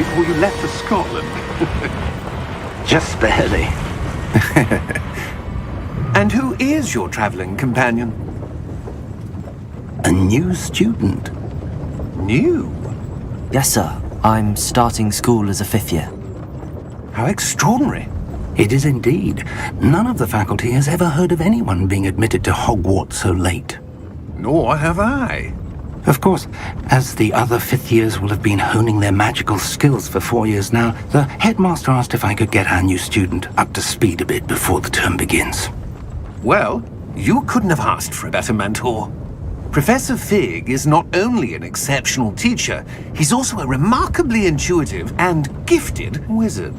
before you left for Scotland. Just barely. And who is your traveling companion? A new student. New? Yes, sir. I'm starting school as a 5th year. How extraordinary. It is indeed. None of the faculty has ever heard of anyone being admitted to Hogwarts so late. Nor have I. Of course, as the other 5th years will have been honing their magical skills for 4 years now, the headmaster asked if I could get our new student up to speed a bit before the term begins. Well, you couldn't have asked for a better mentor. Professor Fig is not only an exceptional teacher, he's also a remarkably intuitive and gifted wizard.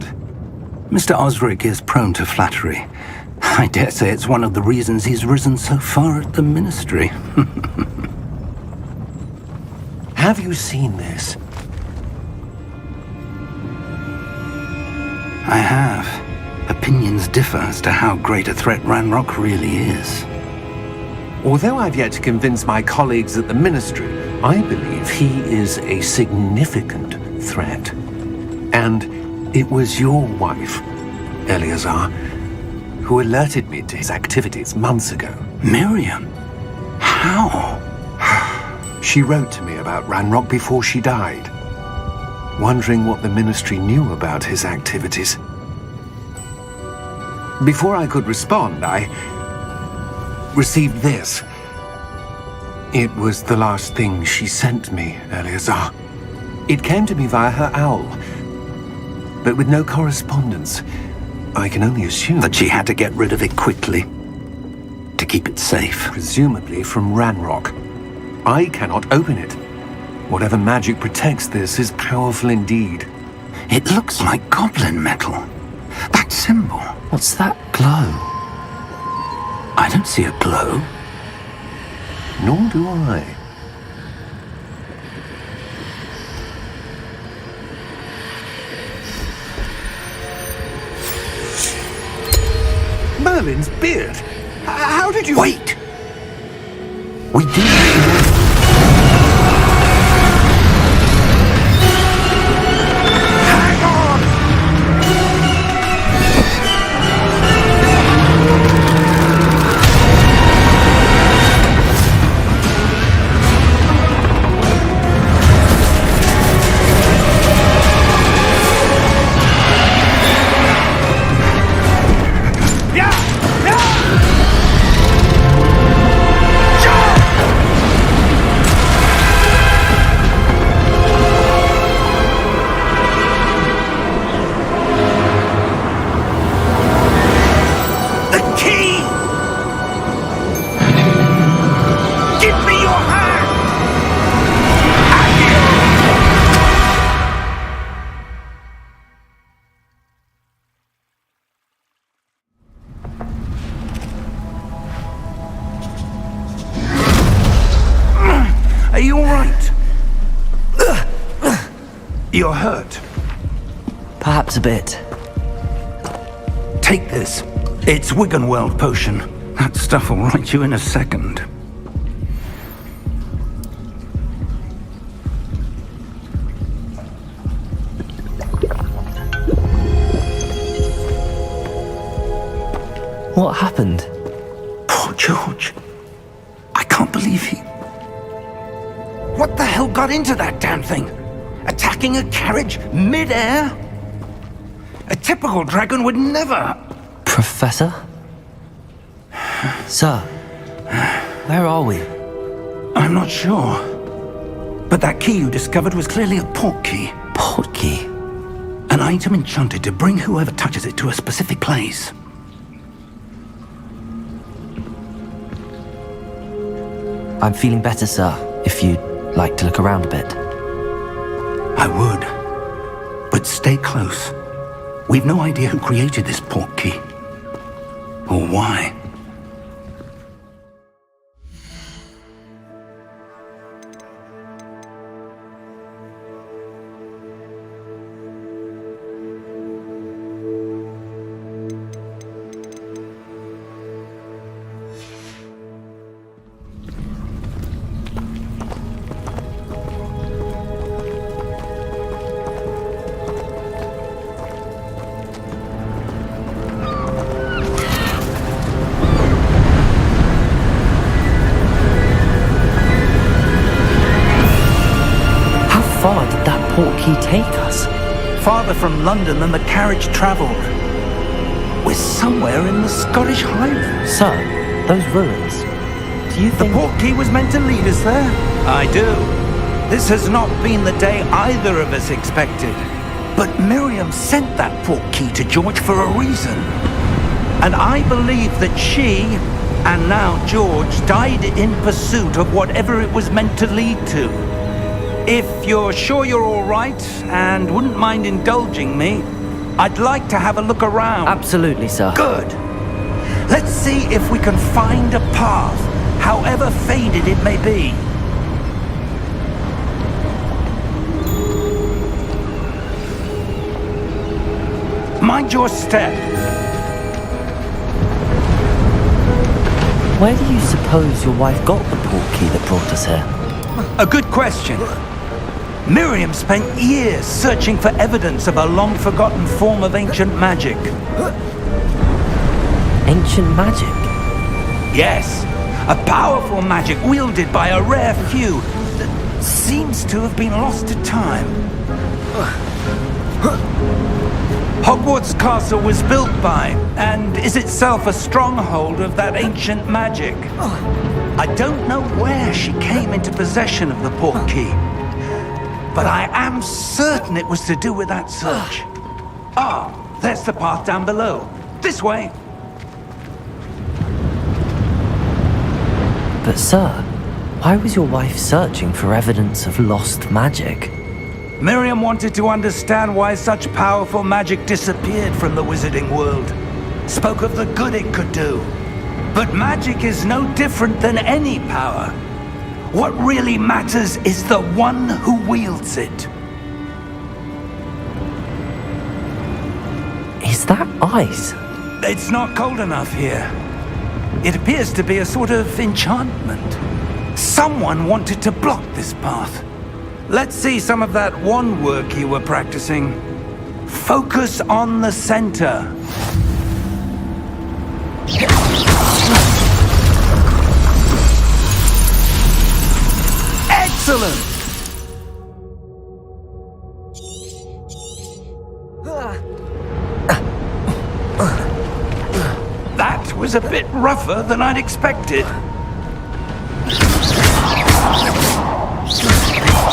Mr. Osric is prone to flattery. I dare say it's one of the reasons he's risen so far at the Ministry. Have you seen this? I have. Opinions differ as to how great a threat Ranrock really is. Although I've yet to convince my colleagues at the Ministry, I believe he is a significant threat. And it was your wife, Eleazar, who alerted me to his activities months ago. Miriam? How? She wrote to me about Ranrock before she died, wondering what the Ministry knew about his activities. Before I could respond, I received this. It was the last thing she sent me, Eleazar. It came to me via her owl, but with no correspondence. I can only assume That she had to get rid of it quickly, to keep it safe. presumably from Ranrock. I cannot open it. Whatever magic protects this is powerful indeed. It looks like goblin metal. That symbol. What's that glow? I don't see a glow. Nor do I. Merlin's beard! How did you... Wait! We do. Hang on! Are you all right? You're hurt. Perhaps a bit. Take this. It's Wiggenweld potion. That stuff will right you in a second. What happened? Poor George. I can't believe he... What the hell got into that damn thing? Attacking a carriage mid-air? A typical dragon would never... Professor? Sir, where are we? I'm not sure. But that key you discovered was clearly a port key. Port key? An item enchanted to bring whoever touches it to a specific place. I'm feeling better, sir, if you'd like to look around a bit. I would. But stay close. We've no idea who created this port key. Or why. far did that portkey take us? Farther from London than the carriage travelled. We're somewhere in the Scottish Highlands. Sir, those ruins. Do you The think... portkey was meant to lead us there? I do. This has not been the day either of us expected. But Miriam sent that portkey to George for a reason. And I believe that she, and now George, died in pursuit of whatever it was meant to lead to. If you're sure you're all right and wouldn't mind indulging me, I'd like to have a look around. Absolutely, sir. Good. Let's see if we can find a path, however faded it may be. Mind your step. Where do you suppose your wife got the portkey that brought us here? A good question. Miriam spent years searching for evidence of a long-forgotten form of ancient magic. Ancient magic? Yes, a powerful magic wielded by a rare few that seems to have been lost to time. Hogwarts Castle was built by, and is itself a stronghold of that ancient magic. I don't know where she came into possession of the portkey, but I am certain it was to do with that search. Ah, there's the path down below. This way. But sir, why was your wife searching for evidence of lost magic? Miriam wanted to understand why such powerful magic disappeared from the wizarding world. Spoke of the good it could do. But magic is no different than any power. What really matters is the one who wields it. Is that ice? It's not cold enough here. It appears to be a sort of enchantment. Someone wanted to block this path. Let's see some of that wand work you were practicing. Focus on the center. Excellent! That was a bit rougher than I'd expected.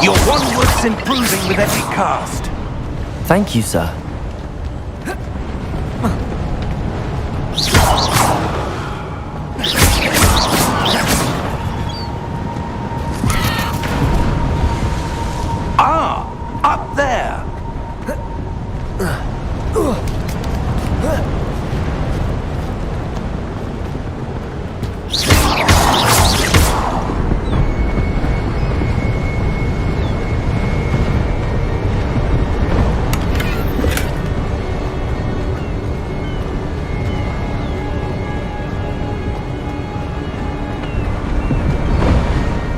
Your wand work's improving with every cast. Thank you, sir. Ah, up there.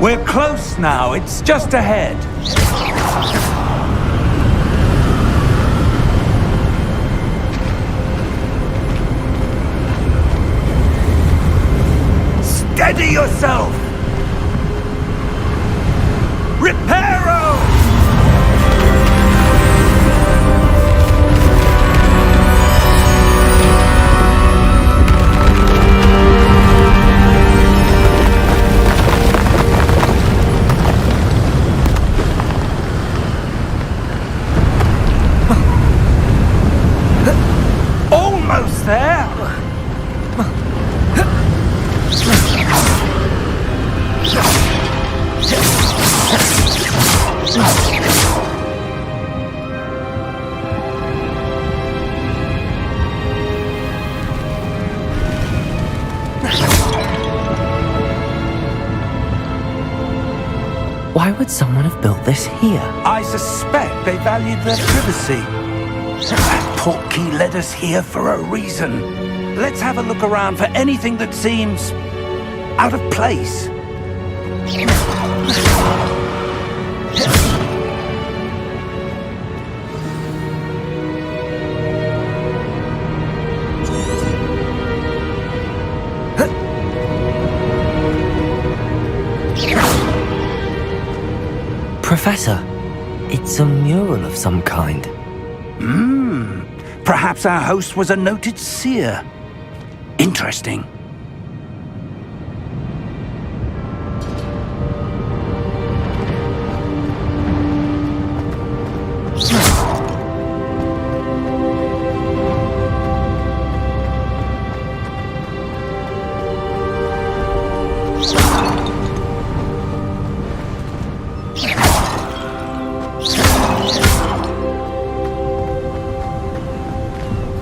We're close now. It's just ahead. Steady yourself! Reparo! Almost there! Why would someone have built this here? I suspect they valued their privacy. That portkey led us here for a reason. Let's have a look around for anything that seems out of place. Professor, It's a mural of some kind. Perhaps our host was a noted seer. Interesting.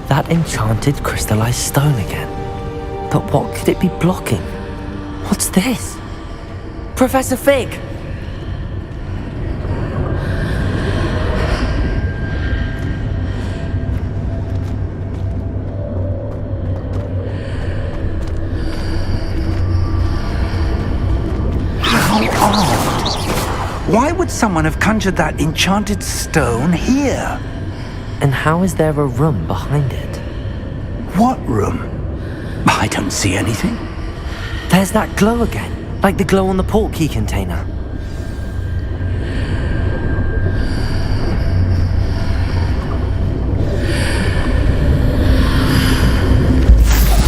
That enchanted crystallized stone again. But what could it be blocking? What's this? Professor Fig! Why would someone have conjured that enchanted stone here? And how is there a room behind it? What room? I don't see anything. There's that glow again, like the glow on the portkey container.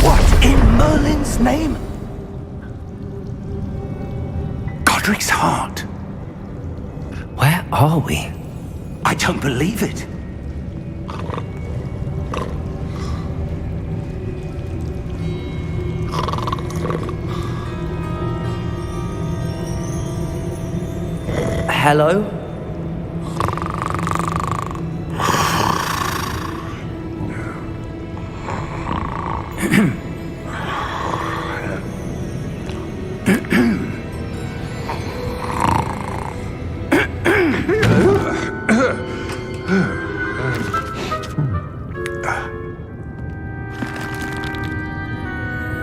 What in Merlin's name? Godric's heart. Where are we? I don't believe it. Hello?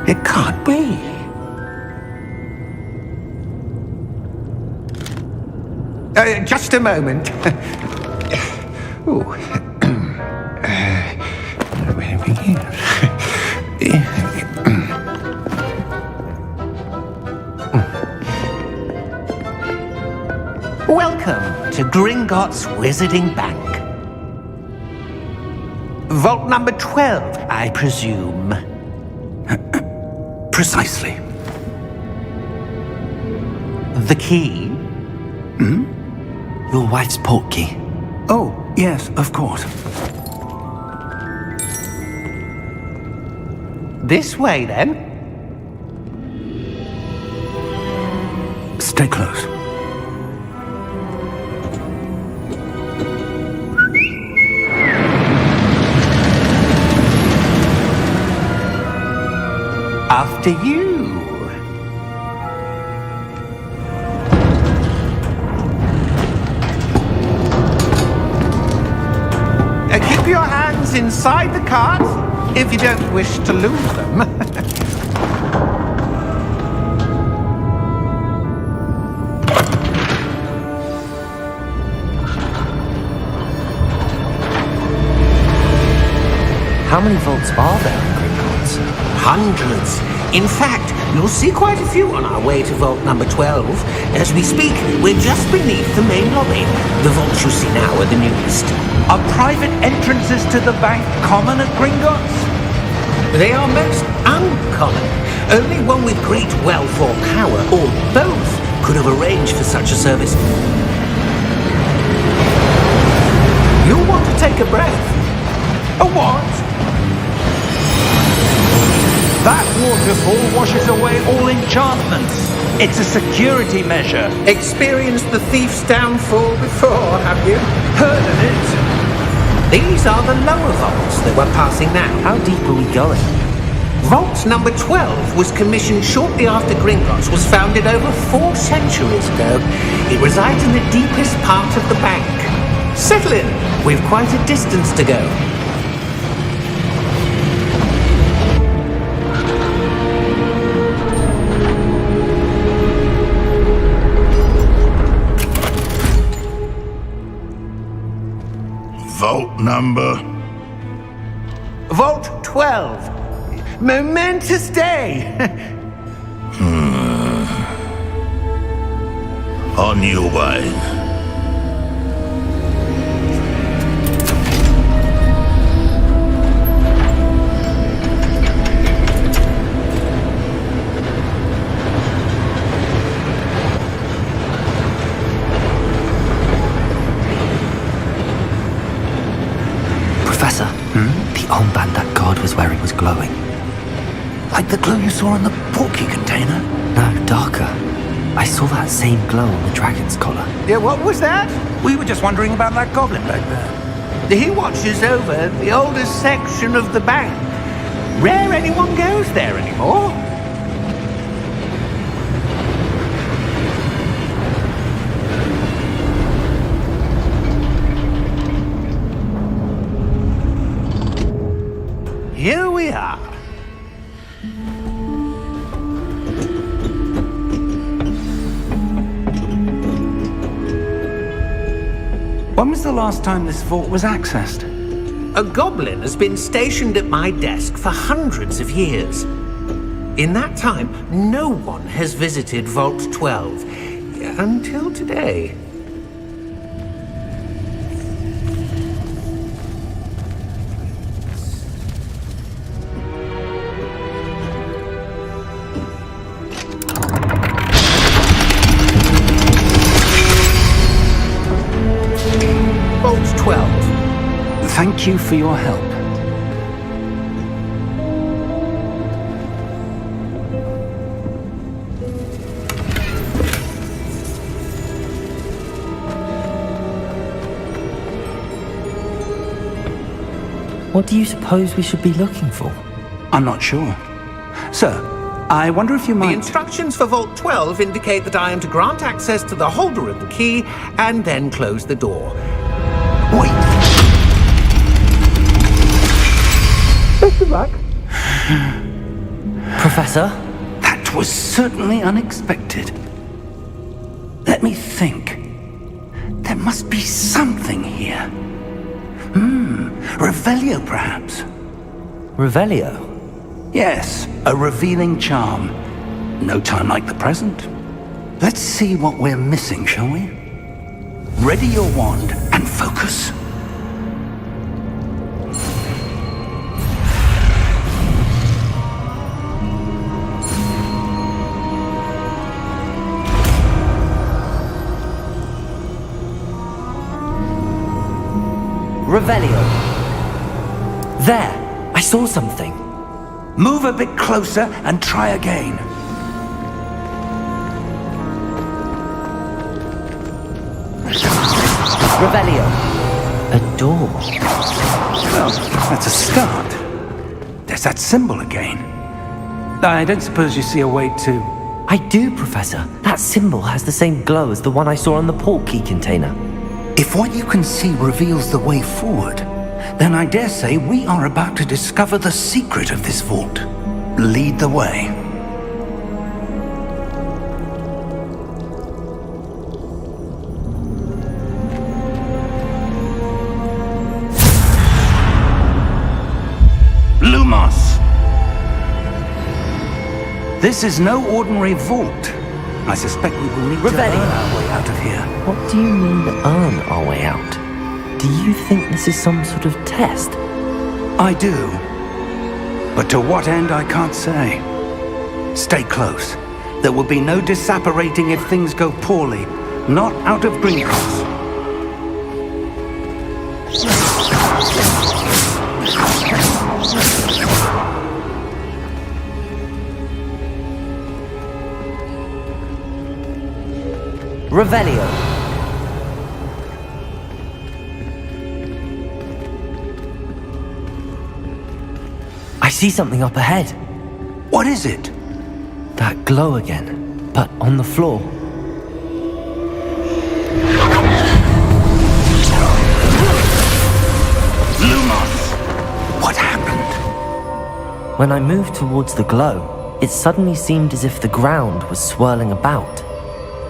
It can't be. Just a moment. Ooh. Where do we begin? Welcome to Gringotts Wizarding Bank. Vault number 12, I presume. Precisely. The key? Your wife's portkey. Oh, yes, of course. This way, then. Stay close. After you. Keep your hands inside the cart if you don't wish to lose them. How many vaults are there in Gringotts? Hundreds. In fact, you'll see quite a few on our way to vault number 12. As we speak, we're just beneath the main lobby. The vaults you see now are the newest. Are private entrances to the bank common at Gringotts? They are most uncommon. Only one with great wealth or power, or both, could have arranged for such a service. You'll want to take a breath. A what? That waterfall washes away all enchantments. It's a security measure. Experienced the thief's downfall before, have you? Heard of it? These are the lower vaults that we're passing now. How deep are we going? Vault number 12 was commissioned shortly after Gringotts was founded over 4 centuries ago. It resides in the deepest part of the bank. Settle in. We've quite a distance to go. Vault number? Vault 12. Momentous day. On your way. armband that guard was wearing was glowing. Like the glow you saw in the porky container? No, darker. I saw that same glow on the dragon's collar. Yeah, what was that? We were just wondering about that goblin back there. He watches over the oldest section of the bank. Rare anyone goes there anymore. Here we are. When was the last time this vault was accessed? A goblin has been stationed at my desk for hundreds of years. In that time, no one has visited Vault 12 until today. Vault 12. Thank you for your help. What do you suppose we should be looking for? I'm not sure. Sir, I wonder if you The might... instructions for Vault 12 indicate that I am to grant access to the holder of the key and then close the door. Wait! Best of luck. Professor? That was certainly unexpected. Let me think. There must be something here. Revelio, perhaps? Revelio? Yes, a revealing charm. No time like the present. Let's see what we're missing, shall we? Ready your wand and focus. Revelio. There! I saw something. Move a bit closer and try again. Revelio. A door. Well, that's a start. There's that symbol again. I don't suppose you see a way to... I do, Professor. That symbol has the same glow as the one I saw on the port key container. If what you can see reveals the way forward, then I dare say we are about to discover the secret of this vault. Lead the way. Lumos! This is no ordinary vault. I suspect we will need to earn our way out of here. What do you mean, earn our way out? Do you think this is some sort of test? I do. But to what end, I can't say. Stay close. There will be no disapparating if things go poorly. Not out of Gringotts. Revelio. I see something up ahead. What is it? That glow again, but on the floor. Lumos! What happened? When I moved towards the glow, it suddenly seemed as if the ground was swirling about.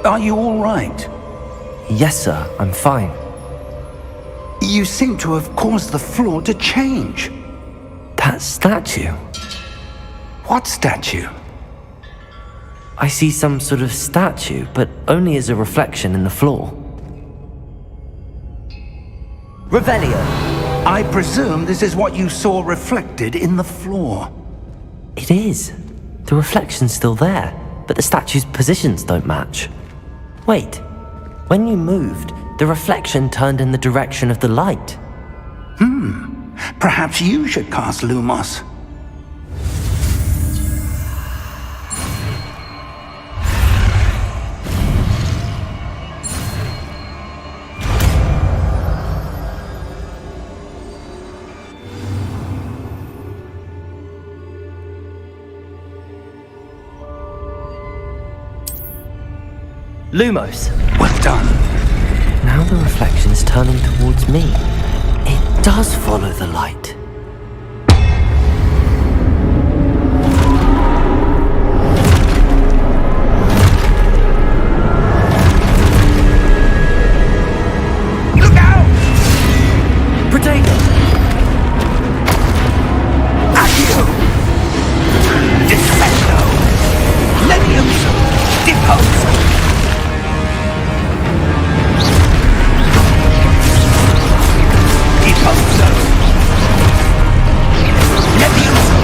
Are you all right? Yes, sir, I'm fine. You seem to have caused the floor to change. That statue. What statue? I see some sort of statue, but only as a reflection in the floor. Revelio. I presume this is what you saw reflected in the floor. It is. The reflection's still there, but the statue's positions don't match. Wait, when you moved, the reflection turned in the direction of the light. Perhaps you should cast Lumos. Lumos! Well done. Now the reflection's turning towards me. It does follow the light. Look out! Protego! Accio! Descendo! Levioso! Deposo! Deposo! Levioso!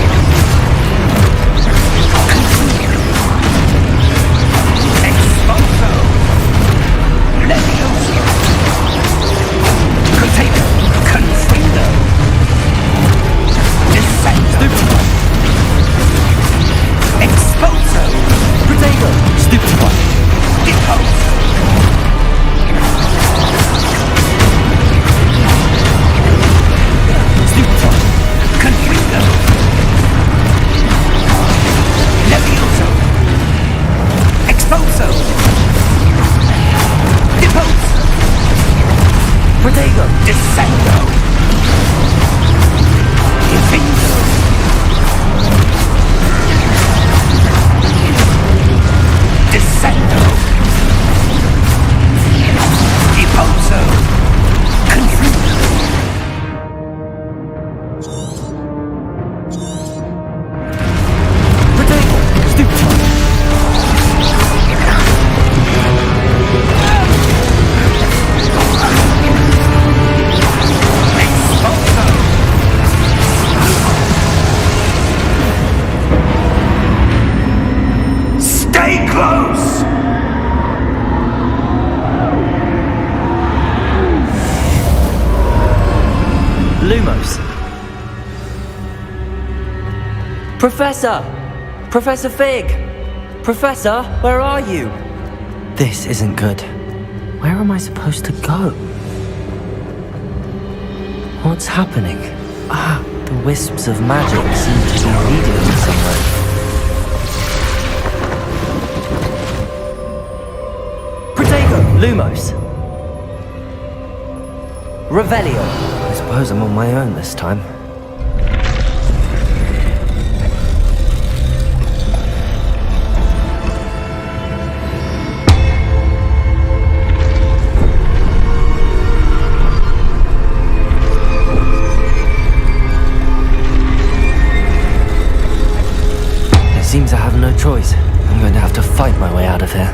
Exposo! Levioso! Container! Confindo! Descendo! Exposo! Protego! Stupefy! Deposo! Stupefy! Confindo! Levioso! Exposo! Depose! Protego! Descendo! Infindo! Descendo! Deposo! Confindo! Protego! Stupefy! Exposo! Stay close! Lumos! Professor! Professor Fig! Professor, where are you? This isn't good. Where am I supposed to go? What's happening? Ah, the wisps of magic seem to be leading me somewhere. Protego! Lumos! Revelio! I suppose I'm on my own this time. It seems I have no choice. I'm going to have to fight my way out of here.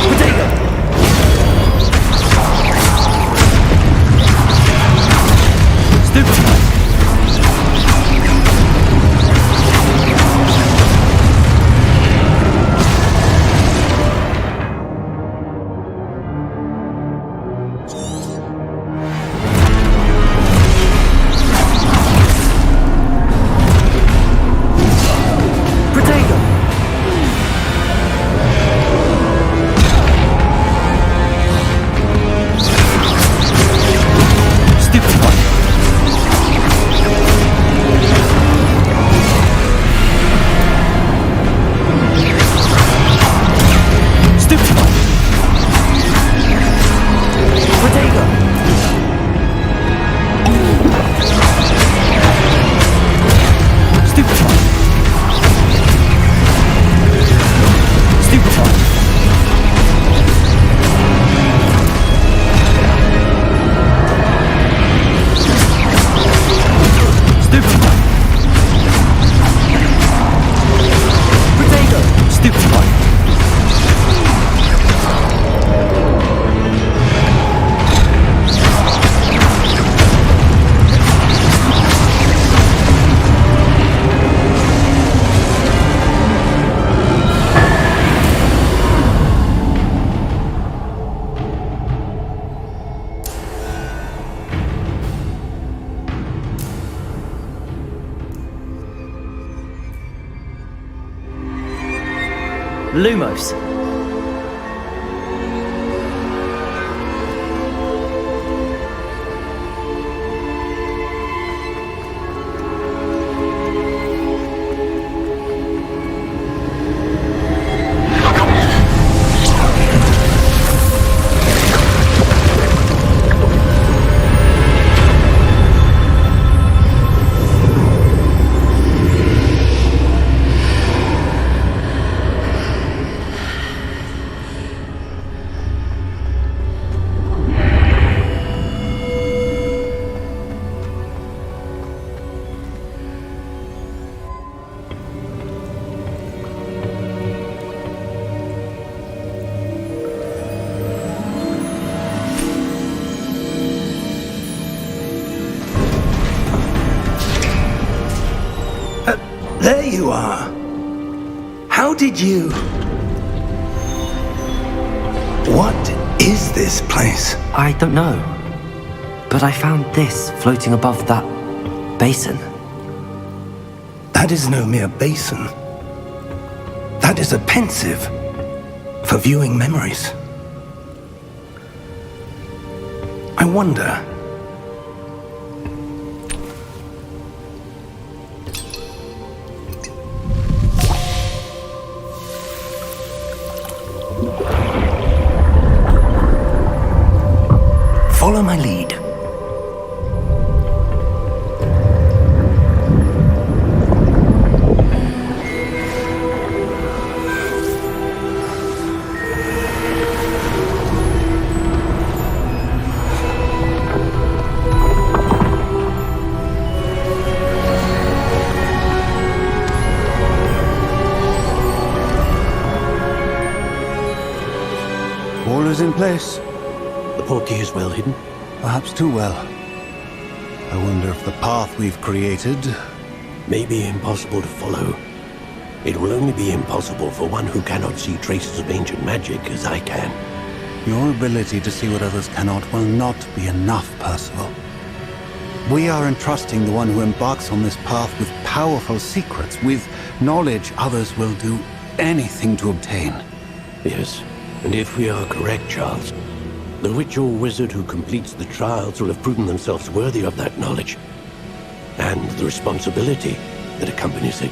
Protego! Stupefy! Lumos. There you are. How did you... What is this place? I don't know. But I found this floating above that basin. That is no mere basin. That is a pensive for viewing memories. I wonder... Follow my lead. All is in place. The portkey is well hidden. Perhaps too well. I wonder if the path we've created... May be impossible to follow. It will only be impossible for one who cannot see traces of ancient magic as I can. Your ability to see what others cannot will not be enough, Percival. We are entrusting the one who embarks on this path with powerful secrets, with knowledge others will do anything to obtain. Yes, and if we are correct, Charles, the witch or wizard who completes the trials will have proven themselves worthy of that knowledge, and the responsibility that accompanies it.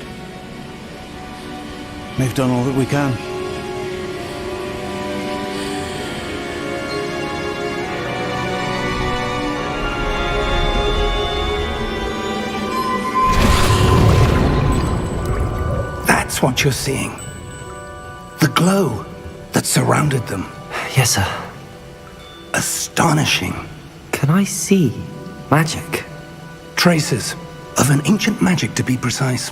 We've done all that we can. That's what you're seeing. The glow that surrounded them. Yes, sir. Astonishing. Can I see magic? Traces of an ancient magic, to be precise.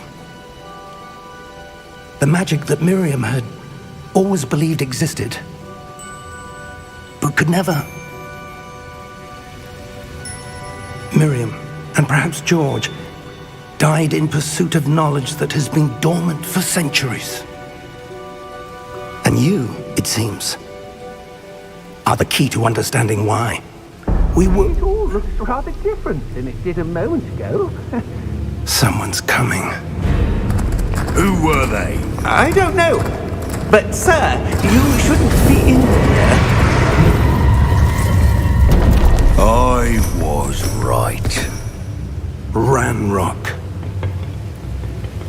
The magic that Miriam had always believed existed, but could never. Miriam, and perhaps George, died in pursuit of knowledge that has been dormant for centuries. And you, it seems, are the key to understanding why. We were... It all looks rather different than it did a moment ago. Someone's coming. Who were they? I don't know. But, sir, you shouldn't be in here. I was right. Ranrock.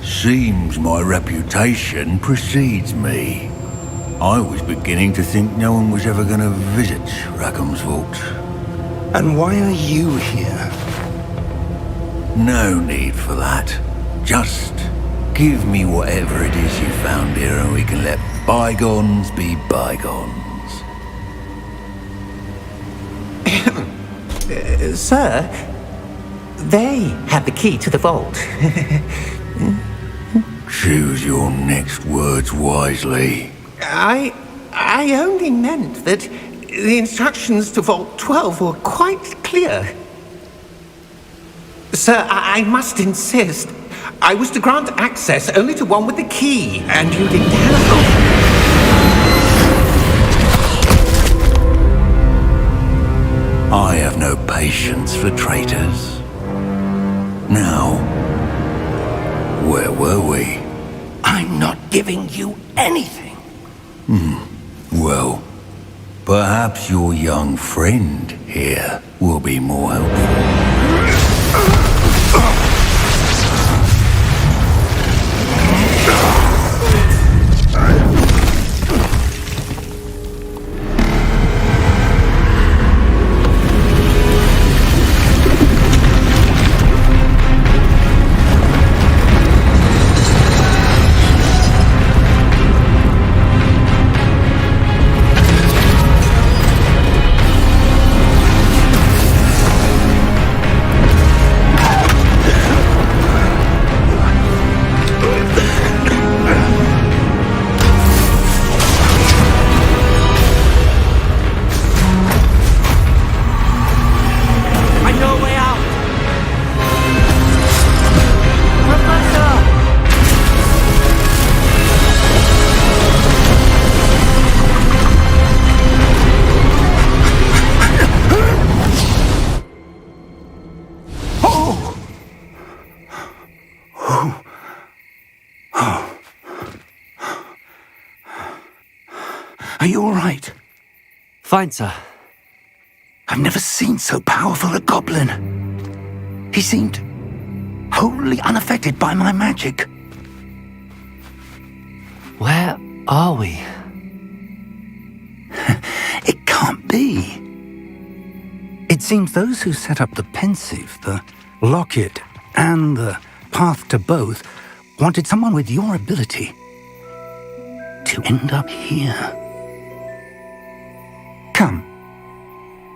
Seems my reputation precedes me. I was beginning to think no one was ever going to visit Rackham's vault. And why are you here? No need for that. Just give me whatever it is you found here and we can let bygones be bygones. Sir, they have the key to the vault. Choose your next words wisely. I only meant that the instructions to Vault 12 were quite clear. Sir, I must insist. I was to grant access only to one with the key, and you didn't have... I have no patience for traitors. Now, where were we? I'm not giving you anything. Well, perhaps your young friend here will be more helpful. Are you all right? Fine, sir. I've never seen so powerful a goblin. He seemed wholly unaffected by my magic. Where are we? It can't be. It seems those who set up the pensive, the locket, and the path to both wanted someone with your ability to end up here. Come.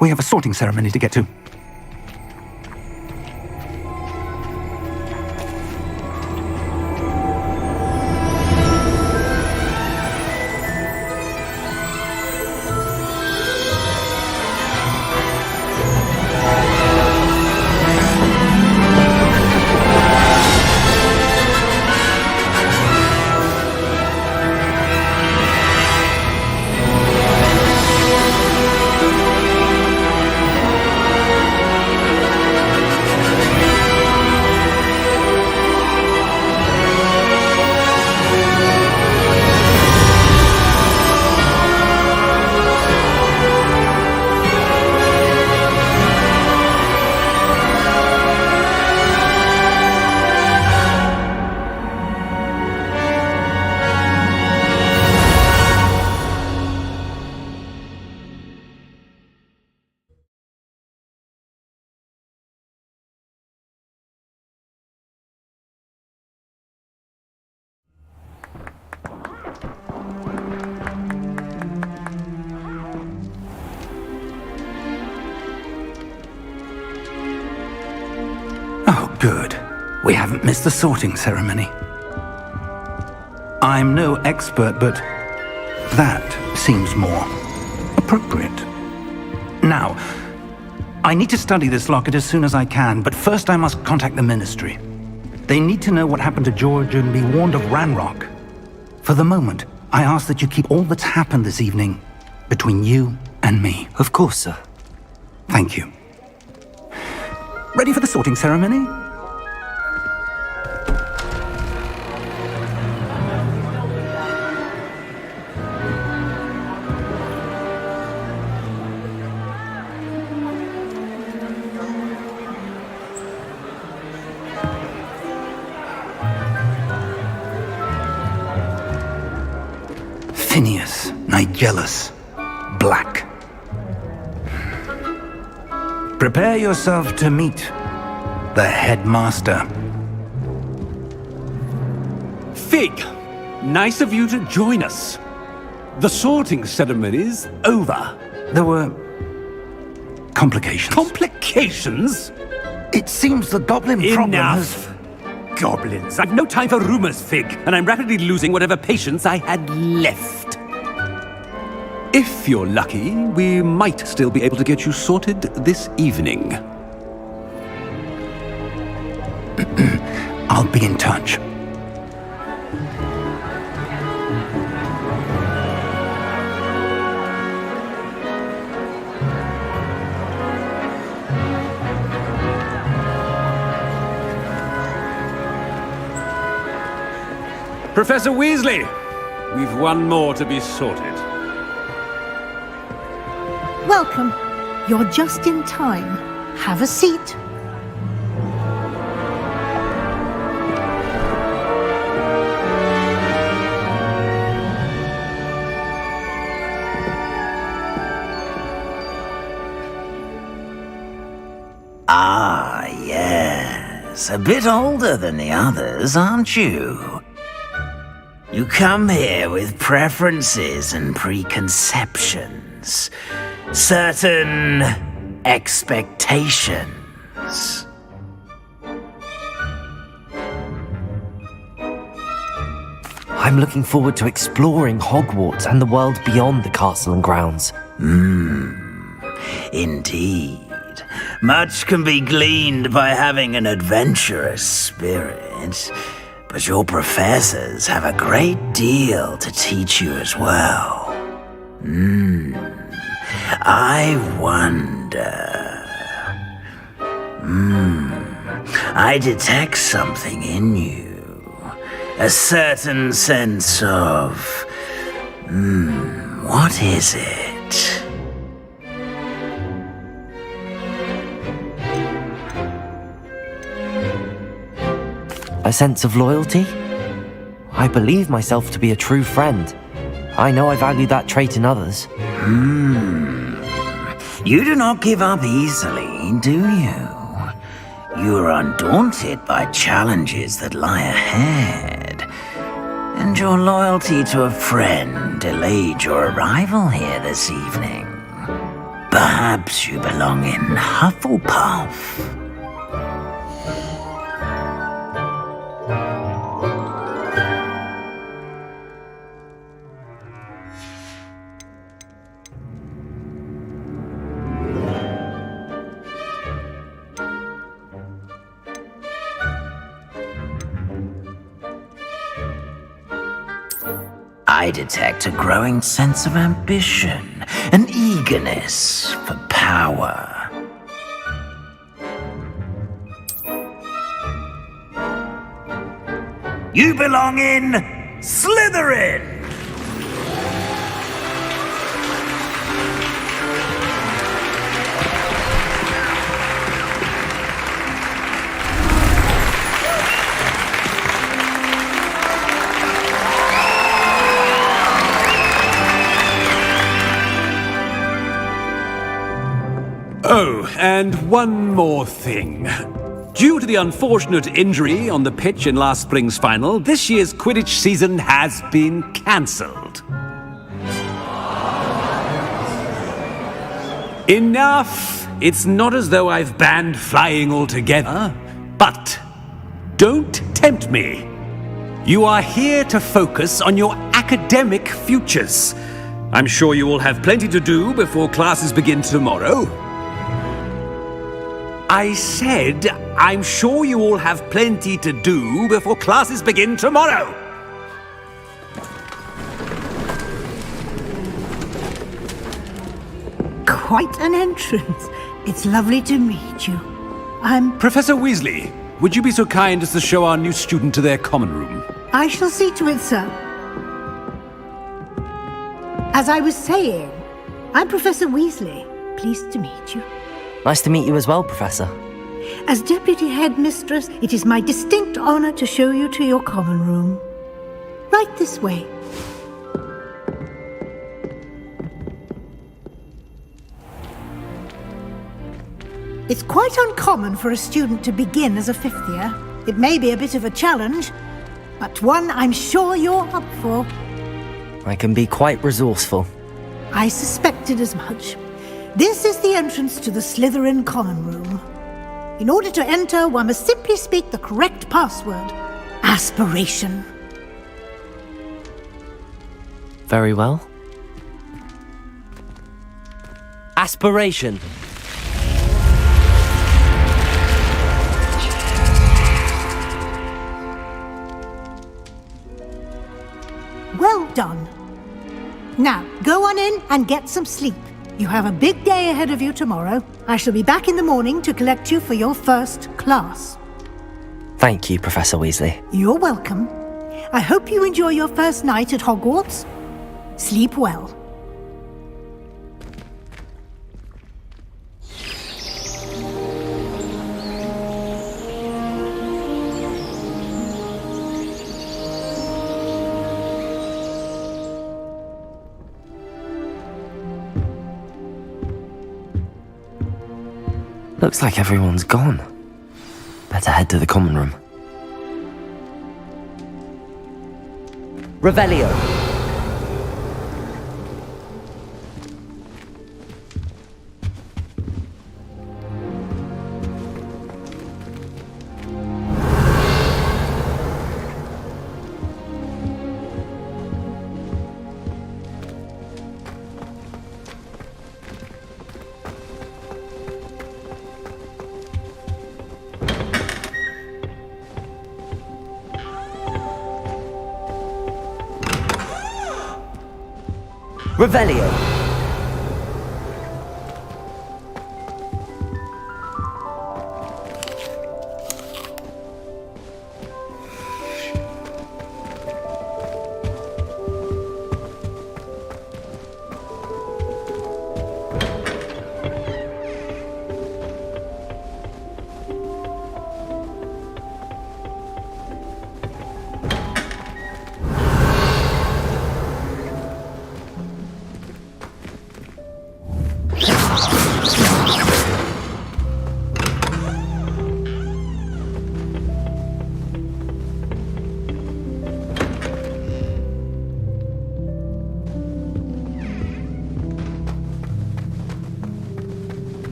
We have a sorting ceremony to get to. Good. We haven't missed the sorting ceremony. I'm no expert, but that seems more appropriate. Now, I need to study this locket as soon as I can, but first I must contact the Ministry. They need to know what happened to George and be warned of Ranrock. For the moment, I ask that you keep all that's happened this evening between you and me. Of course, sir. Thank you. Ready for the sorting ceremony? Phineas Dlss, Black. Prepare yourself to meet the headmaster. Fig, nice of you to join us. The sorting ceremony's over. There were complications. Complications? It seems the goblin problem has... Enough. Goblins. I've no time for rumors, Fig, and I'm rapidly losing whatever patience I had left. If you're lucky, we might still be able to get you sorted this evening. I'll be in touch. Professor Weasley, we've one more to be sorted. Welcome. You're just in time. Have a seat. Ah, yes. A bit older than the others, aren't you? You come here with preferences and preconceptions. Certain expectations. I'm looking forward to exploring Hogwarts and the world beyond the castle and grounds. Indeed. Much can be gleaned by having an adventurous spirit, but your professors have a great deal to teach you as well. I wonder... I detect something in you. A certain sense of... what is it? A sense of loyalty? I believe myself to be a true friend. I know I value that trait in others. You do not give up easily, do you? You are undaunted by challenges that lie ahead. And your loyalty to a friend delayed your arrival here this evening. Perhaps you belong in Hufflepuff. I detect a growing sense of ambition, an eagerness for power. You belong in Slytherin! Oh, and one more thing. Due to the unfortunate injury on the pitch in last spring's final, this year's Quidditch season has been cancelled. Enough! It's not as though I've banned flying altogether, but don't tempt me. You are here to focus on your academic futures. I'm sure you will have plenty to do before classes begin tomorrow. I said, I'm sure you all have plenty to do before classes begin tomorrow. Quite an entrance. It's lovely to meet you. I'm... Professor Weasley, would you be so kind as to show our new student to their common room? I shall see to it, sir. As I was saying, I'm Professor Weasley. Pleased to meet you. Nice to meet you as well, Professor. As Deputy Headmistress, it is my distinct honor to show you to your common room. Right this way. It's quite uncommon for a student to begin as a fifth year. It may be a bit of a challenge, but one I'm sure you're up for. I can be quite resourceful. I suspected as much. This is the entrance to the Slytherin common room. In order to enter, one must simply speak the correct password. Aspiration. Very well. Aspiration. Well done. Now, go on in and get some sleep. You have a big day ahead of you tomorrow. I shall be back in the morning to collect you for your first class. Thank you, Professor Weasley. You're welcome. I hope you enjoy your first night at Hogwarts. Sleep well. Looks like everyone's gone. Better head to the common room. Revelio. Revelio.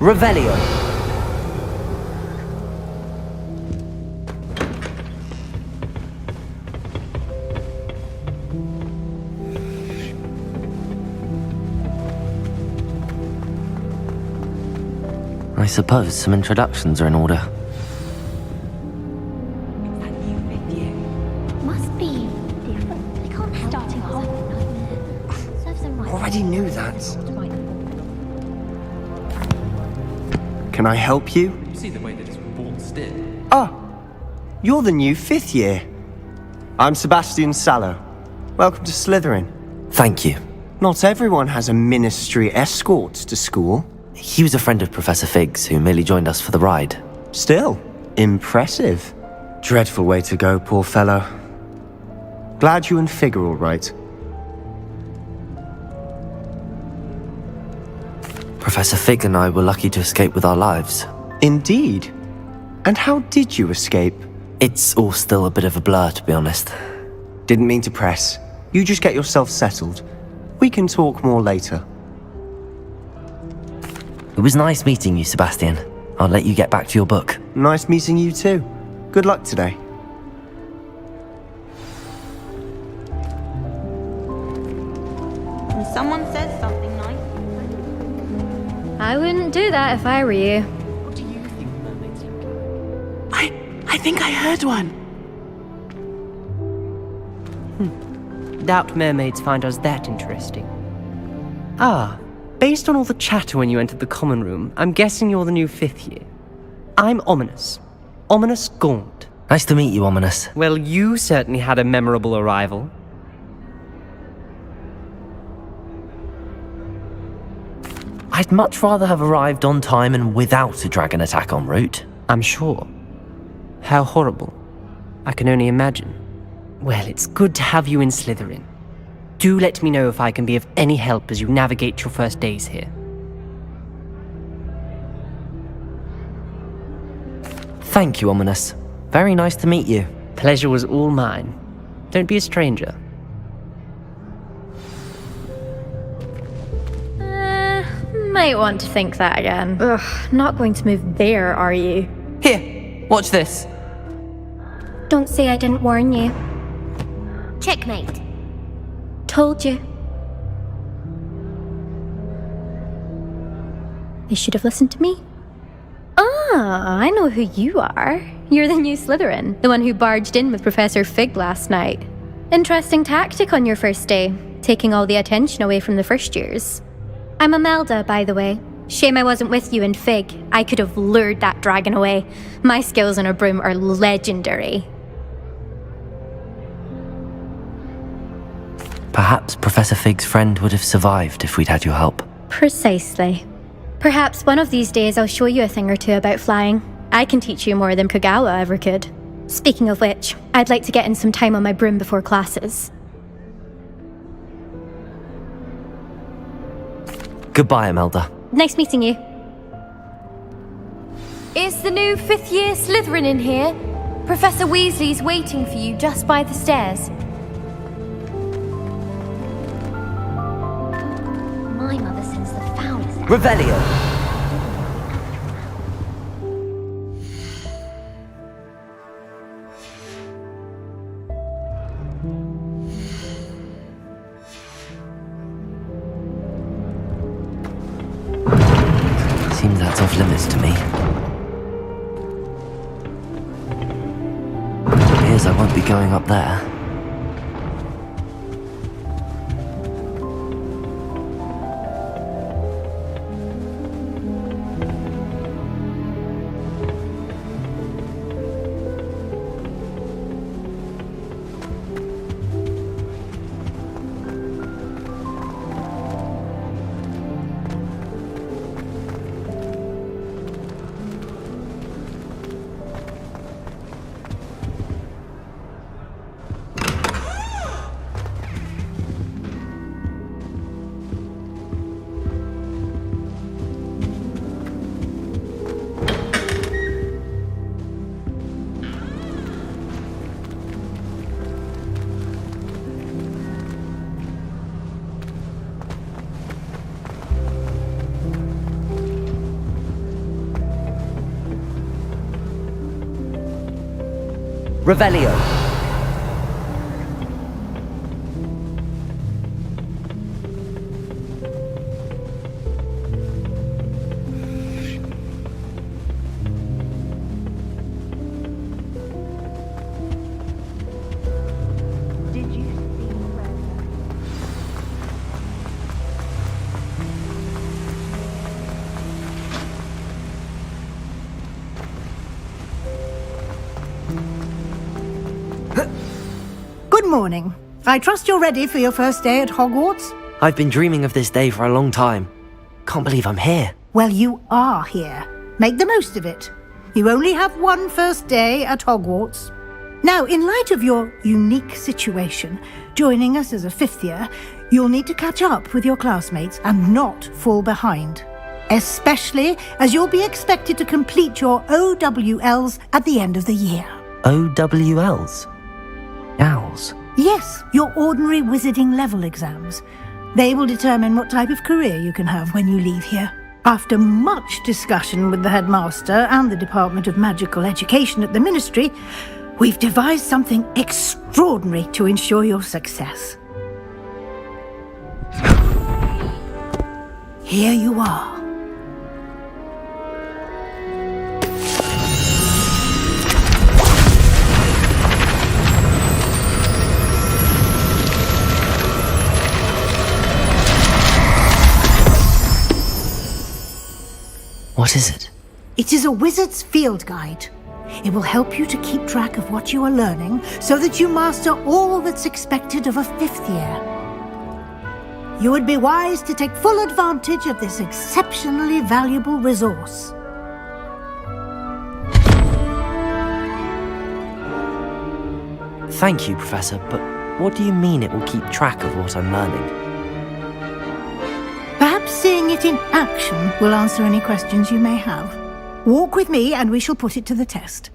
Revelio. I suppose some introductions are in order. Must be different. They can't help starting off. Serves them right. Already knew that. Can I help you? See the way that it's waltzed in. Ah, you're the new 5th year. I'm Sebastian Sallow. Welcome to Slytherin. Thank you. Not everyone has a ministry escort to school. He was a friend of Professor Fig's who merely joined us for the ride. Still, impressive. Dreadful way to go, poor fellow. Glad you and Fig are all right. Professor Fig and I were lucky to escape with our lives. Indeed. And how did you escape? It's all still a bit of a blur, to be honest. Didn't mean to press. You just get yourself settled. We can talk more later. It was nice meeting you, Sebastian. I'll let you get back to your book. Nice meeting you too. Good luck today. When someone says something nice. I wouldn't do that if I were you. What do you think mermaids look like? I think I heard one. Doubt mermaids find us that interesting. Ah, based on all the chatter when you entered the common room, I'm guessing you're the new 5th year. I'm Ominous. Ominous Gaunt. Nice to meet you, Ominous. Well, you certainly had a memorable arrival. I'd much rather have arrived on time and without a dragon attack en route. I'm sure. How horrible. I can only imagine. Well, it's good to have you in Slytherin. Do let me know if I can be of any help as you navigate your first days here. Thank you, Ominous. Very nice to meet you. Pleasure was all mine. Don't be a stranger. Might want to think that again. Ugh, not going to move there, are you? Here, watch this. Don't say I didn't warn you. Checkmate. Told you. They should have listened to me. Ah, I know who you are. You're the new Slytherin, the one who barged in with Professor Fig last night. Interesting tactic on your first day, taking all the attention away from the first years. I'm Imelda, by the way. Shame I wasn't with you in Fig. I could have lured that dragon away. My skills on a broom are legendary. Perhaps Professor Fig's friend would have survived if we'd had your help. Precisely. Perhaps one of these days I'll show you a thing or two about flying. I can teach you more than Kogawa ever could. Speaking of which, I'd like to get in some time on my broom before classes. Goodbye, Imelda. Nice meeting you. Is the new 5th year Slytherin in here? Professor Weasley's waiting for you just by the stairs. My mother sends the foulest. Revelio! Seems that's off limits to me. Appears I won't be going up there. Revelio! Good morning. I trust you're ready for your first day at Hogwarts? I've been dreaming of this day for a long time. Can't believe I'm here. Well, you are here. Make the most of it. You only have one first day at Hogwarts. Now, in light of your unique situation, joining us as a 5th year, you'll need to catch up with your classmates and not fall behind. Especially as you'll be expected to complete your OWLs at the end of the year. OWLs? Owls? Yes, your ordinary wizarding level exams. They will determine what type of career you can have when you leave here. After much discussion with the headmaster and the Department of Magical Education at the Ministry, we've devised something extraordinary to ensure your success. Here you are. What is it? It is a wizard's field guide. It will help you to keep track of what you are learning so that you master all that's expected of a 5th year. You would be wise to take full advantage of this exceptionally valuable resource. Thank you, Professor, but what do you mean it will keep track of what I'm learning? Perhaps seeing it in action will answer any questions you may have. Walk with me and we shall put it to the test.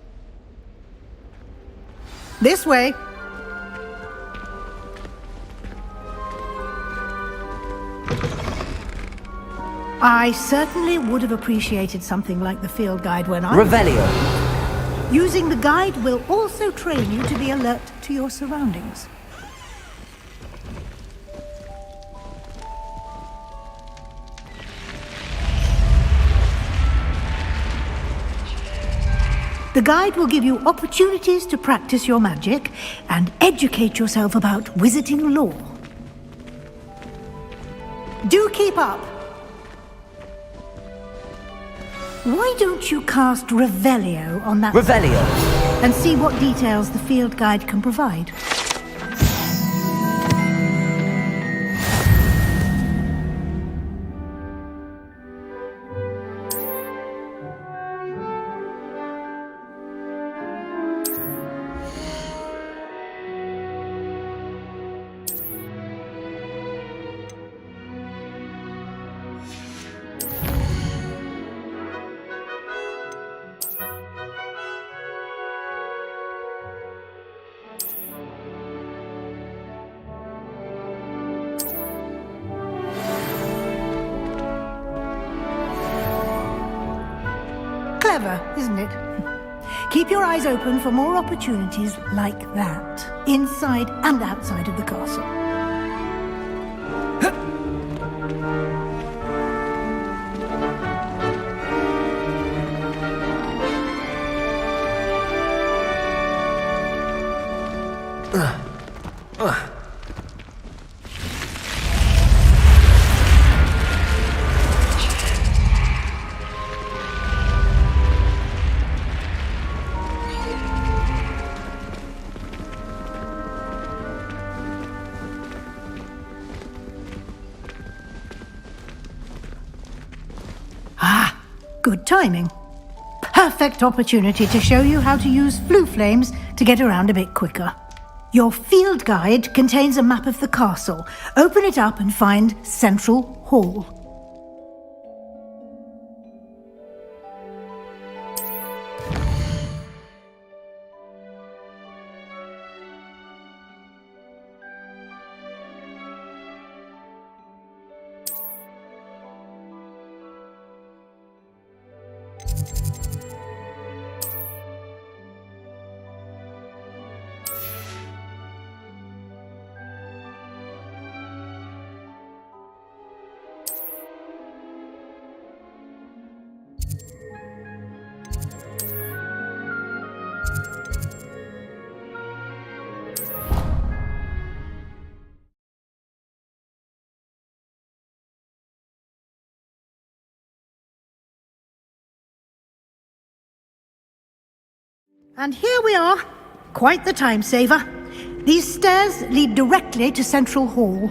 This way. I certainly would have appreciated something like the field guide when I... Revelio! Using the guide will also train you to be alert to your surroundings. The guide will give you opportunities to practice your magic and educate yourself about wizarding lore. Do keep up. Why don't you cast Revelio on that... Revelio? And see what details the field guide can provide. Clever, isn't it? Keep your eyes open for more opportunities like that, inside and outside of the castle. Good timing. Perfect opportunity to show you how to use flue flames to get around a bit quicker. Your field guide contains a map of the castle. Open it up and find Central Hall. And here we are. Quite the time saver. These stairs lead directly to Central Hall.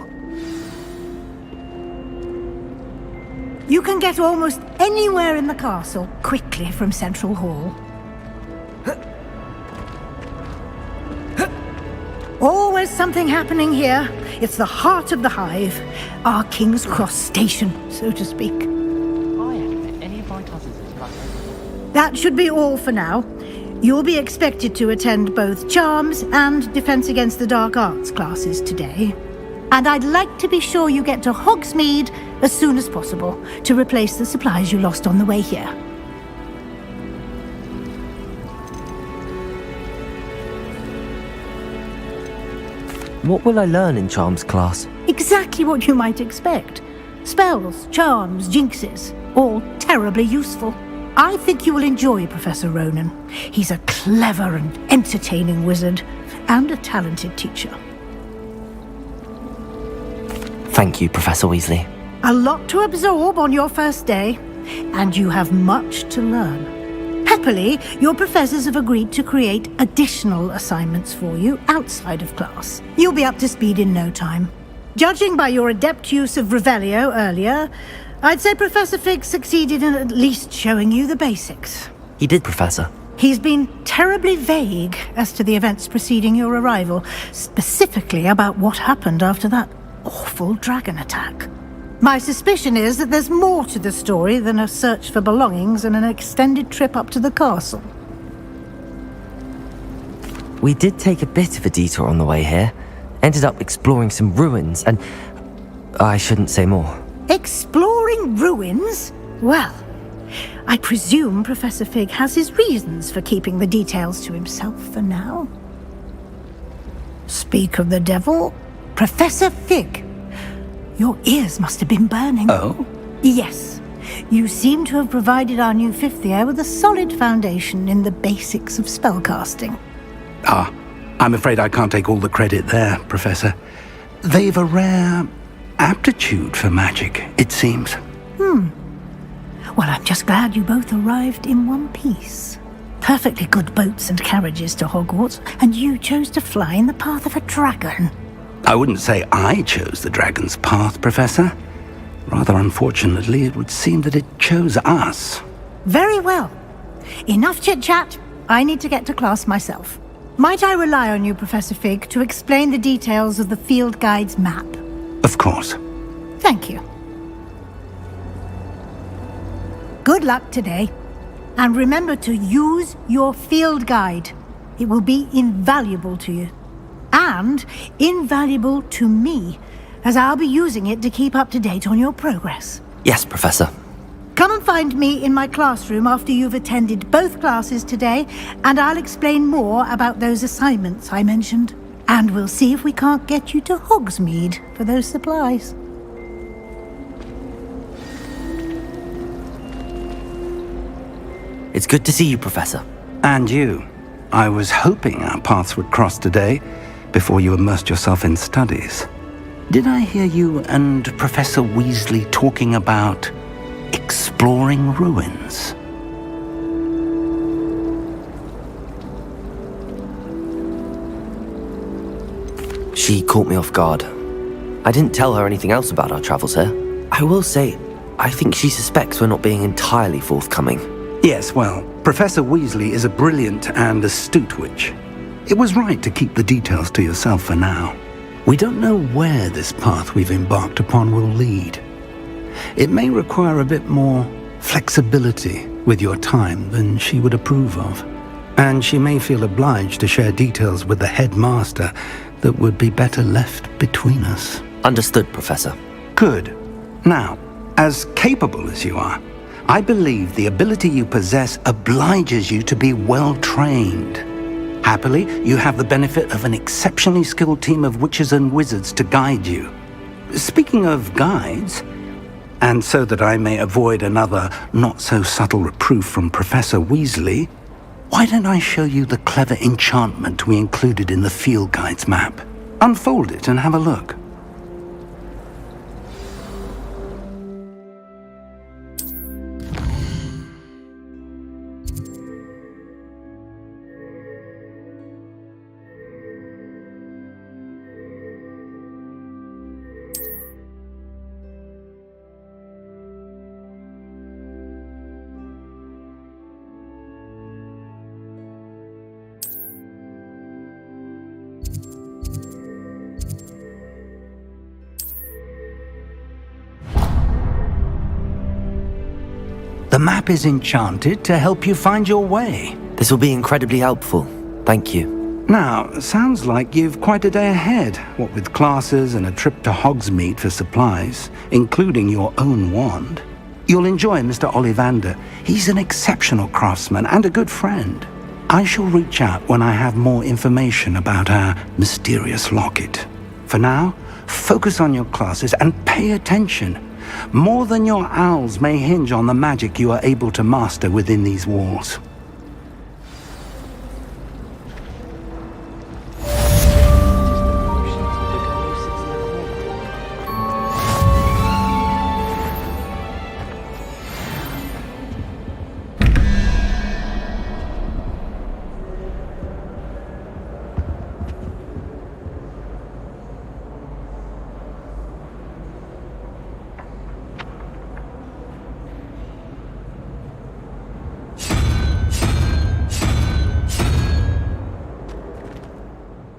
You can get almost anywhere in the castle quickly from Central Hall. Always something happening here. It's the heart of the hive. Our King's Cross station, so to speak. That should be all for now. You'll be expected to attend both Charms and Defense Against the Dark Arts classes today. And I'd like to be sure you get to Hogsmeade as soon as possible to replace the supplies you lost on the way here. What will I learn in Charms class? Exactly what you might expect. Spells, charms, jinxes, all terribly useful. I think you will enjoy Professor Ronan. He's a clever and entertaining wizard, and a talented teacher. Thank you, Professor Weasley. A lot to absorb on your first day, and you have much to learn. Happily, your professors have agreed to create additional assignments for you outside of class. You'll be up to speed in no time. Judging by your adept use of Revelio earlier, I'd say Professor Fig succeeded in at least showing you the basics. He did, Professor. He's been terribly vague as to the events preceding your arrival, specifically about what happened after that awful dragon attack. My suspicion is that there's more to the story than a search for belongings and an extended trip up to the castle. We did take a bit of a detour on the way here. Ended up exploring some ruins and... I shouldn't say more. Exploring ruins? Well, I presume Professor Fig has his reasons for keeping the details to himself for now. Speak of the devil, Professor Fig. Your ears must have been burning. Oh? Yes. You seem to have provided our new fifth year with a solid foundation in the basics of spellcasting. Ah, I'm afraid I can't take all the credit there, Professor. They've a rare aptitude for magic, it seems. Well, I'm just glad you both arrived in one piece. Perfectly good boats and carriages to Hogwarts, and you chose to fly in the path of a dragon. I wouldn't say I chose the dragon's path, Professor. Rather unfortunately, it would seem that it chose us. Very well. Enough chit-chat. I need to get to class myself. Might I rely on you, Professor Fig, to explain the details of the field guide's map? Of course. Thank you. Good luck today. And remember to use your field guide. It will be invaluable to you. And invaluable to me, as I'll be using it to keep up to date on your progress. Yes, Professor. Come and find me in my classroom after you've attended both classes today, and I'll explain more about those assignments I mentioned. And we'll see if we can't get you to Hogsmeade for those supplies. It's good to see you, Professor. And you. I was hoping our paths would cross today, before you immersed yourself in studies. Did I hear you and Professor Weasley talking about exploring ruins? She caught me off guard. I didn't tell her anything else about our travels here. I will say, I think she suspects we're not being entirely forthcoming. Yes, well, Professor Weasley is a brilliant and astute witch. It was right to keep the details to yourself for now. We don't know where this path we've embarked upon will lead. It may require a bit more flexibility with your time than she would approve of. And she may feel obliged to share details with the headmaster that would be better left between us. Understood, Professor. Good. Now, as capable as you are, I believe the ability you possess obliges you to be well-trained. Happily, you have the benefit of an exceptionally skilled team of witches and wizards to guide you. Speaking of guides, and so that I may avoid another not-so-subtle reproof from Professor Weasley, why don't I show you the clever enchantment we included in the field guide's map? Unfold it and have a look. The map is enchanted to help you find your way. This will be incredibly helpful. Thank you. Now, sounds like you've quite a day ahead, what with classes and a trip to Hogsmeade for supplies, including your own wand. You'll enjoy Mr. Ollivander. He's an exceptional craftsman and a good friend. I shall reach out when I have more information about our mysterious locket. For now, focus on your classes and pay attention. More than your owls may hinge on the magic you are able to master within these walls.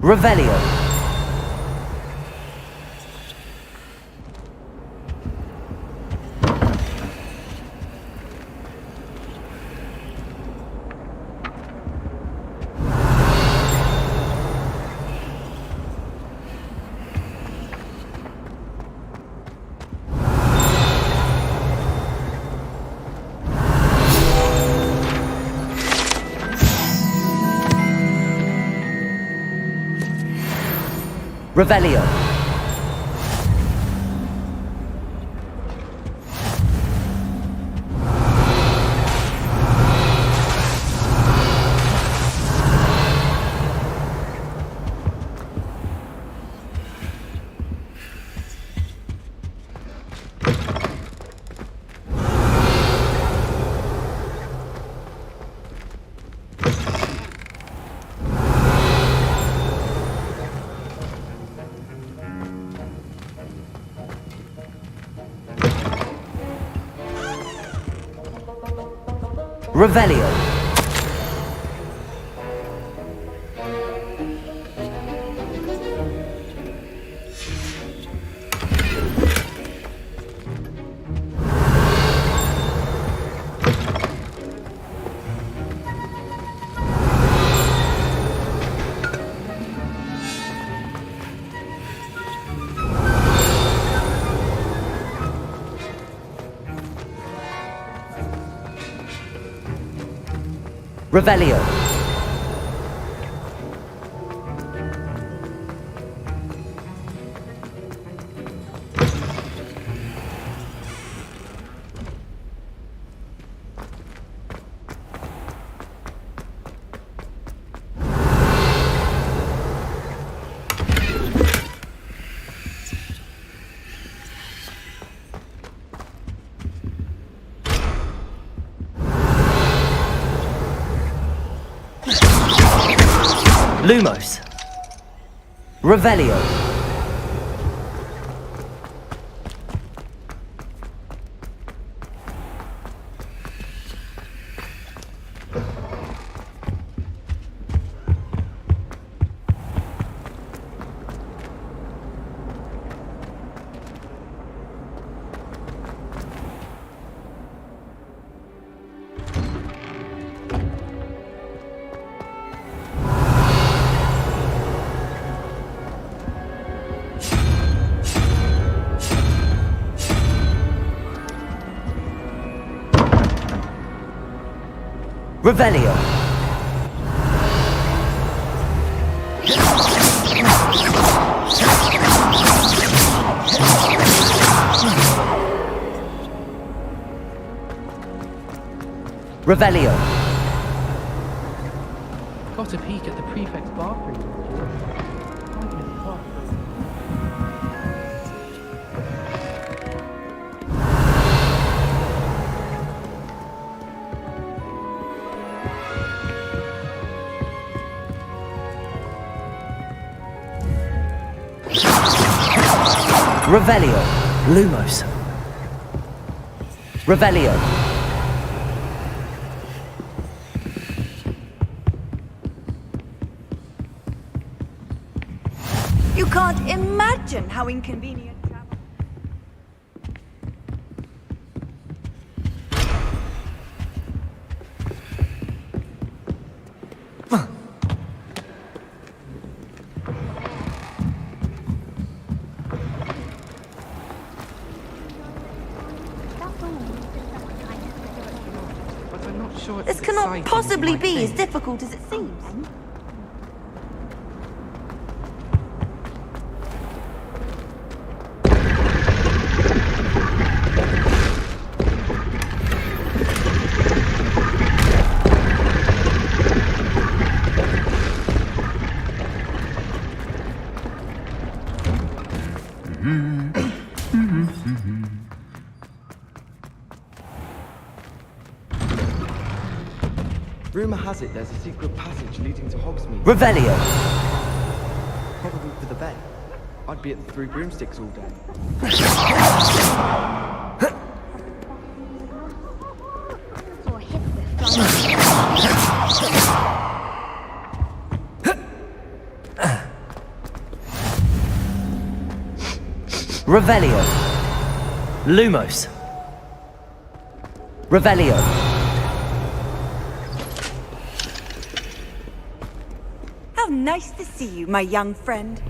Revelio. Revelio. Revelio. Revelio. Lumos. Revelio. Revelio. Revelio. Got a peek at the prefect's bathroom. Revelio. Lumos. Revelio. You can't imagine how inconvenient travel. This cannot possibly be as difficult as it seems. Rumor has it there's a secret passage leading to Hogsmeade. Revelio. Probably for the bay. I'd be at the Three Broomsticks all day. Revelio. Lumos. Revelio. How nice to see you, my young friend.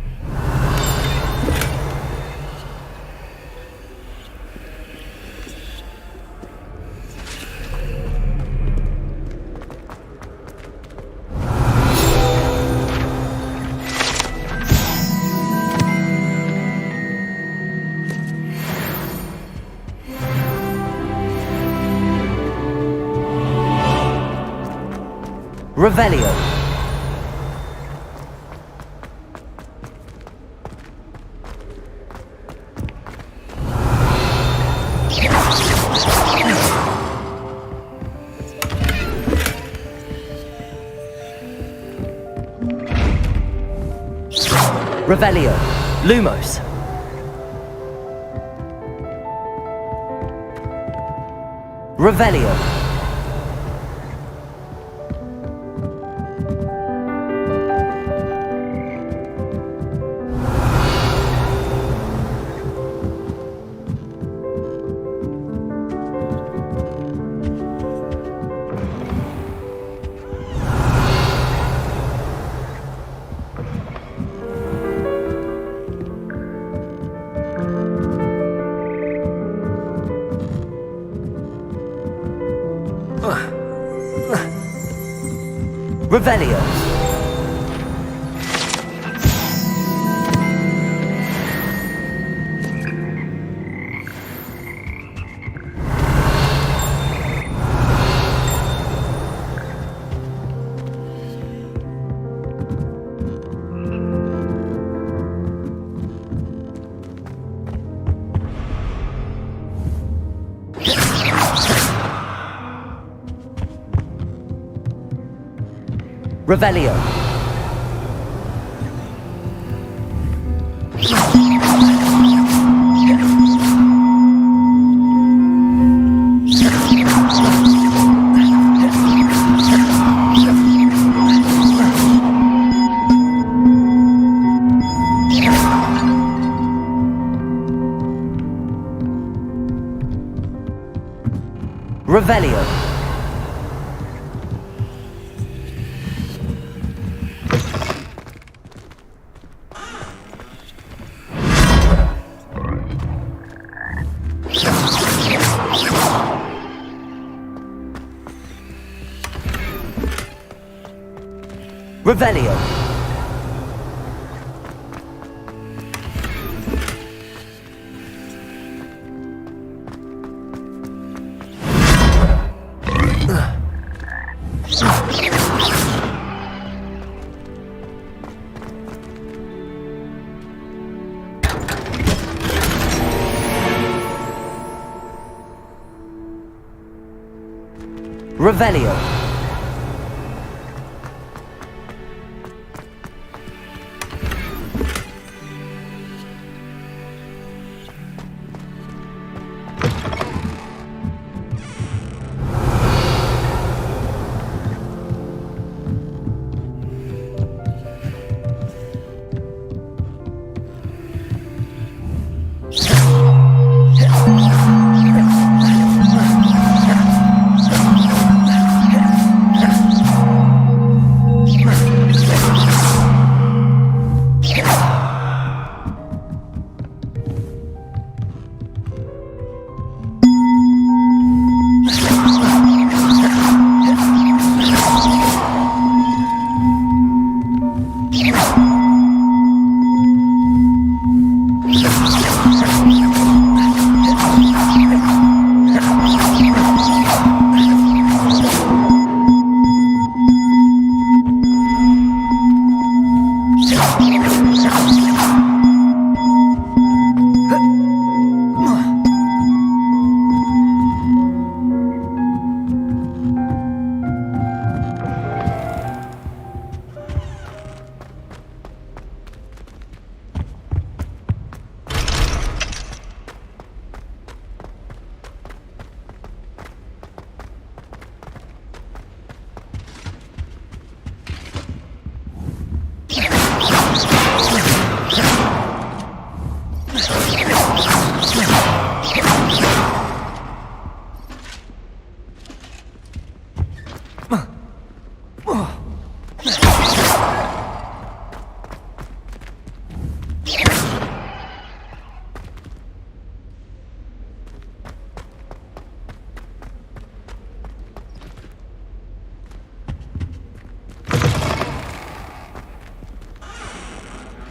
Revelio. Revelio. Lumos. Revelio. Revelio. Revelio. Revelio. Revelio. Revelio.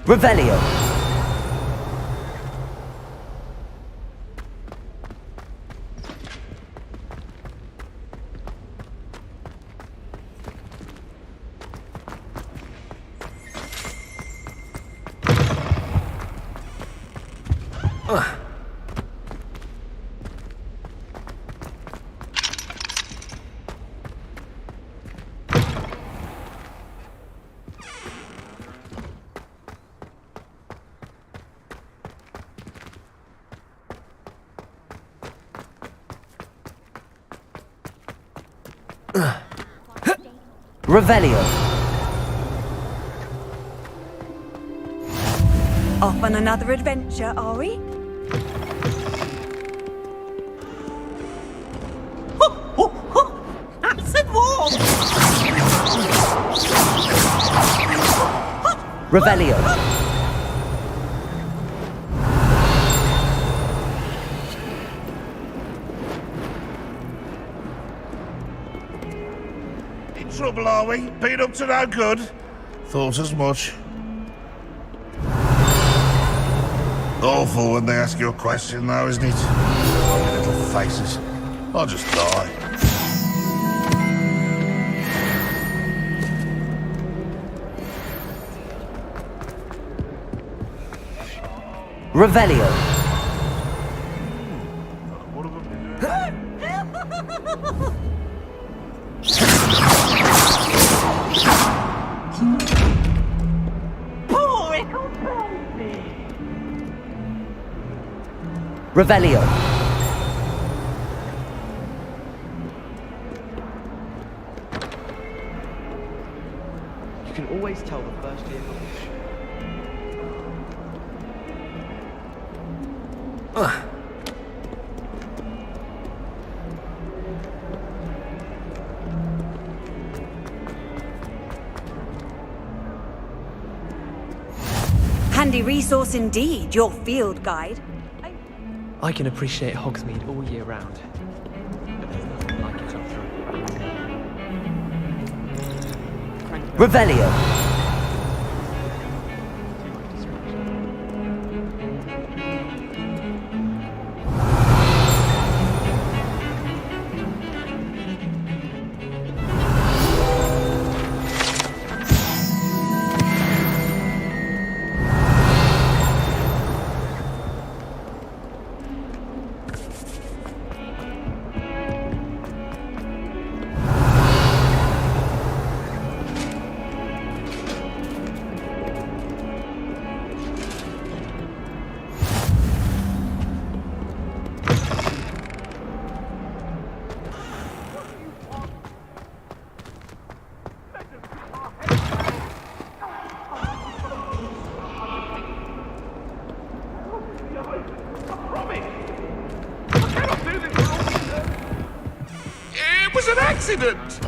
Revelio. Revelio. Off on another adventure, are we? Acid wall! Revelio. trouble, are we? Been up to no good? Thought as much. Awful when they ask you a question, though, isn't it? Funny little faces. I'll just die. Revelio. Revelio. You can always tell the first year. Handy resource indeed, your field guide. I can appreciate Hogsmeade all year round. But there's nothing like it up through. Revelio. It was an accident!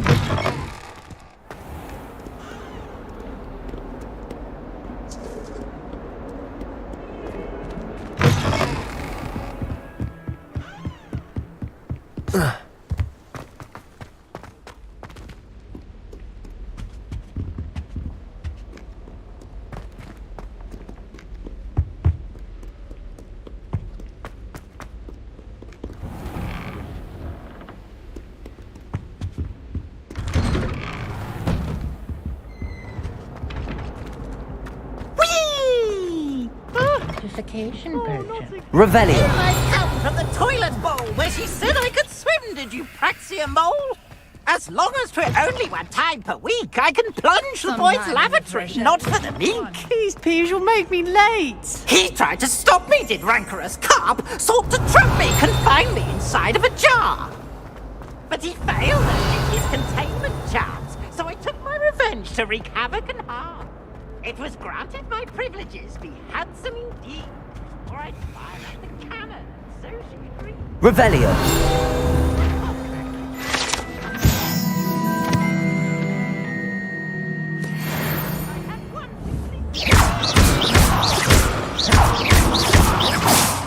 Revelio. I come from the toilet bowl where she said I could swim, did you praxia mole? As long as 'twere only one time per week, I can plunge the boy's lavatory, not for the mink. These peas will make me late. He tried to stop me, did rancorous carp, sought to trap me, confine me inside of a jar. But he failed at his containment charms, so I took my revenge to wreak havoc and harm. It was granted my privileges be handsome indeed, or I'd fire up the cannon, so she agreed. Revelio.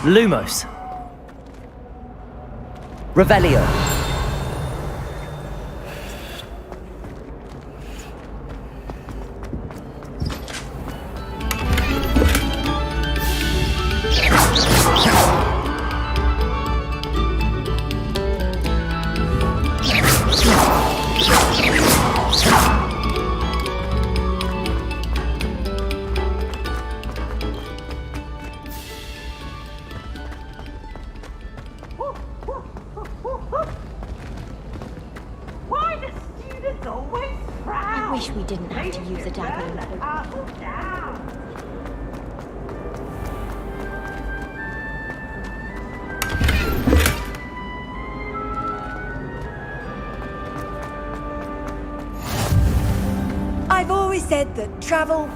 Lumos. Revelio. Why do students always frown? I wish we didn't have to use a dagger in other I've always said that travel...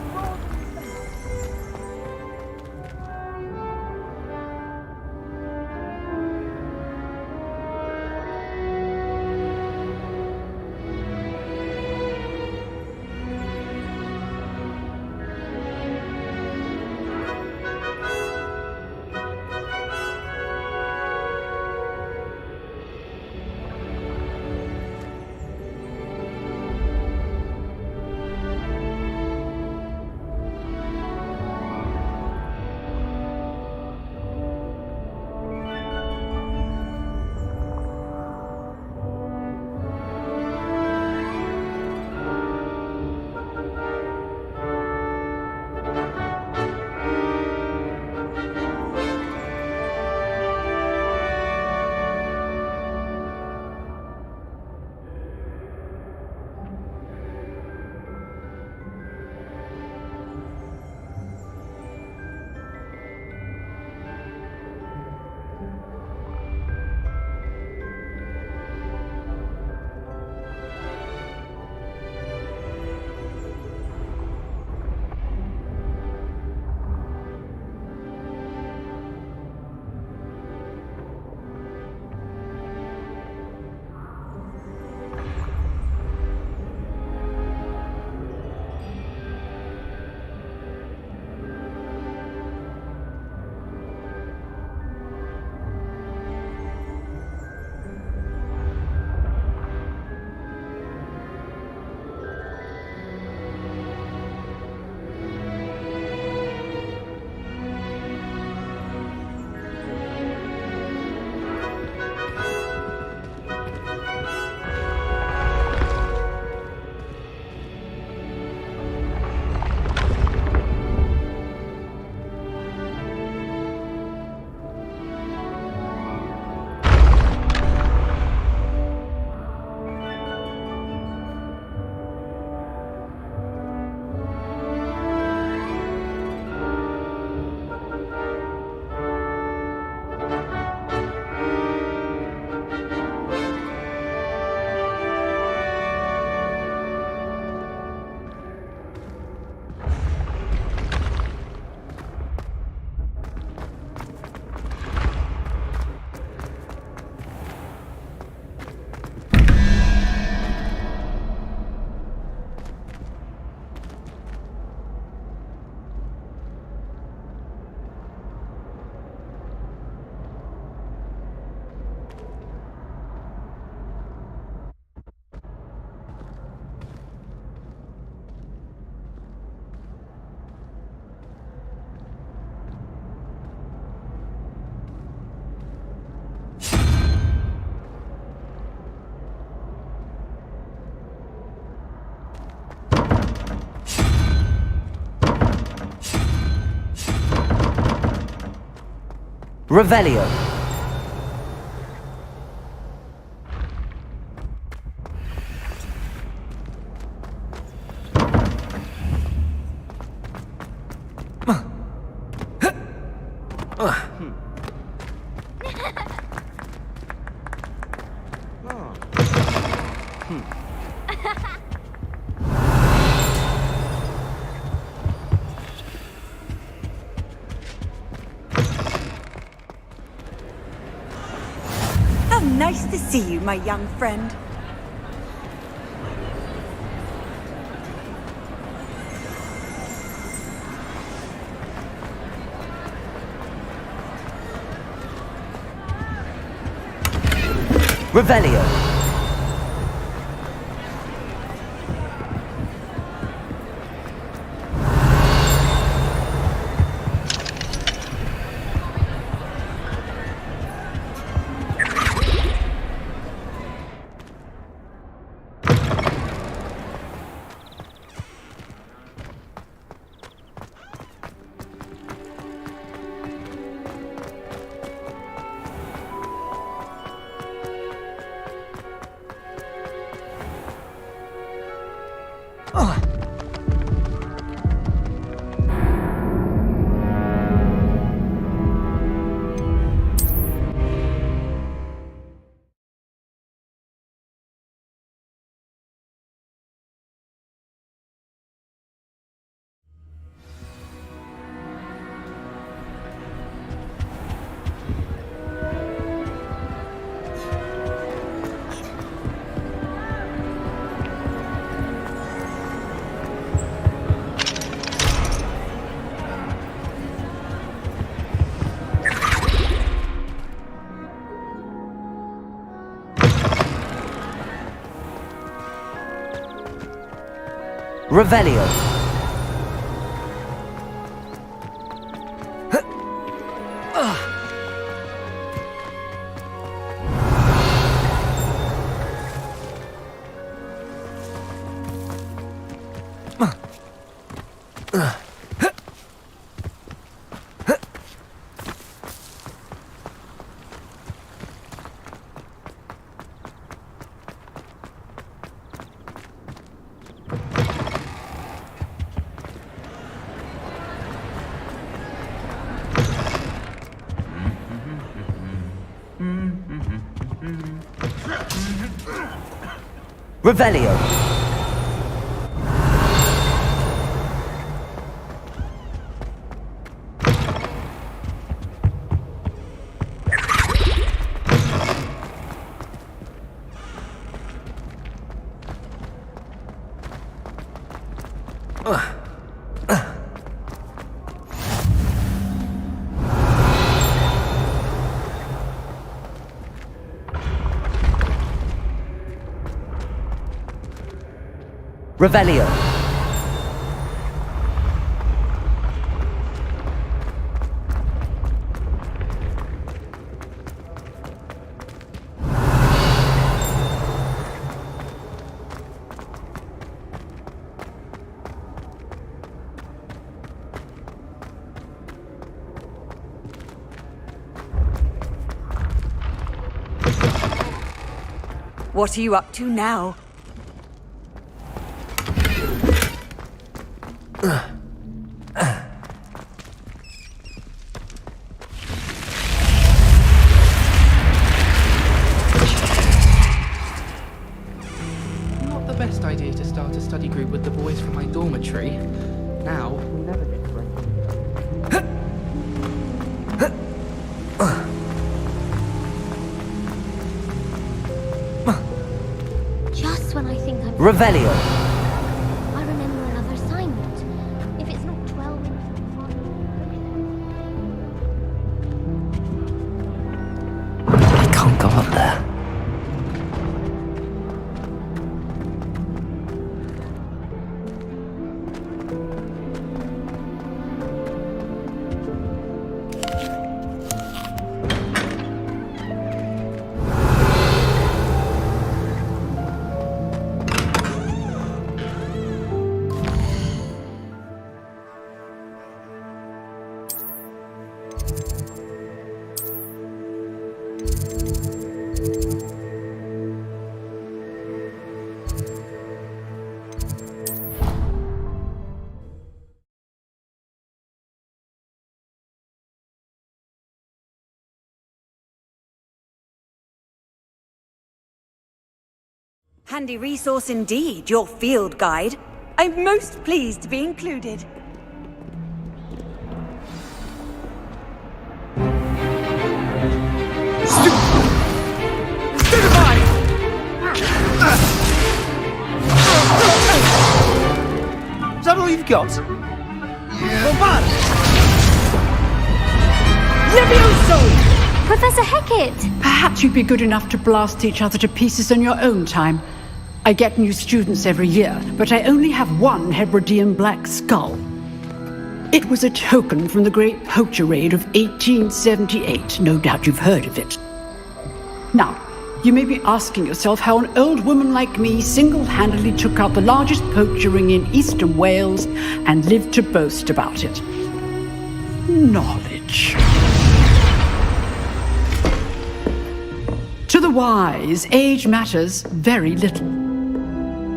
Revelio. How nice to see you, my young friend. Revelio. Revelio. Revelio. Revelio. What are you up to now? Not the best idea to start a study group with the boys from my dormitory. Now, we'll never get to break. Just when I think I'm... Revelio. I remember another assignment. If it's not 12 minutes... I can't go up there. Handy resource indeed, your field guide. I'm most pleased to be included. Is that all you've got? Levioso! Professor Hecat! Perhaps you'd be good enough to blast each other to pieces on your own time. I get new students every year, but I only have one Hebridean black skull. It was a token from the Great Poacher Raid of 1878. No doubt you've heard of it. Now, you may be asking yourself how an old woman like me single-handedly took out the largest poacher ring in eastern Wales and lived to boast about it. Knowledge. To the wise, age matters very little.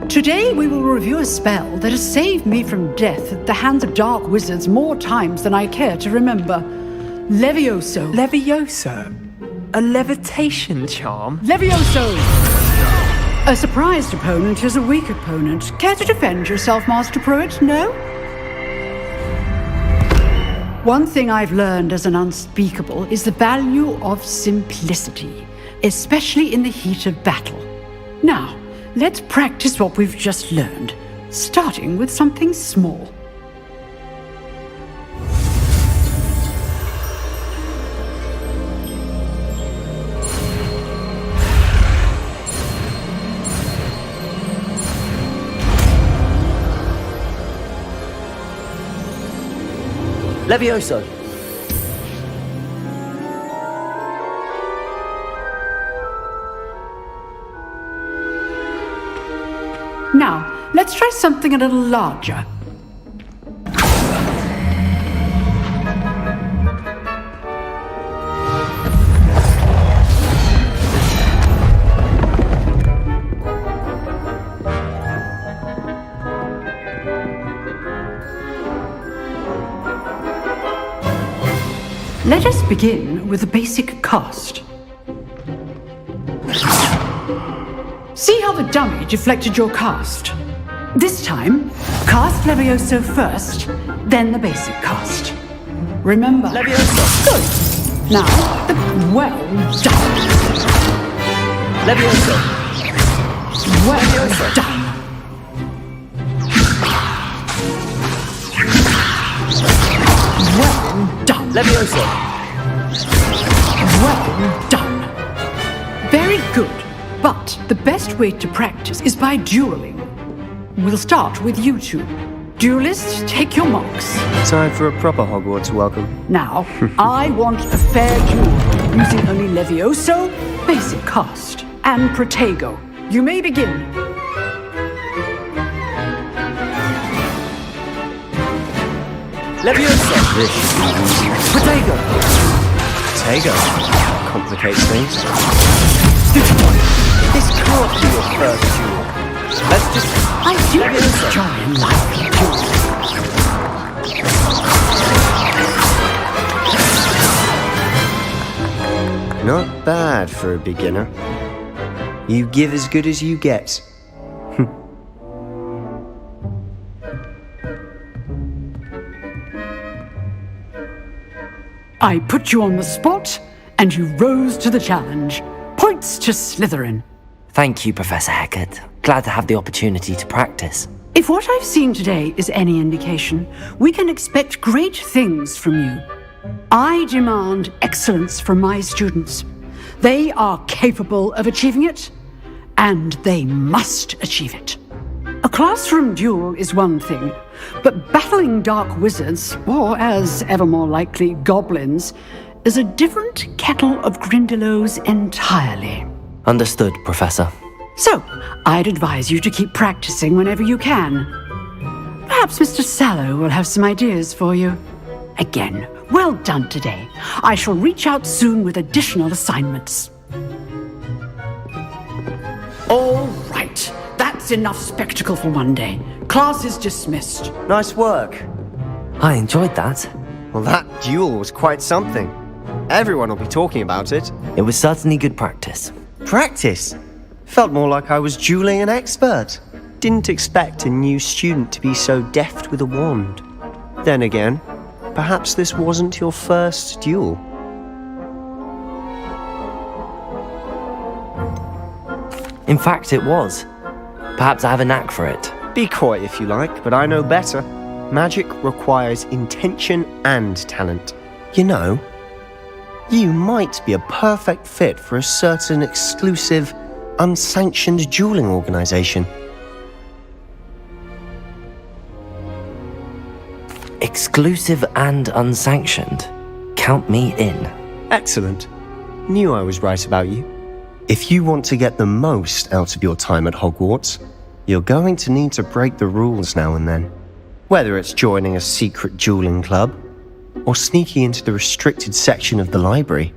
Today we will review a spell that has saved me from death at the hands of dark wizards more times than I care to remember. Levioso. Levioso? A levitation charm? Levioso! A surprised opponent is a weak opponent. Care to defend yourself, Master Pruitt? No? One thing I've learned as an unspeakable is the value of simplicity, especially in the heat of battle. Now, let's practice what we've just learned, starting with something small. Levioso. Now, let's try something a little larger. Let us begin with the basic cast. See how the dummy deflected your cast? This time, cast Levioso first, then the basic cast. Remember. Levioso. Good. Now, well done. Levioso. Well Levioso. done. Well done. Levioso. Well done. Very good. But the best way to practice is by dueling. We'll start with you two. Duelists, take your marks. Time for a proper Hogwarts welcome. Now, I want a fair duel, using only Levioso, basic cast, and Protego. You may begin. Levioso. Protego. Protego. Complicates things. This can't be your first duel. Let's just... I do enjoy lively duels. Not bad for a beginner. You give as good as you get. I put you on the spot, and you rose to the challenge. Points to Slytherin. Thank you, Professor Hecat. Glad to have the opportunity to practice. If what I've seen today is any indication, we can expect great things from you. I demand excellence from my students. They are capable of achieving it, and they must achieve it. A classroom duel is one thing, but battling dark wizards, or as ever more likely, goblins, is a different kettle of Grindylows entirely. Understood, Professor. So, I'd advise you to keep practicing whenever you can. Perhaps Mr. Sallow will have some ideas for you. Again, Well done today. I shall reach out soon with additional assignments. All right. That's enough spectacle for one day. Class is dismissed. Nice work. I enjoyed that. Well, that duel was quite something. Everyone will be talking about it. It was certainly good practice. Practice? Felt more like I was dueling an expert. Didn't expect a new student to be so deft with a wand. Then again, perhaps this wasn't your first duel. In fact, it was. Perhaps I have a knack for it. Be coy if you like, but I know better. Magic requires intention and talent. You know, you might be a perfect fit for a certain exclusive, unsanctioned dueling organization. Exclusive and unsanctioned. Count me in. Excellent. Knew I was right about you. If you want to get the most out of your time at Hogwarts, you're going to need to break the rules now and then. Whether it's joining a secret dueling club, or sneaking into the restricted section of the library,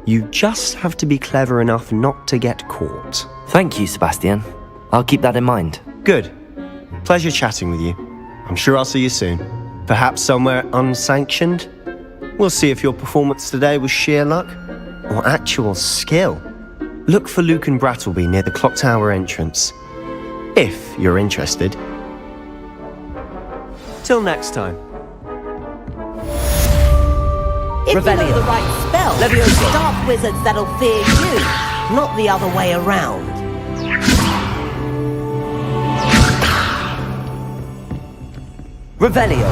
you just have to be clever enough not to get caught. Thank you, Sebastian. I'll keep that in mind. Good. Pleasure chatting with you. I'm sure I'll see you soon. Perhaps somewhere unsanctioned? We'll see if your performance today was sheer luck or actual skill. Look for Luke and Brattleby near the clock tower entrance, if you're interested. Till next time. If you know the right spell, it's dark wizards that'll fear you, not the other way around. Revelio.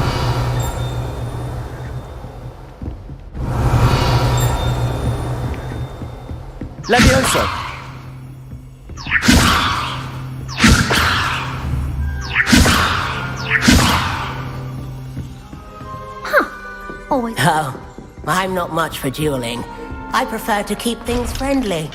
Levioso. Always. Oh, I'm not much for dueling. I prefer to keep things friendly.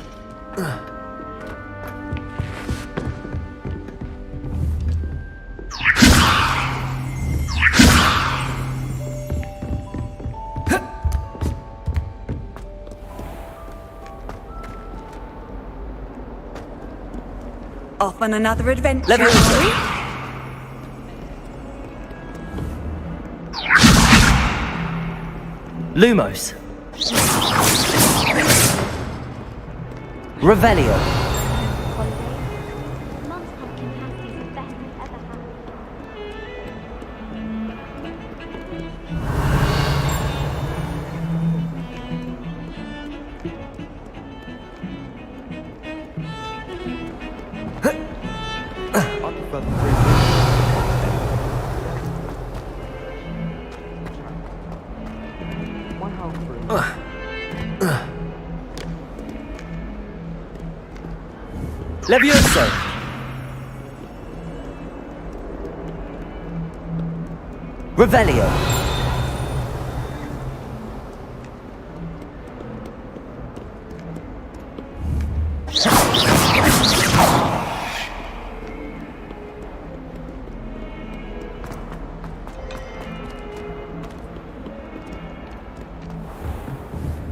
Off on another adventure. Lumos. Revelio. Levioso. Revelio.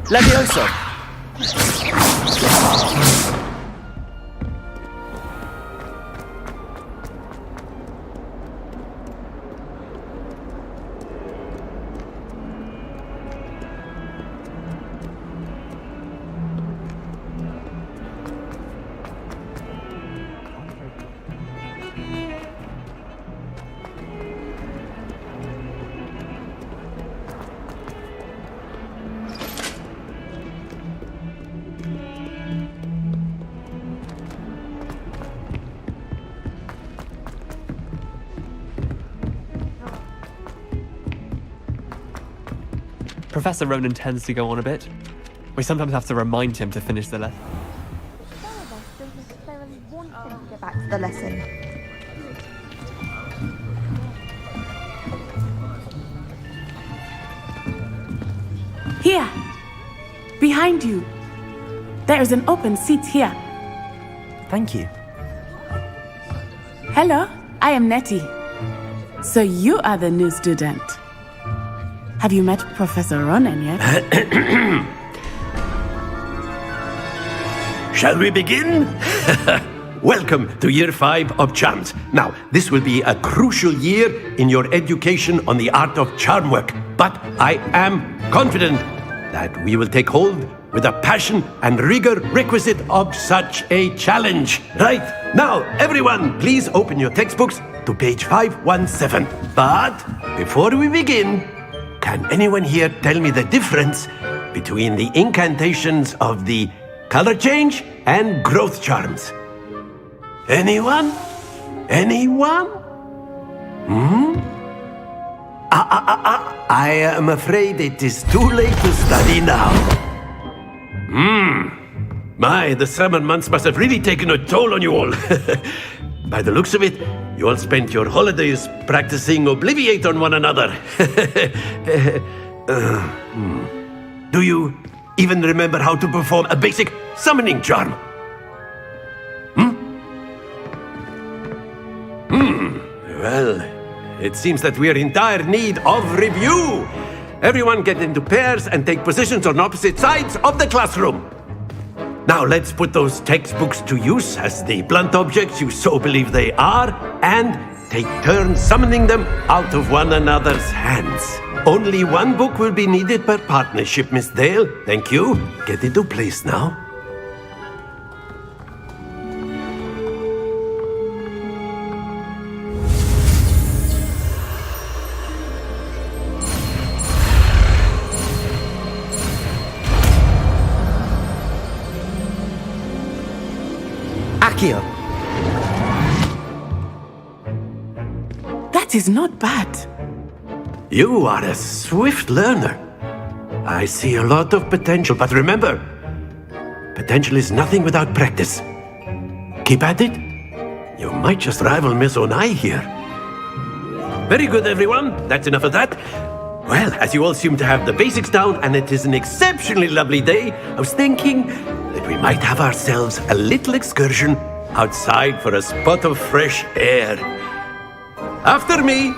Levioso. Professor Ronan tends to go on a bit. We sometimes have to remind him to finish the lesson. Get back to the lesson. Here, behind you. There is an open seat here. Thank you. Hello, I am Nettie. So you are the new student. Have you met Professor Ronan yet? Shall we begin? Welcome to Year 5 of Charms. Now, this will be a crucial year in your education on the art of charm work. But I am confident that we will take hold with the passion and rigor requisite of such a challenge. Right, now, everyone, please open your textbooks to page 517. But before we begin, can anyone here tell me the difference between the incantations of the color change and growth charms? Anyone? Anyone? I am afraid it is too late to study now. My, the summer months must have really taken a toll on you all. By the looks of it, you all spent your holidays practicing Obliviate on one another. Do you even remember how to perform a basic summoning charm? Well, it seems that we are in dire need of review. Everyone get into pairs and take positions on opposite sides of the classroom. Now let's put those textbooks to use as the blunt objects you so believe they are, and take turns summoning them out of one another's hands. Only one book will be needed per partnership, Miss Dale. Thank you. Get into place now. Akio. That is not bad. You are a swift learner. I see a lot of potential, but remember, potential is nothing without practice. Keep at it. You might just rival Miss Onai here. Very good, everyone. That's enough of that. Well, as you all seem to have the basics down, and it is an exceptionally lovely day, I was thinking that we might have ourselves a little excursion outside for a spot of fresh air. After me.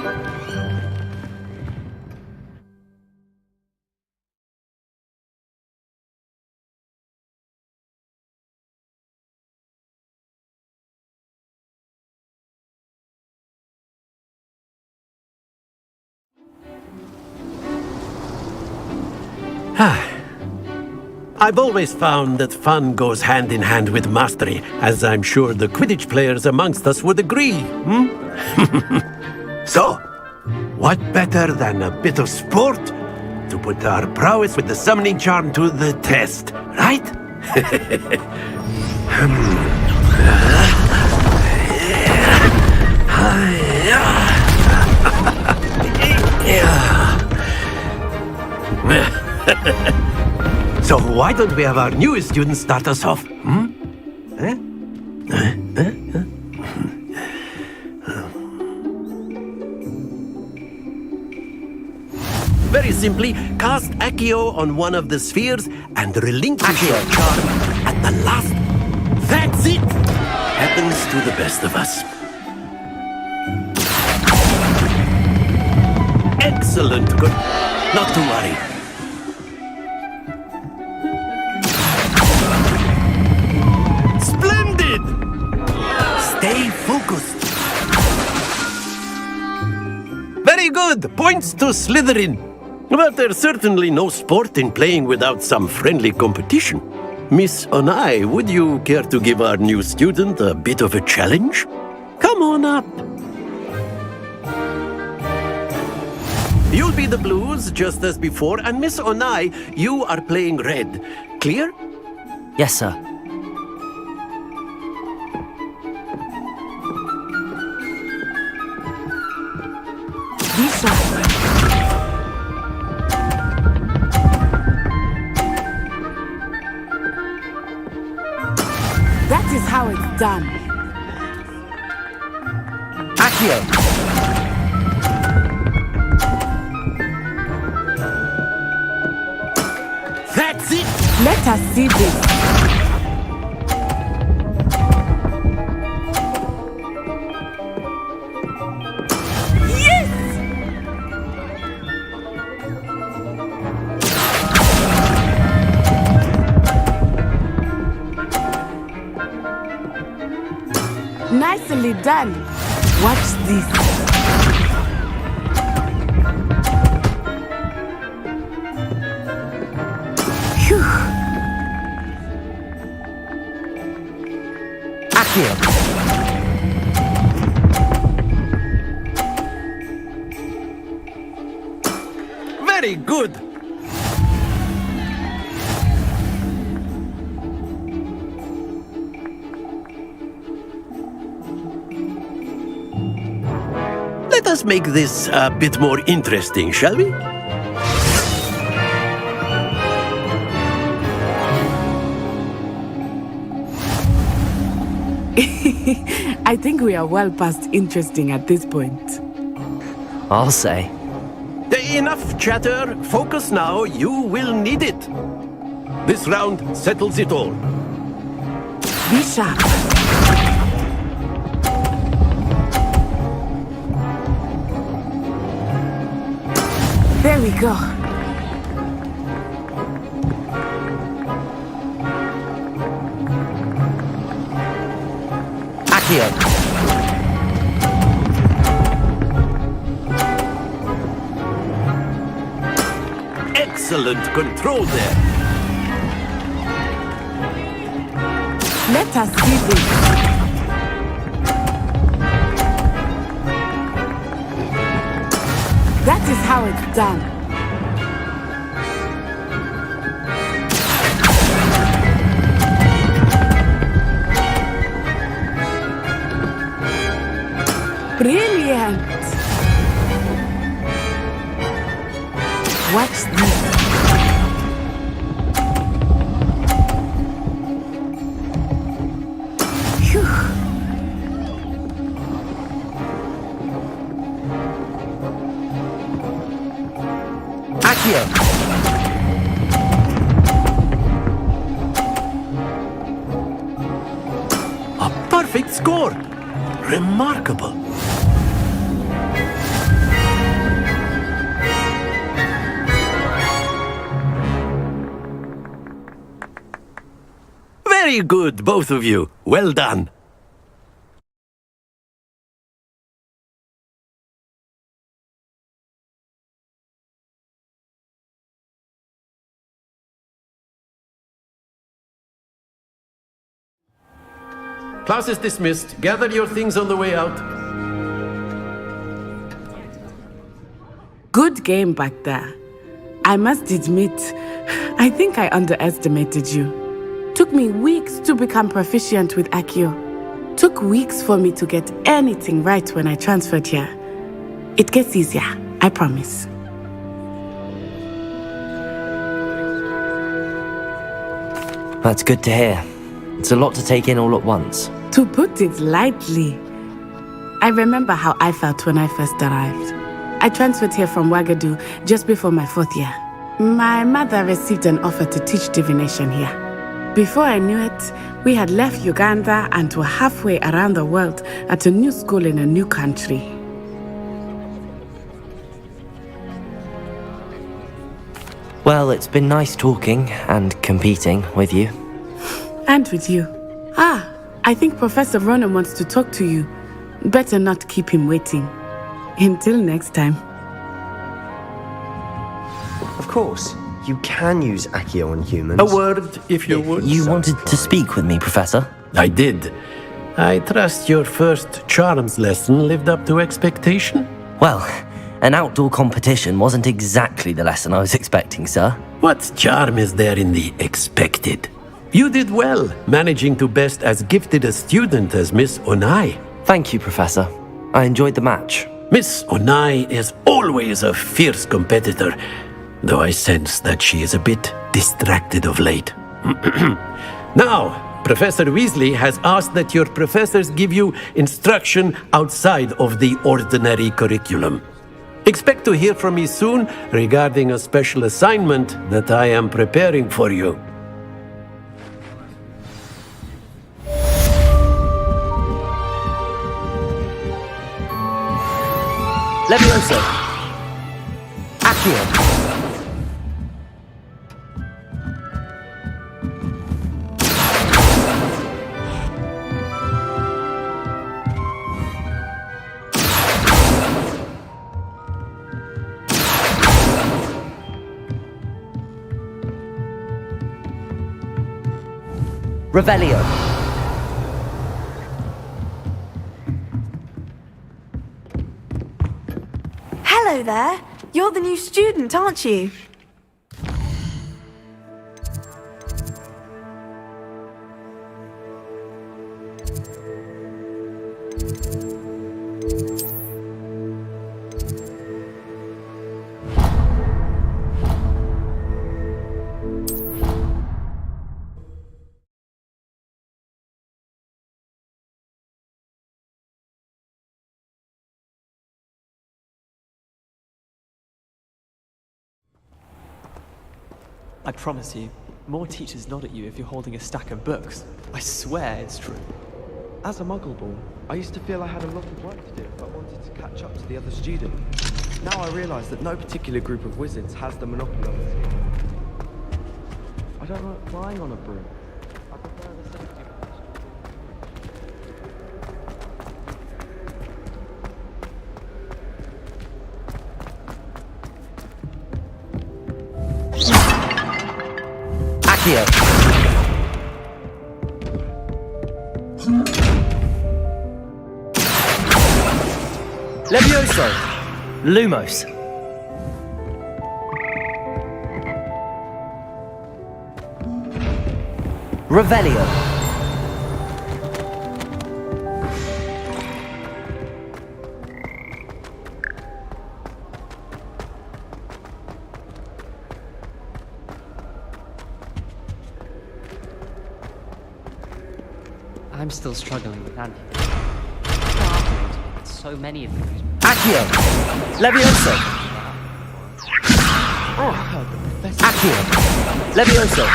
I've always found that fun goes hand in hand with mastery, as I'm sure the Quidditch players amongst us would agree. So, what better than a bit of sport to put our prowess with the summoning charm to the test, right? So why don't we have our newest student start us off? Very simply, cast Accio on one of the spheres and relinquish your charm at the last. That's it! Happens to the best of us. Excellent. Good. Not to worry. Splendid! Stay focused. Very good. Points to Slytherin. But there's certainly no sport in playing without some friendly competition. Miss Onai, would you care to give our new student a bit of a challenge? Come on up. You'll be the blues, just as before, and Miss Onai, you are playing red. Clear? Yes, sir. This side. That is how it's done. Accio! That's it! Let us see this. Nicely done. Watch this. Phew. Accio. Very good. Let us make this a bit more interesting, shall we? I think we are well past interesting at this point. I'll say. Enough chatter. Focus now. You will need it. This round settles it all. Be sharp. There we go. Accio. Excellent control there. Let us see this. That is how it's done. Brilliant. Watch this. Phew. Accio. A perfect score. Remarkable. Very good, both of you. Well done. Class is dismissed. Gather your things on the way out. Good game back there. I must admit, I think I underestimated you. Took me weeks to become proficient with Accio. Took weeks for me to get anything right when I transferred here. It gets easier, I promise. That's good to hear. It's a lot to take in all at once. To put it lightly, I remember how I felt when I first arrived. I transferred here from Ouagadougou just before my 4th year. My mother received an offer to teach divination here. Before I knew it, we had left Uganda and were halfway around the world at a new school in a new country. Well, it's been nice talking and competing with you. And with you. I think Professor Ronan wants to talk to you. Better not keep him waiting. Until next time. Of course, you can use Accio on humans. A word, if you would. You wanted to speak with me, Professor? I did. I trust your first charms lesson lived up to expectation? Well, an outdoor competition wasn't exactly the lesson I was expecting, sir. What charm is there in the expected? You did well, managing to best as gifted a student as Miss Onai. Thank you, Professor. I enjoyed the match. Miss Onai is always a fierce competitor, though I sense that she is a bit distracted of late. Now, Professor Weasley has asked that your professors give you instruction outside of the ordinary curriculum. Expect to hear from me soon regarding a special assignment that I am preparing for you. Levioso. Accio. Revelio. Hello there. You're the new student, aren't you? I promise you, more teachers nod at you if you're holding a stack of books. I swear it's true. As a muggle-born, I used to feel I had a lot of work to do if I wanted to catch up to the other students. Now I realise that no particular group of wizards has the monopoly on this game. I don't like flying on a broom. I prefer the safety of Accio. Levioso. Lumos. Revelio. I'm still struggling with Andy. So many of them. Accio. Levioso. Accio. Levioso.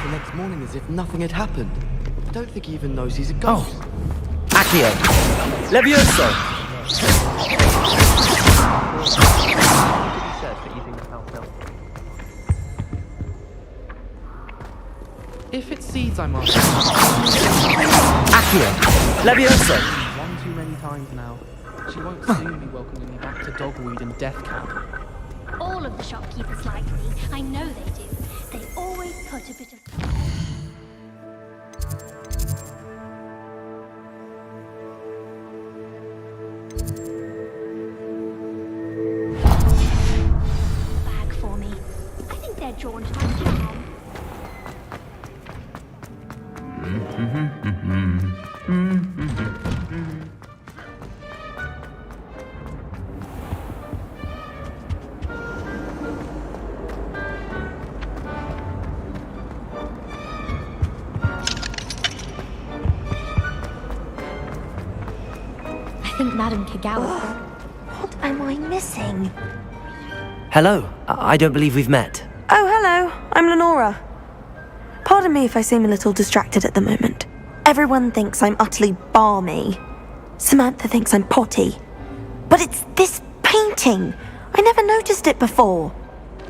the next morning as if nothing had happened. I don't think he even knows he's a ghost. Accio. Levioso. If it's seeds I'm after... Accio. Levioso. One too many times now. She won't soon be welcoming me back to Dogweed and Death Camp. All of the shopkeepers like me. I know they do. They always put a bit of... bag for me. I think they're drawn to my job. I think Madame Kagawa. What am I missing? Hello. I don't believe we've met. Oh, hello. I'm Lenora. Pardon me if I seem a little distracted at the moment. Everyone thinks I'm utterly balmy. Samantha thinks I'm potty. But it's this painting. I never noticed it before.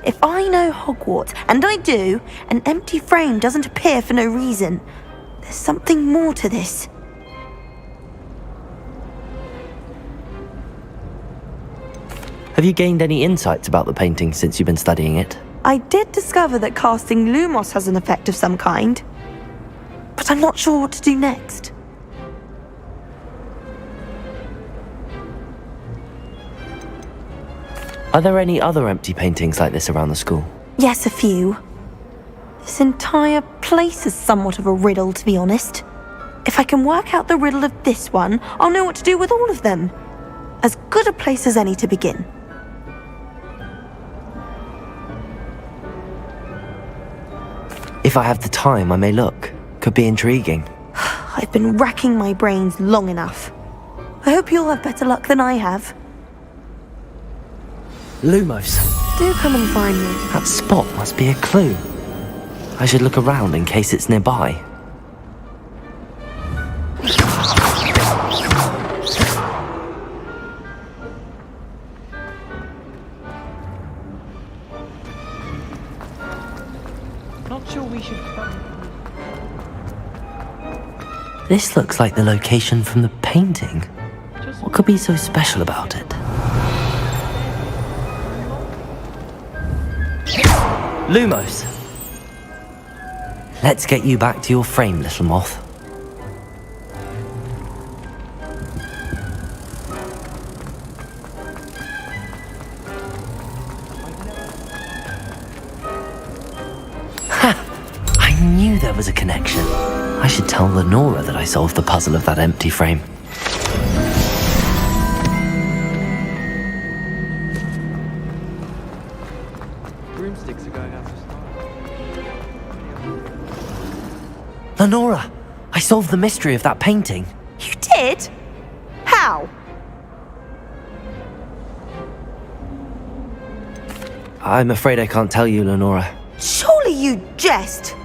If I know Hogwarts, and I do, an empty frame doesn't appear for no reason. There's something more to this. Have you gained any insights about the painting since you've been studying it? I did discover that casting Lumos has an effect of some kind. But I'm not sure what to do next. Are there any other empty paintings like this around the school? Yes, a few. This entire place is somewhat of a riddle, to be honest. If I can work out the riddle of this one, I'll know what to do with all of them. As good a place as any to begin. If I have the time, I may look. Could be intriguing. I've been racking my brains long enough. I hope you'll have better luck than I have. Lumos. Do come and find me. That spot must be a clue. I should look around in case it's nearby. Not sure we should... This looks like the location from the painting. What could be so special about it? Lumos. Let's get you back to your frame, little moth. Ha! I knew there was a connection. I should tell Lenora that I solved the puzzle of that empty frame. Broomsticks are going out of style. Lenora! I solved the mystery of that painting. You did? How? I'm afraid I can't tell you, Lenora. Surely you jest.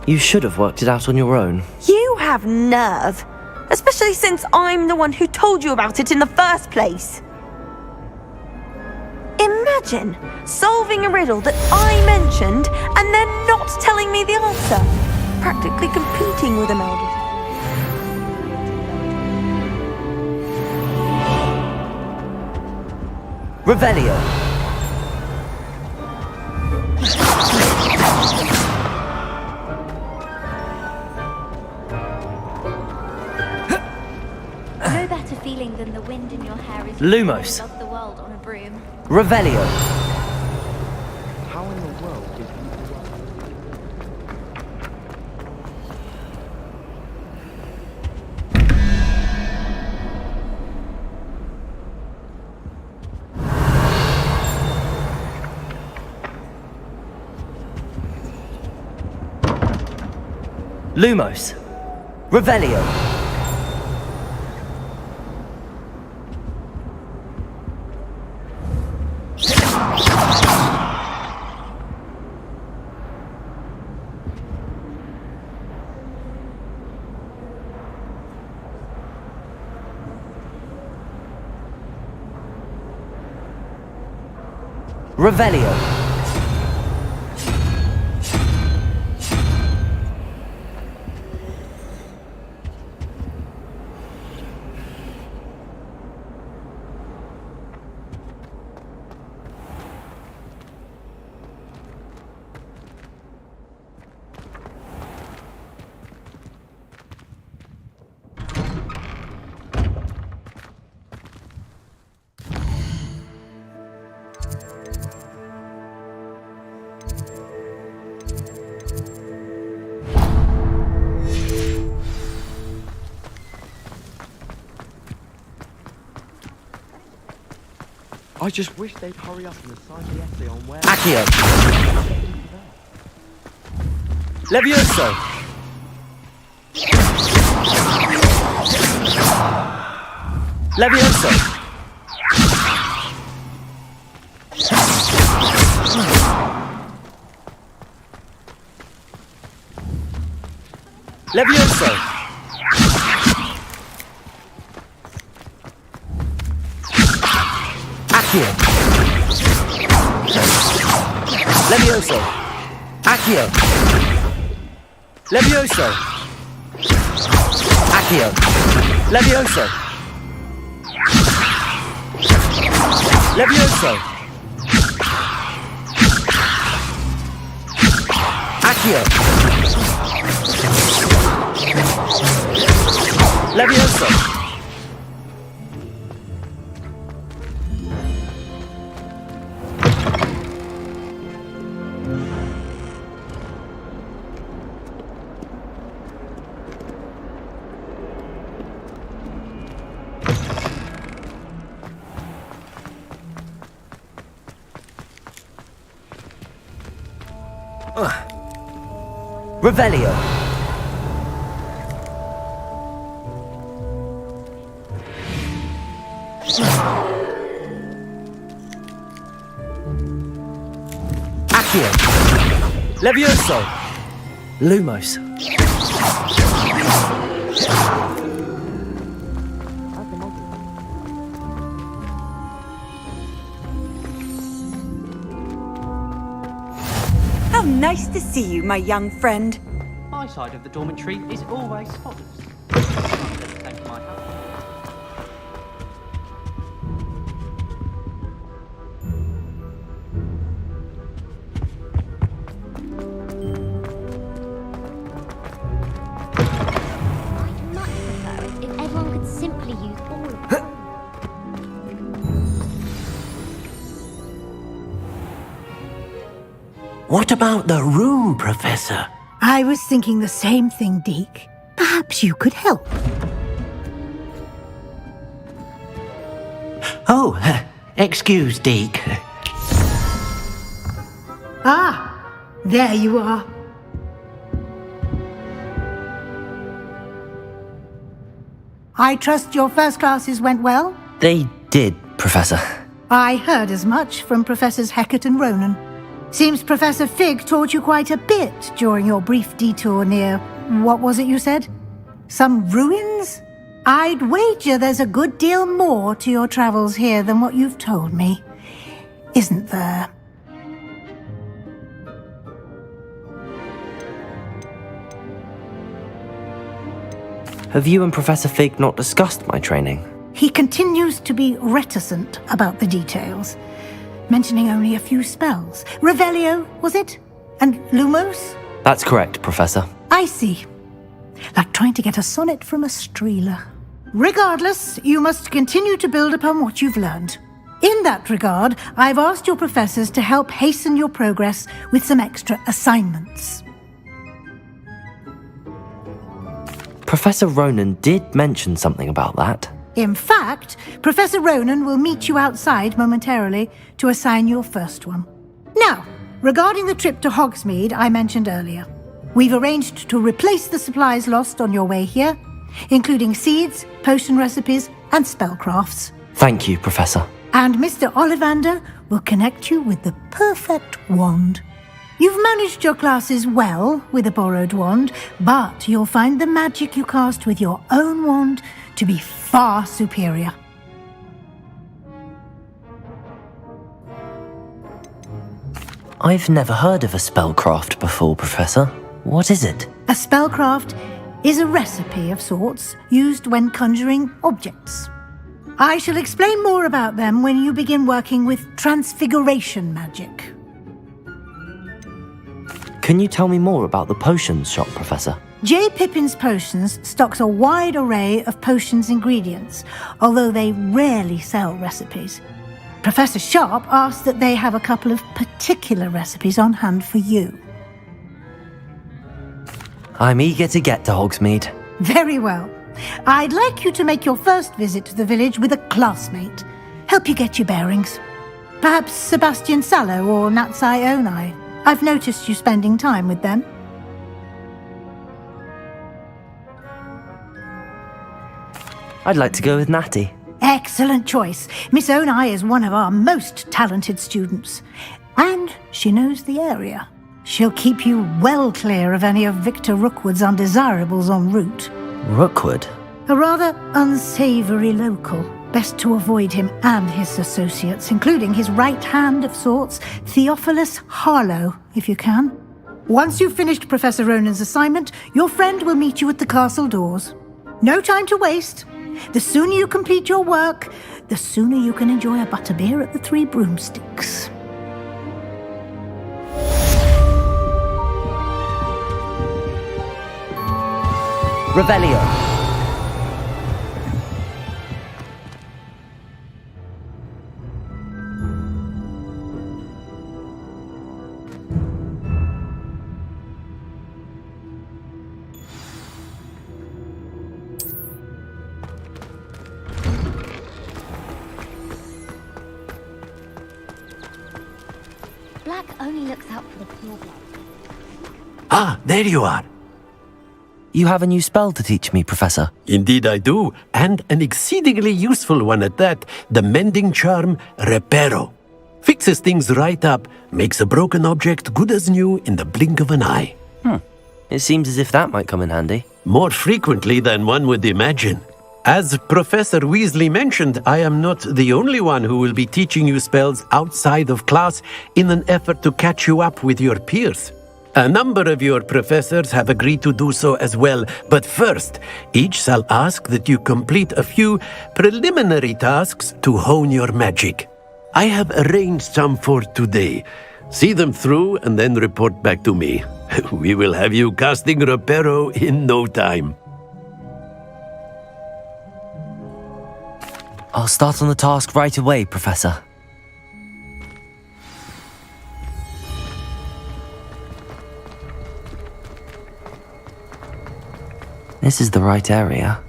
You should have worked it out on your own. You have nerve. Especially since I'm the one who told you about it in the first place. Imagine solving a riddle that I mentioned and then not telling me the answer. Practically competing with Imelda. Revelio. No better feeling than the wind in your hair as Lumos. you above the world on a broom. Revelio. How in the world did you Lumos. Revelio. Revelio. I just wish they'd hurry up and assign the essay on where... Accio. Levioso. Levioso. Levioso. Accio. Levioso. Accio. Levioso. Accio. Levioso. Levioso. Accio. Levioso. Revelio. Accio. Levioso. Lumos. How nice to see you, my young friend. My side of the dormitory is always spotless. Thank my husband. What about the room, Professor? I was thinking the same thing, Deke. Perhaps you could help. Oh, excuse, Deke. Ah, there you are. I trust your first classes went well? They did, Professor. I heard as much from Professors Hecat and Ronan. Seems Professor Fig taught you quite a bit during your brief detour near... what was it you said? Some ruins? I'd wager there's a good deal more to your travels here than what you've told me. Isn't there? Have you and Professor Fig not discussed my training? He continues to be reticent about the details, mentioning only a few spells. Revelio, was it? And Lumos? That's correct, Professor. I see. Like trying to get a sonnet from a streeler. Regardless, you must continue to build upon what you've learned. In that regard, I've asked your professors to help hasten your progress with some extra assignments. Professor Ronan did mention something about that. In fact, Professor Ronan will meet you outside momentarily to assign your first one. Now, regarding the trip to Hogsmeade I mentioned earlier, we've arranged to replace the supplies lost on your way here, including seeds, potion recipes, and spellcrafts. Thank you, Professor. And Mr. Ollivander will connect you with the perfect wand. You've managed your classes well with a borrowed wand, but you'll find the magic you cast with your own wand to be far superior. I've never heard of a spellcraft before, Professor. What is it? A spellcraft is a recipe of sorts used when conjuring objects. I shall explain more about them when you begin working with transfiguration magic. Can you tell me more about the potions shop, Professor? J. Pippin's Potions stocks a wide array of potions ingredients, although they rarely sell recipes. Professor Sharp asked that they have a couple of particular recipes on hand for you. I'm eager to get to Hogsmeade. Very well. I'd like you to make your first visit to the village with a classmate. Help you get your bearings. Perhaps Sebastian Sallow or Natsai Onai. I've noticed you spending time with them. I'd like to go with Natty. Excellent choice. Miss Onai is one of our most talented students. And she knows the area. She'll keep you well clear of any of Victor Rookwood's undesirables en route. Rookwood? A rather unsavoury local. Best to avoid him and his associates, including his right hand of sorts, Theophilus Harlow, if you can. Once you've finished Professor Ronan's assignment, your friend will meet you at the castle doors. No time to waste. The sooner you complete your work, the sooner you can enjoy a butterbeer at the Three Broomsticks. Revelio. Black only looks out for the pureblood. Ah, there you are. You have a new spell to teach me, Professor. Indeed I do, and an exceedingly useful one at that. The mending charm, Reparo. Fixes things right up, makes a broken object good as new in the blink of an eye. It seems as if that might come in handy. More frequently than one would imagine. As Professor Weasley mentioned, I am not the only one who will be teaching you spells outside of class in an effort to catch you up with your peers. A number of your professors have agreed to do so as well, but first, each shall ask that you complete a few preliminary tasks to hone your magic. I have arranged some for today. See them through and then report back to me. We will have you casting Reparo in no time. I'll start on the task right away, Professor. This is the right area.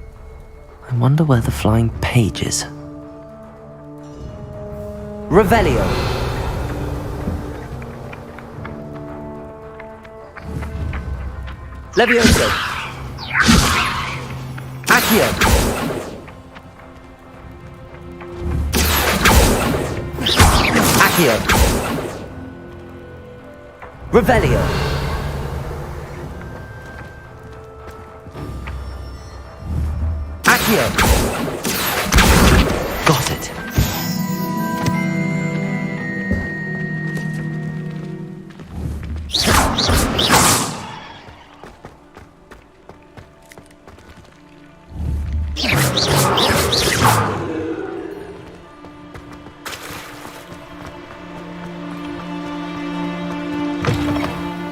I wonder where the flying page is. Revelio! Levioso! Accio! Accio! Revelio! Accio! Got it.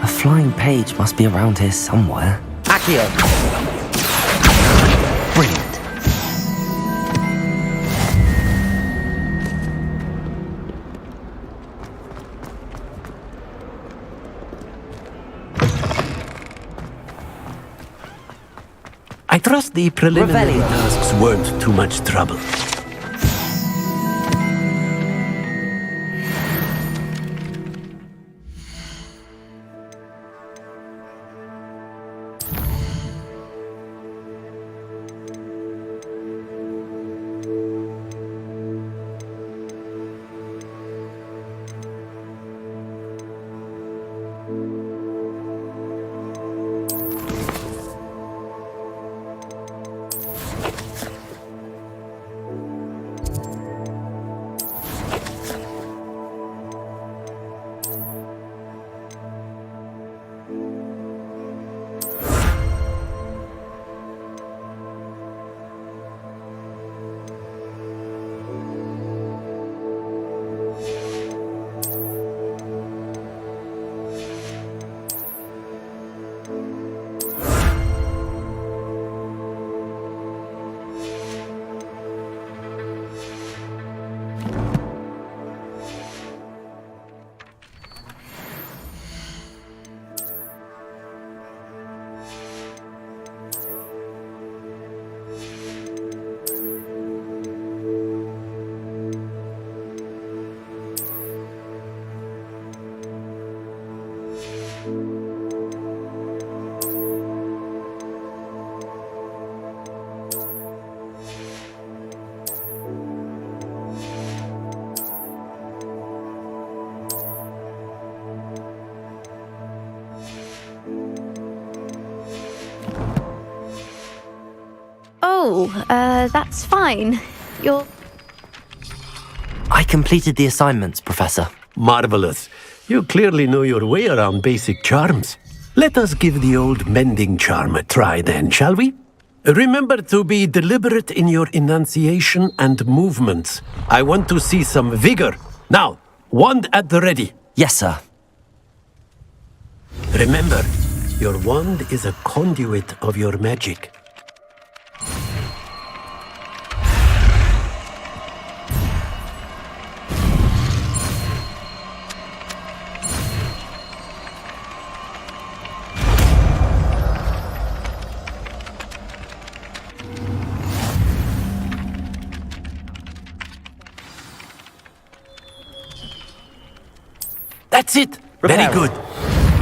A flying page must be around here somewhere. Accio! Brilliant. I trust the preliminary tasks weren't too much trouble. That's fine. You're... I completed the assignments, Professor. Marvelous. You clearly know your way around basic charms. Let us give the old mending charm a try then, shall we? Remember to be deliberate in your enunciation and movements. I want to see some vigor. Now, wand at the ready. Yes, sir. Remember, your wand is a conduit of your magic. That's it! Very good.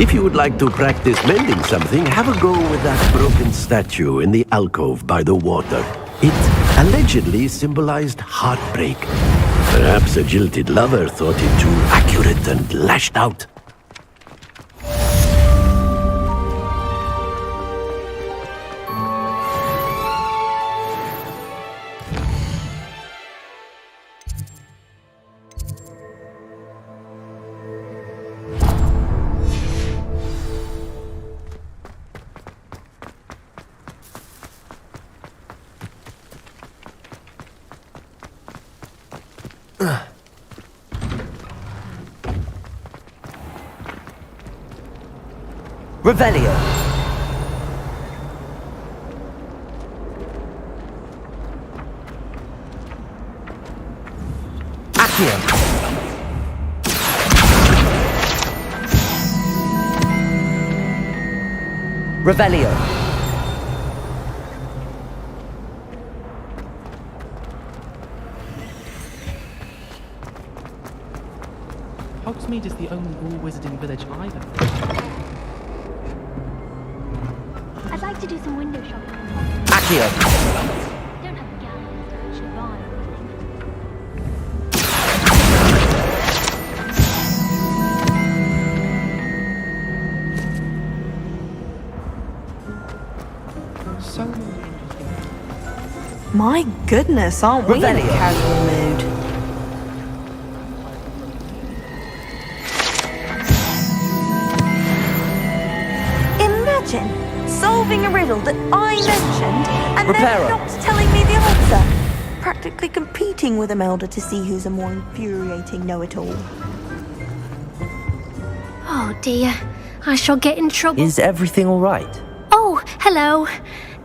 If you would like to practice mending something, have a go with that broken statue in the alcove by the water. It allegedly symbolized heartbreak. Perhaps a jilted lover thought it too accurate and lashed out. Revelio. Accio. Revelio. Hogsmeade is the only all wizarding village I've ever I'd like to do some window shopping. Accio! Don't have the galleons to actually buy anything. So many interesting. My goodness, aren't we in a Revelio. casual mood? Imagine solving a riddle that I mentioned and Reparo. then not telling me the answer. Practically competing with Imelda to see who's a more infuriating know-it-all. Oh dear, I shall get in trouble. Is everything alright? Oh, hello.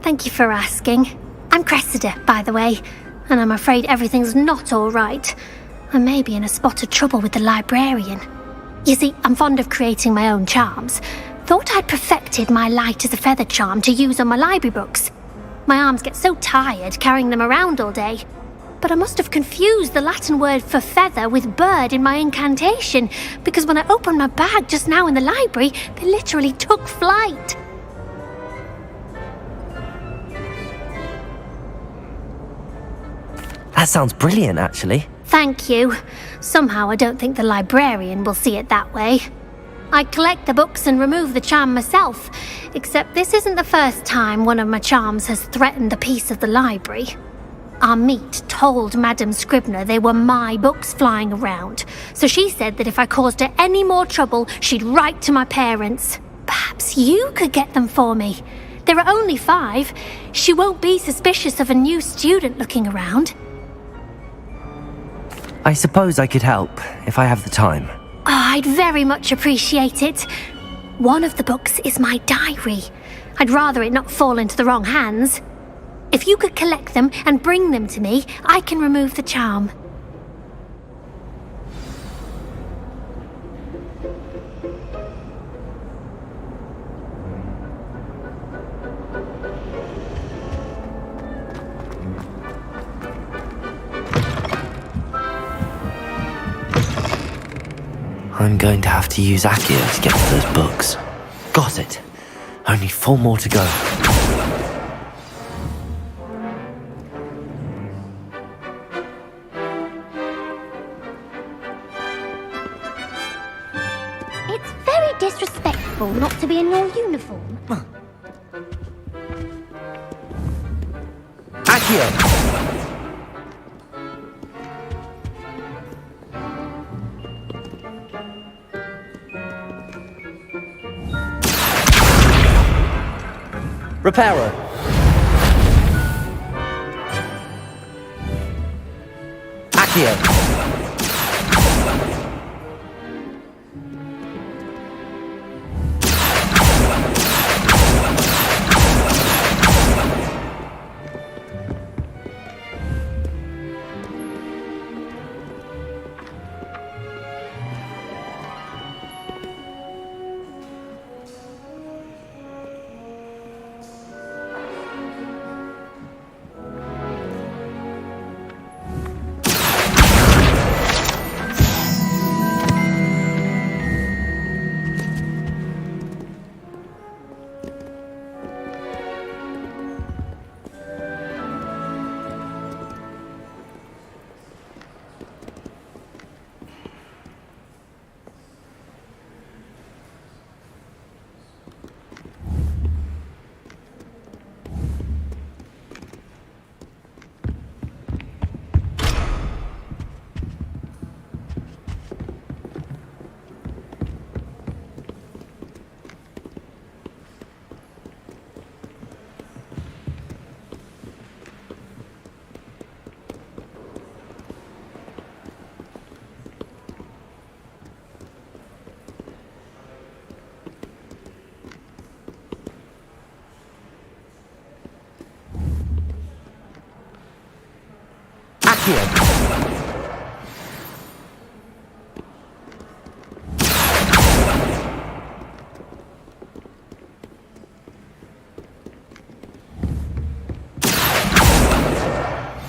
Thank you for asking. I'm Cressida, by the way, and I'm afraid everything's not all right. I may be in a spot of trouble with the librarian. You see, I'm fond of creating my own charms. Thought I'd perfected my light as a feather charm to use on my library books. My arms get so tired carrying them around all day. But I must have confused the Latin word for feather with bird in my incantation, because when I opened my bag just now in the library, they literally took flight. That sounds brilliant, actually. Thank you. Somehow I don't think the librarian will see it that way. I collect the books and remove the charm myself, except this isn't the first time one of my charms has threatened the peace of the library. Our meet told Madame Scribner they were my books flying around, so she said that if I caused her any more trouble, she'd write to my parents. Perhaps you could get them for me. There are only 5. She won't be suspicious of a new student looking around. I suppose I could help, if I have the time. Oh, I'd very much appreciate it. One of the books is my diary. I'd rather it not fall into the wrong hands. If you could collect them and bring them to me, I can remove the charm. I'm going to have to use Accio to get to those books. Got it. Only 4 more to go. It's very disrespectful not to be in your uniform. Accio! Reparo. Accio.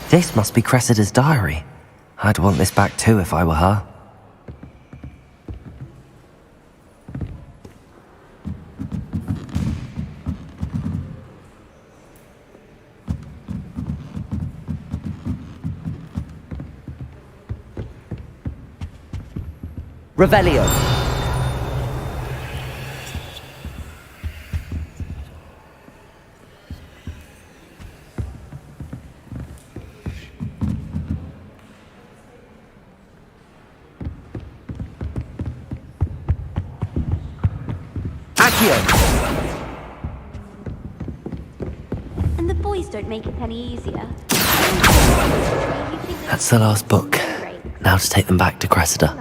This must be Cressida's diary. I'd want this back too if I were her. Revelio. And the boys don't make it any easier. That's the last book. Now to take them back to Cressida.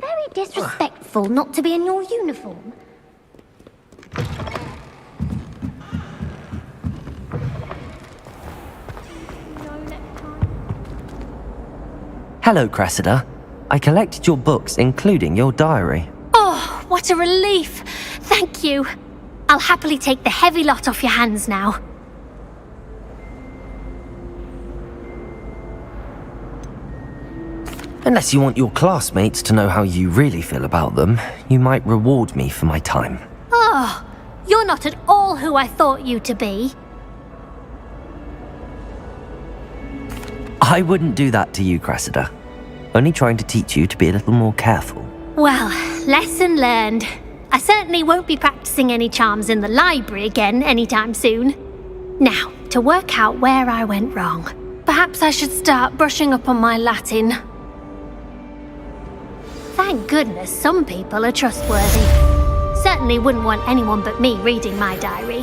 Very disrespectful not to be in your uniform. Hello, Cressida. I collected your books, including your diary. Oh, what a relief! Thank you. I'll happily take the heavy lot off your hands now. Unless you want your classmates to know how you really feel about them, you might reward me for my time. Oh, you're not at all who I thought you to be. I wouldn't do that to you, Cressida. Only trying to teach you to be a little more careful. Well, lesson learned. I certainly won't be practicing any charms in the library again anytime soon. Now, to work out where I went wrong. Perhaps I should start brushing up on my Latin. Thank goodness some people are trustworthy. Certainly wouldn't want anyone but me reading my diary.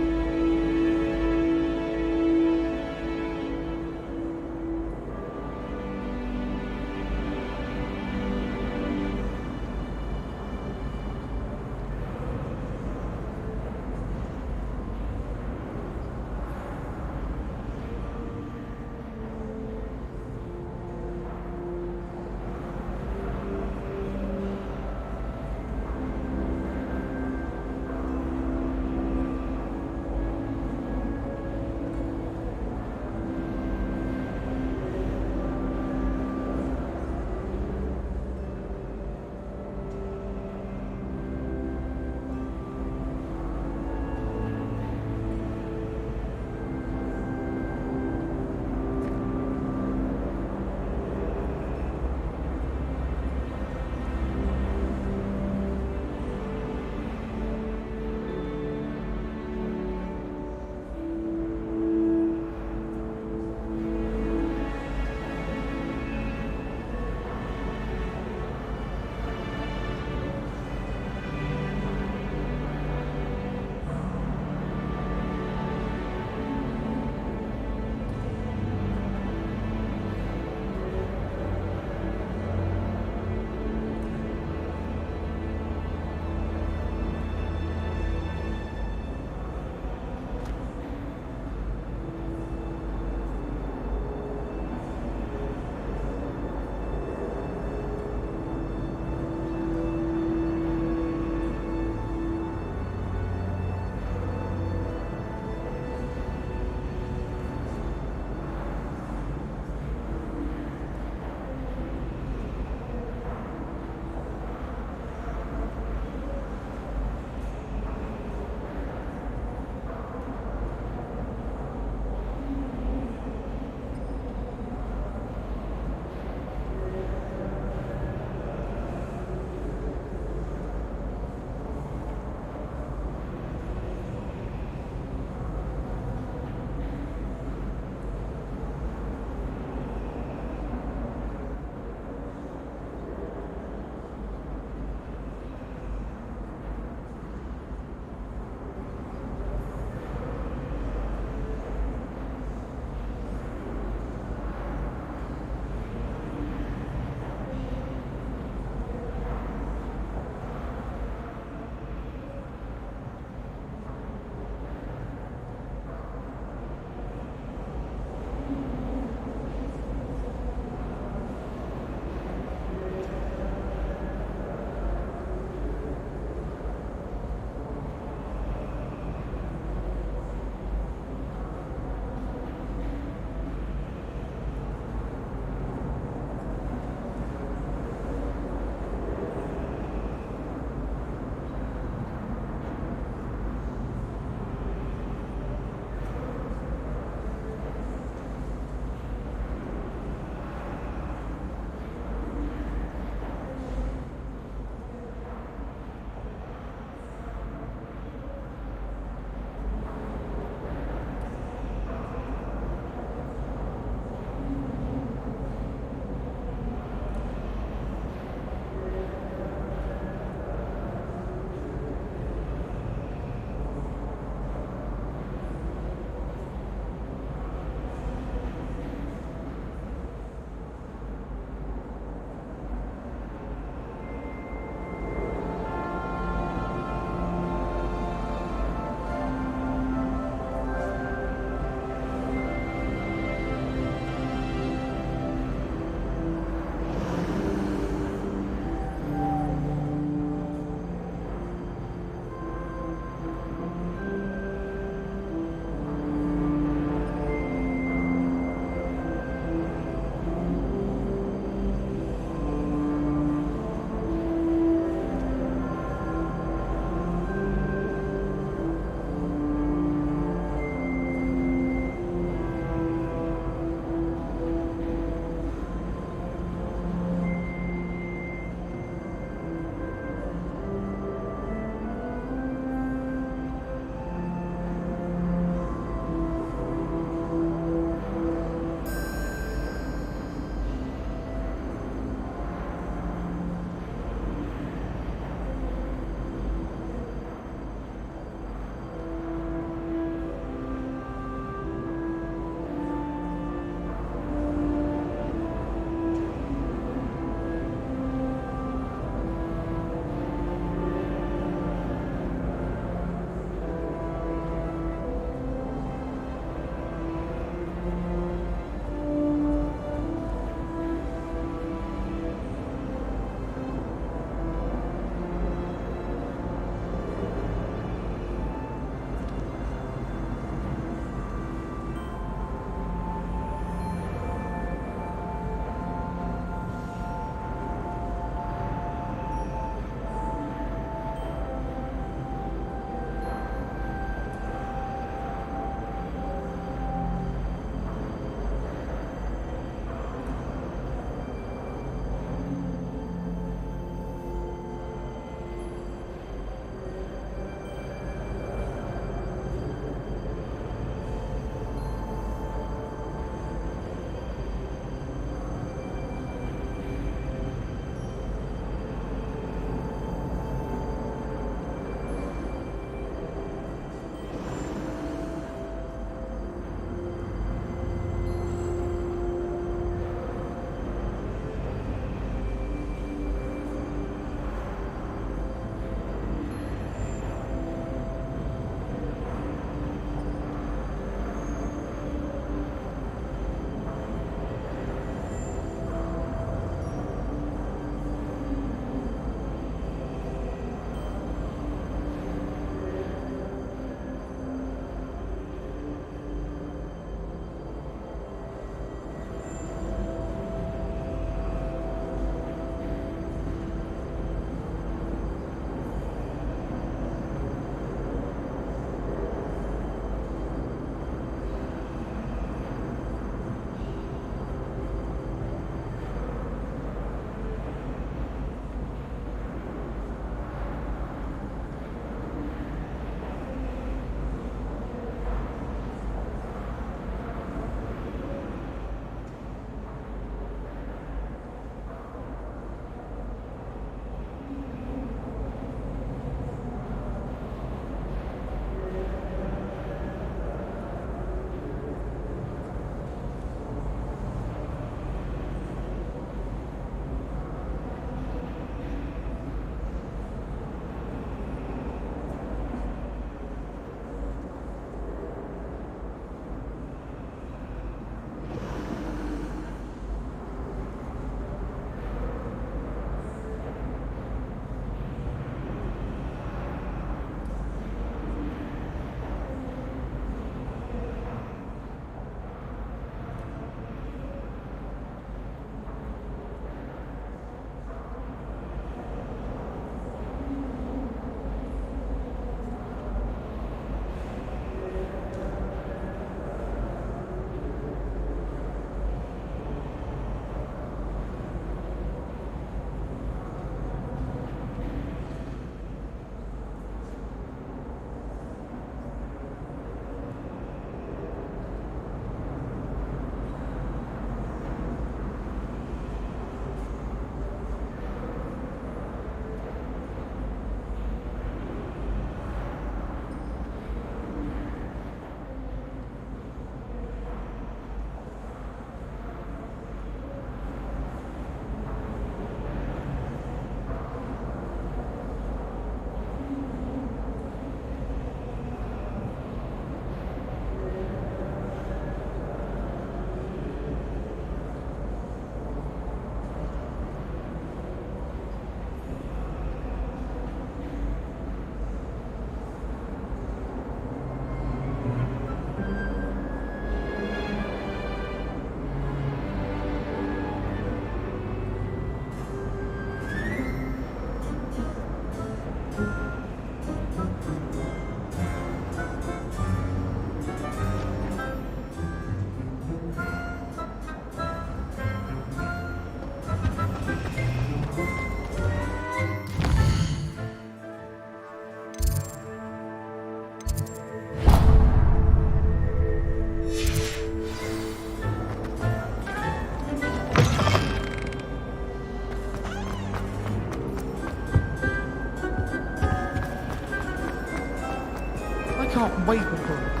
can't wait for it.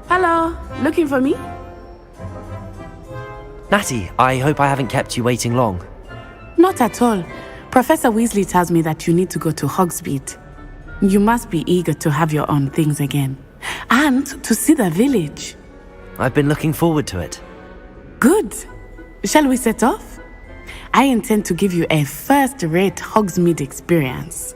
Hello, looking for me? Natty, I hope I haven't kept you waiting long. Not at all. Professor Weasley tells me that you need to go to Hogsmeade. You must be eager to have your own things again. And to see the village. I've been looking forward to it. Good. Shall we set off? I intend to give you a first-rate Hogsmeade experience.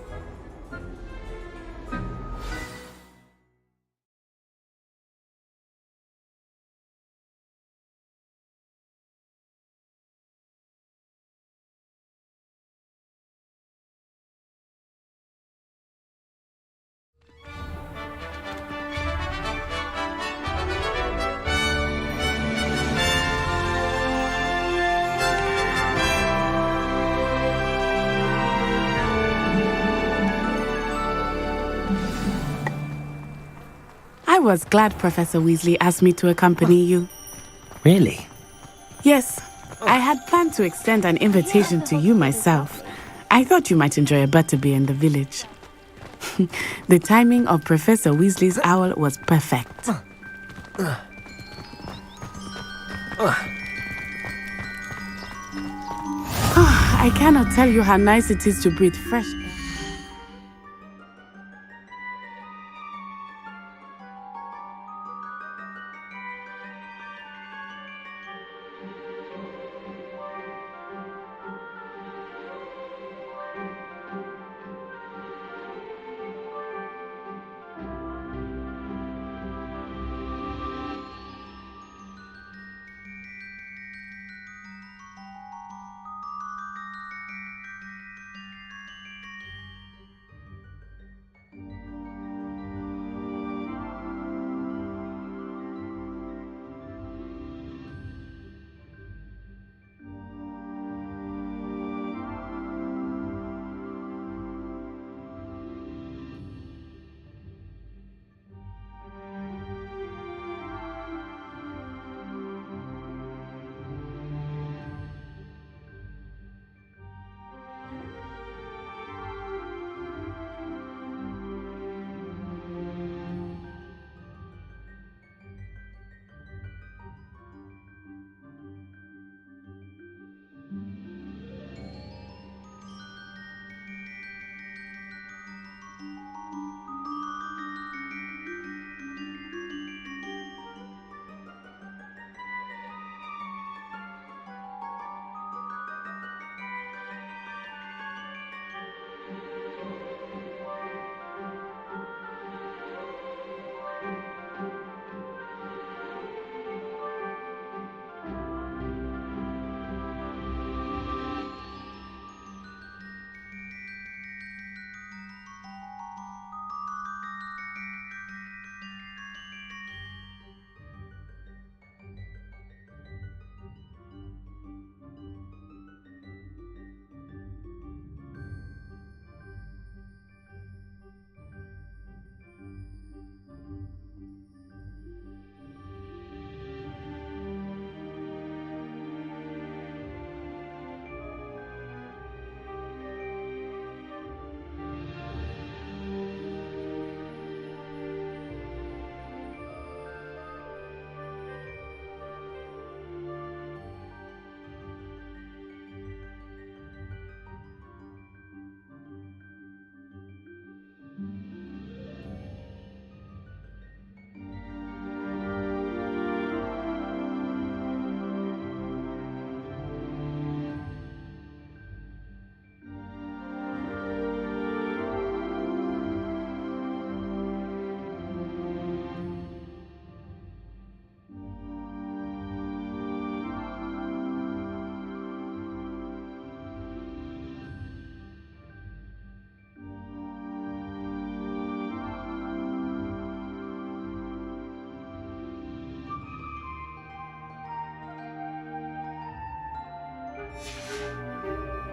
I was glad Professor Weasley asked me to accompany you. Really? Yes, I had planned to extend an invitation to you myself. I thought you might enjoy a butterbeer in the village. The timing of Professor Weasley's owl was perfect. I cannot tell you how nice it is to breathe fresh air.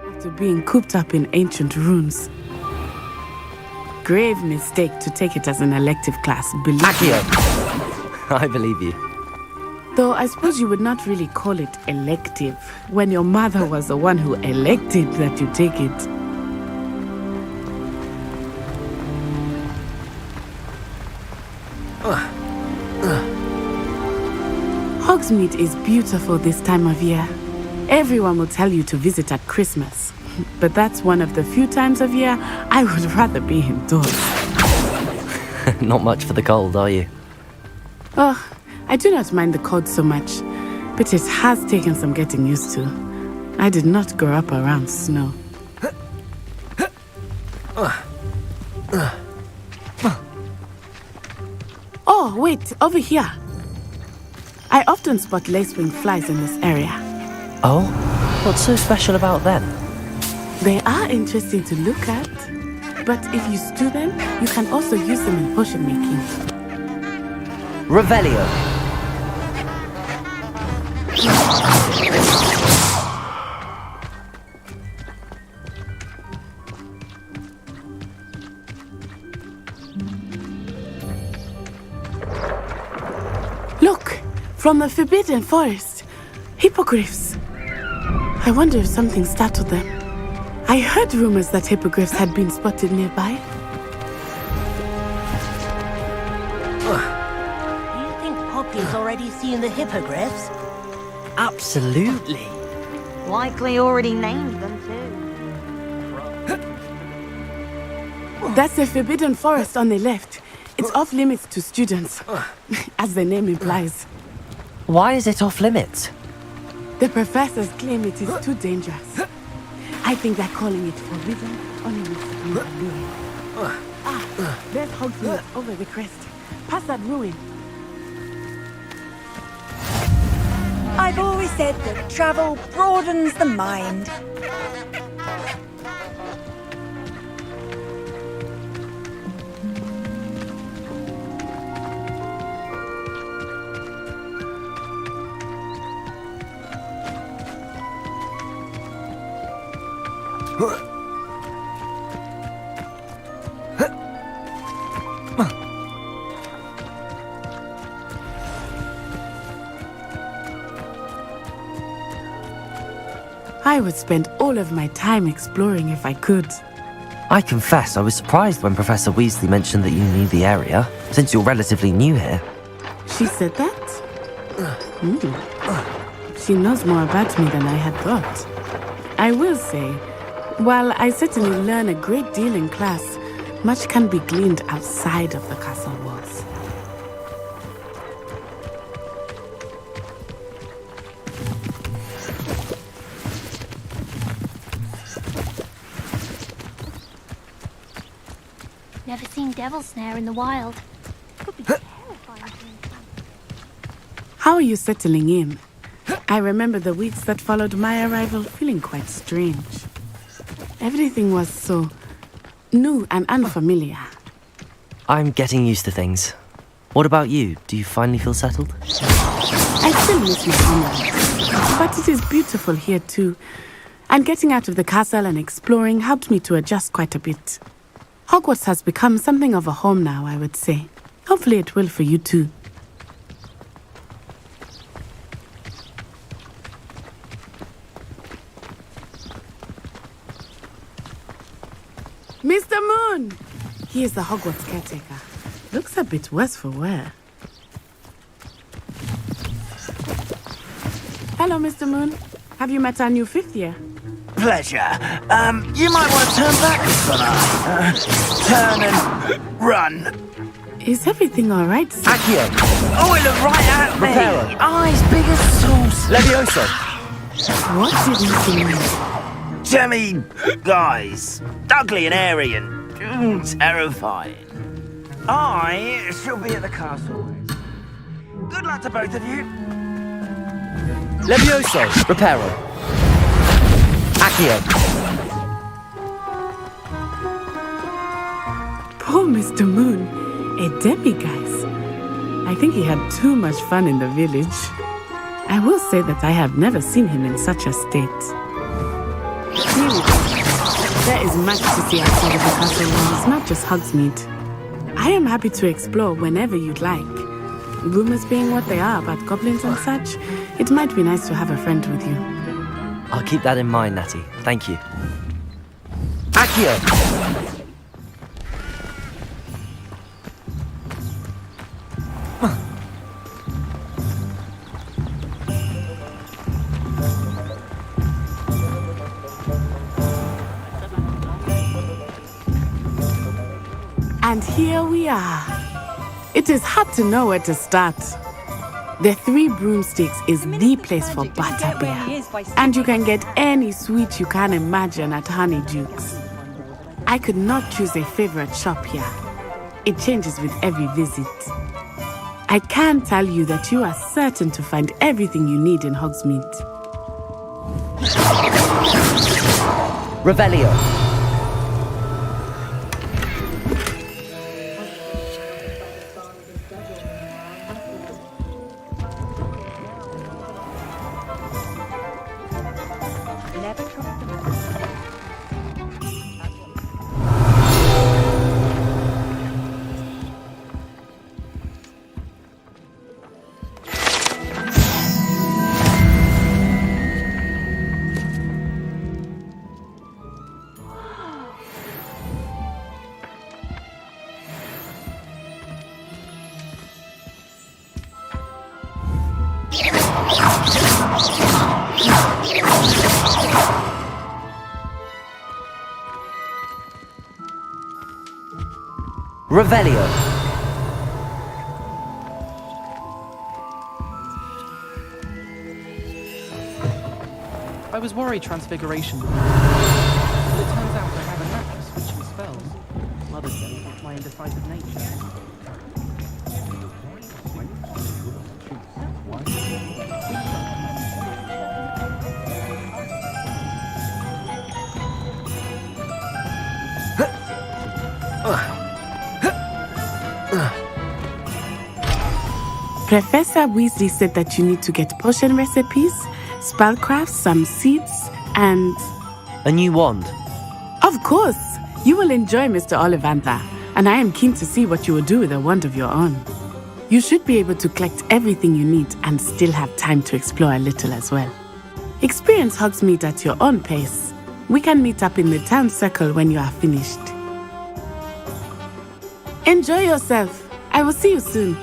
After being cooped up in ancient rooms. grave mistake to take it as an elective class, believe me. I believe you. Though I suppose you would not really call it elective when your mother was the one who elected that you take it. Hogsmeade is beautiful this time of year. Everyone will tell you to visit at Christmas. But that's one of the few times of year I would rather be indoors. Not much for the cold, are you? Oh, I do not mind the cold so much, but it has taken some getting used to. I did not grow up around snow. Oh, wait, over here. I often spot lacewing flies in this area. Oh? What's so special about them? They are interesting to look at, but if you stew them, you can also use them in potion making. Revelio. Look! From the Forbidden Forest! Hippogriffs! I wonder if something startled them. I heard rumors that hippogriffs had been spotted nearby. Do you think Poppy's already seen the hippogriffs? Absolutely. Likely already named them too. That's the Forbidden Forest on the left. It's off limits to students, as the name implies. Why is it off limits? The professors claim it is too dangerous. I think they're calling it forbidden only with alluring. Ah, there's Hogsmeade over the crest. Past that ruin. I've always said that travel broadens the mind. I would spend all of my time exploring if I could. I confess I was surprised when Professor Weasley mentioned that you knew the area, since you're relatively new here. She said that? She knows more about me than I had thought. I will say, while I certainly learn a great deal in class, much can be gleaned outside of the castle walls. Never seen devil snare in the wild. Could be terrifying to encounter. How are you settling in? I remember the weeks that followed my arrival feeling quite strange. Everything was so new and unfamiliar. I'm getting used to things. What about you? Do you finally feel settled? I still miss my homeland, but it is beautiful here too. And getting out of the castle and exploring helped me to adjust quite a bit. Hogwarts has become something of a home now, I would say. Hopefully it will for you too. Mr. Moon! He is the Hogwarts caretaker. Looks a bit worse for wear. Hello, Mr. Moon. Have you met our new fifth year? Pleasure. You might want to turn back tonight. Turn and run. Is everything all right, sir? Accio! Oh, it looked right at me! Reparo. Eyes big as sauce! Levioso! What did Mr. Moon? Jemmy guys. Ugly and airy and terrifying. I shall be at the castle. Good luck to both of you. Levioso! Reparo! Accio! Poor Mr. Moon, a demiguise. I think he had too much fun in the village. I will say that I have never seen him in such a state. Here we go. There is much to see outside of the castle walls, not just Hogsmeade. I am happy to explore whenever you'd like. Rumors being what they are about goblins and such, it might be nice to have a friend with you. I'll keep that in mind, Natty. Thank you. Accio! And here we are. It is hard to know where to start. The Three Broomsticks is the place for butterbeer, and you can get any sweet you can imagine at Honeydukes. I could not choose a favorite shop here. It changes with every visit. I can tell you that you are certain to find everything you need in Hogsmeade. Revelio. Revelio. I was worried Transfiguration would... But it turns out I have a knack for switching spells. Mother said it's my indecisive nature. Professor Weasley said that you need to get potion recipes, spellcrafts, some seeds, and... a new wand. Of course! You will enjoy Mr. Ollivander, and I am keen to see what you will do with a wand of your own. You should be able to collect everything you need and still have time to explore a little as well. Experience Hogsmeade at your own pace. We can meet up in the town circle when you are finished. Enjoy yourself. I will see you soon.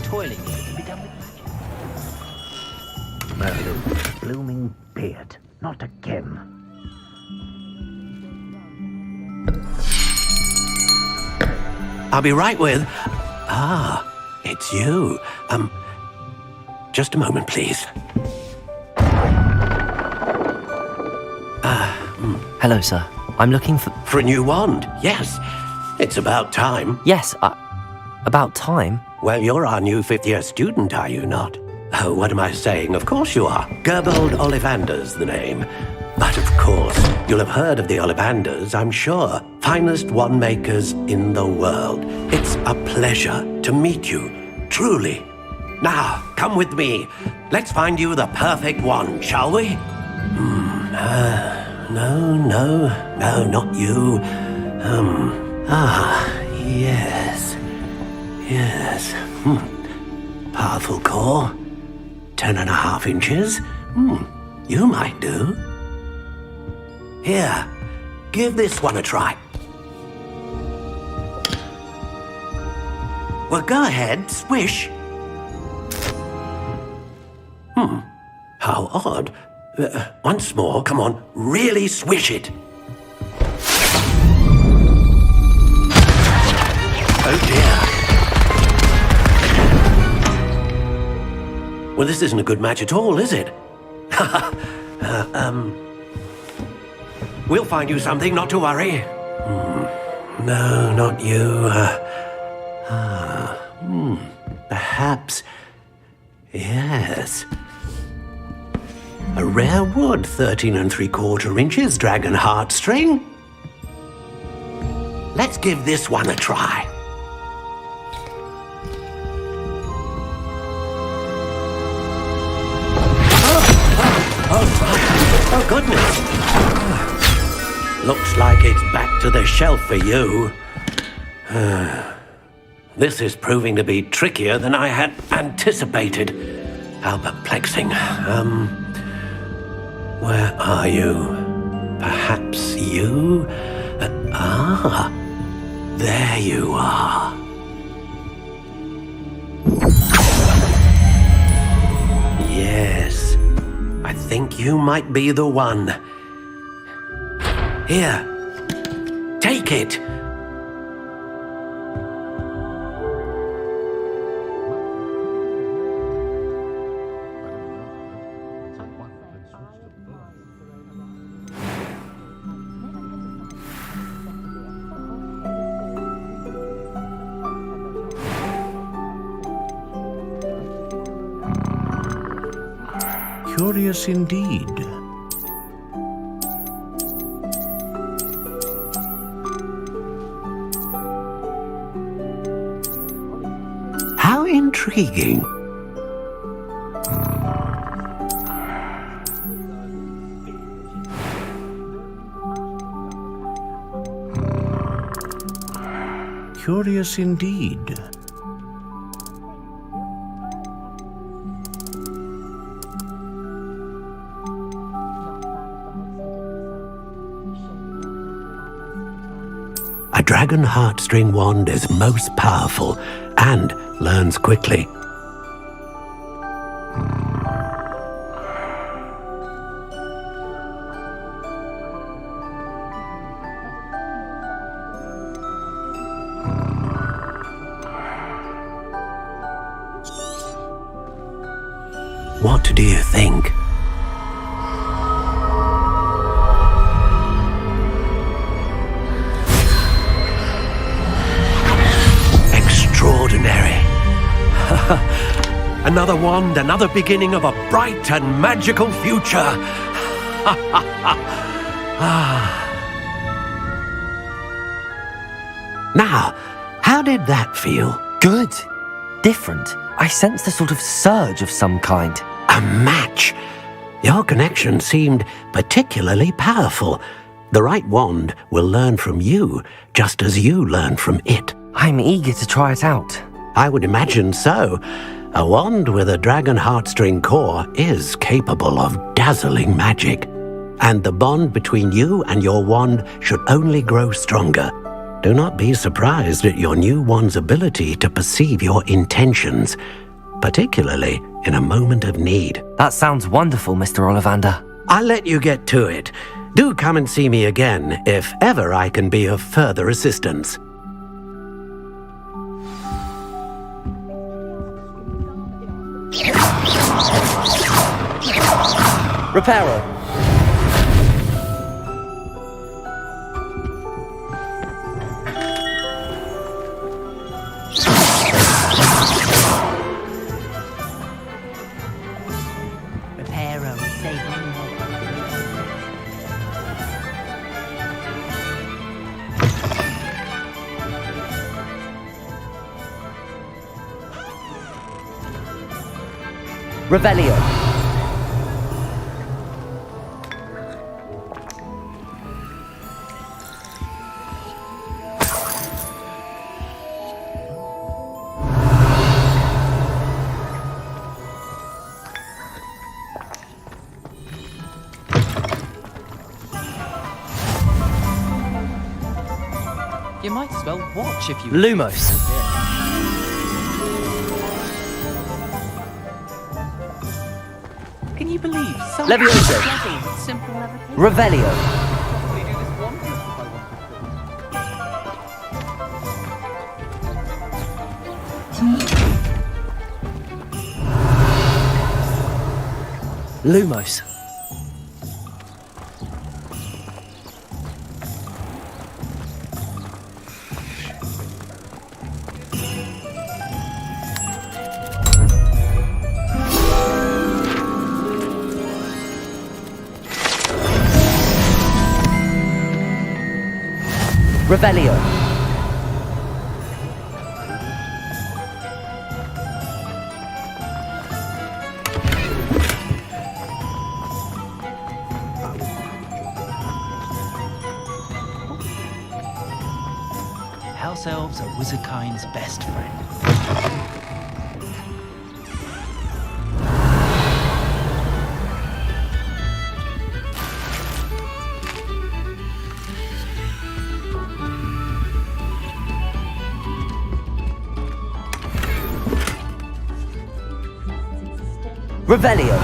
Toiling can be done with magic. Merlin's blooming beard. Not again. I'll be right with... Ah, it's you. Just a moment, please. Hello, sir. I'm looking for... For a new wand, yes. It's about time. Yes, about time? Well, you're our new fifth-year student, are you not? Oh, what am I saying? Of course you are. Gerbold Ollivander's the name. But of course, you'll have heard of the Ollivanders, I'm sure. Finest wand makers in the world. It's a pleasure to meet you, truly. Now, come with me. Let's find you the perfect wand, shall we? No, not you. Yes. Powerful core. 10.5 inches. You might do. Here, give this one a try. Well, go ahead, swish. How odd. Once more, come on, really swish it. Oh dear. Well, this isn't a good match at all, is it? We'll find you something, not to worry. No, not you. Perhaps. Yes. A rare wood, 13 3/4 inches, dragon heartstring. Let's give this one a try. Oh goodness. Looks like it's back to the shelf for you. This is proving to be trickier than I had anticipated. How perplexing. Where are you? Perhaps you? There you are. Yes, I think you might be the one. Here, take it. Curious indeed. How intriguing. Curious indeed. A dragon heartstring wand is most powerful and learns quickly. What do you think? Extraordinary. Another wand, another beginning of a bright and magical future. Now, how did that feel? Good. Different. I sensed a sort of surge of some kind. A match. Your connection seemed particularly powerful. The right wand will learn from you, just as you learn from it. I'm eager to try it out. I would imagine so. A wand with a dragon heartstring core is capable of dazzling magic. And the bond between you and your wand should only grow stronger. Do not be surprised at your new wand's ability to perceive your intentions, particularly in a moment of need. That sounds wonderful, Mr. Ollivander. I'll let you get to it. Do come and see me again if ever I can be of further assistance. Reparo. Revelio. You might as well watch if you... Lumos. Can you believe so Levioso. bloody simple levitation? Revelio. Probably do this one if I wanted to. Lumos. Revelio. House elves are wizardkind's best friend. Revelio.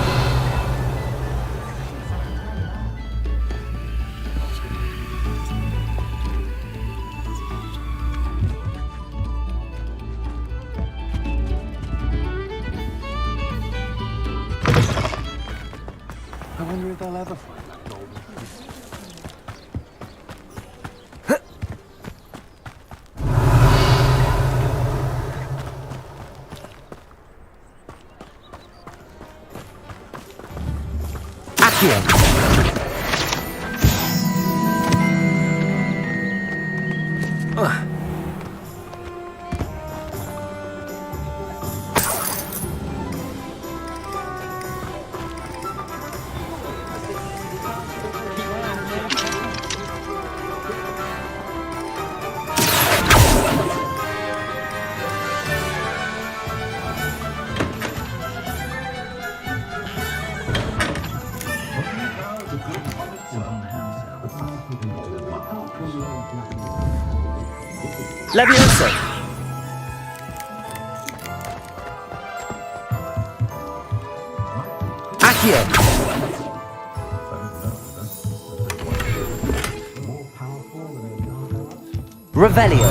I wonder if they'll ever find that golden piece. Accio. Levioso. Accio. Revelio.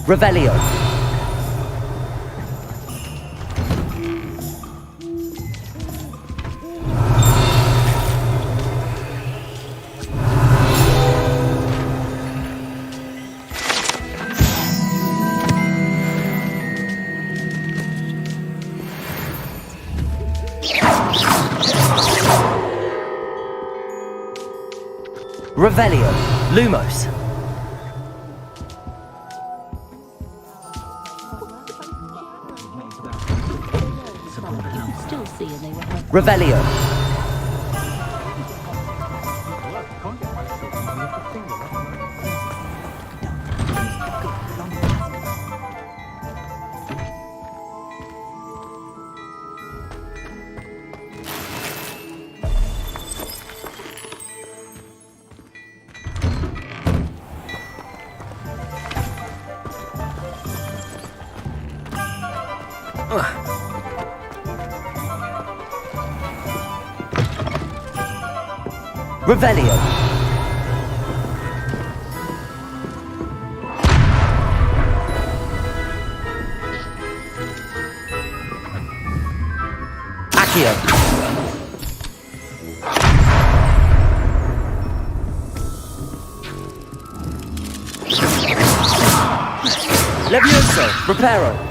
Revelio. Revelio. Lumos. Revelio. Revelio. Accio. Levioso. Reparo.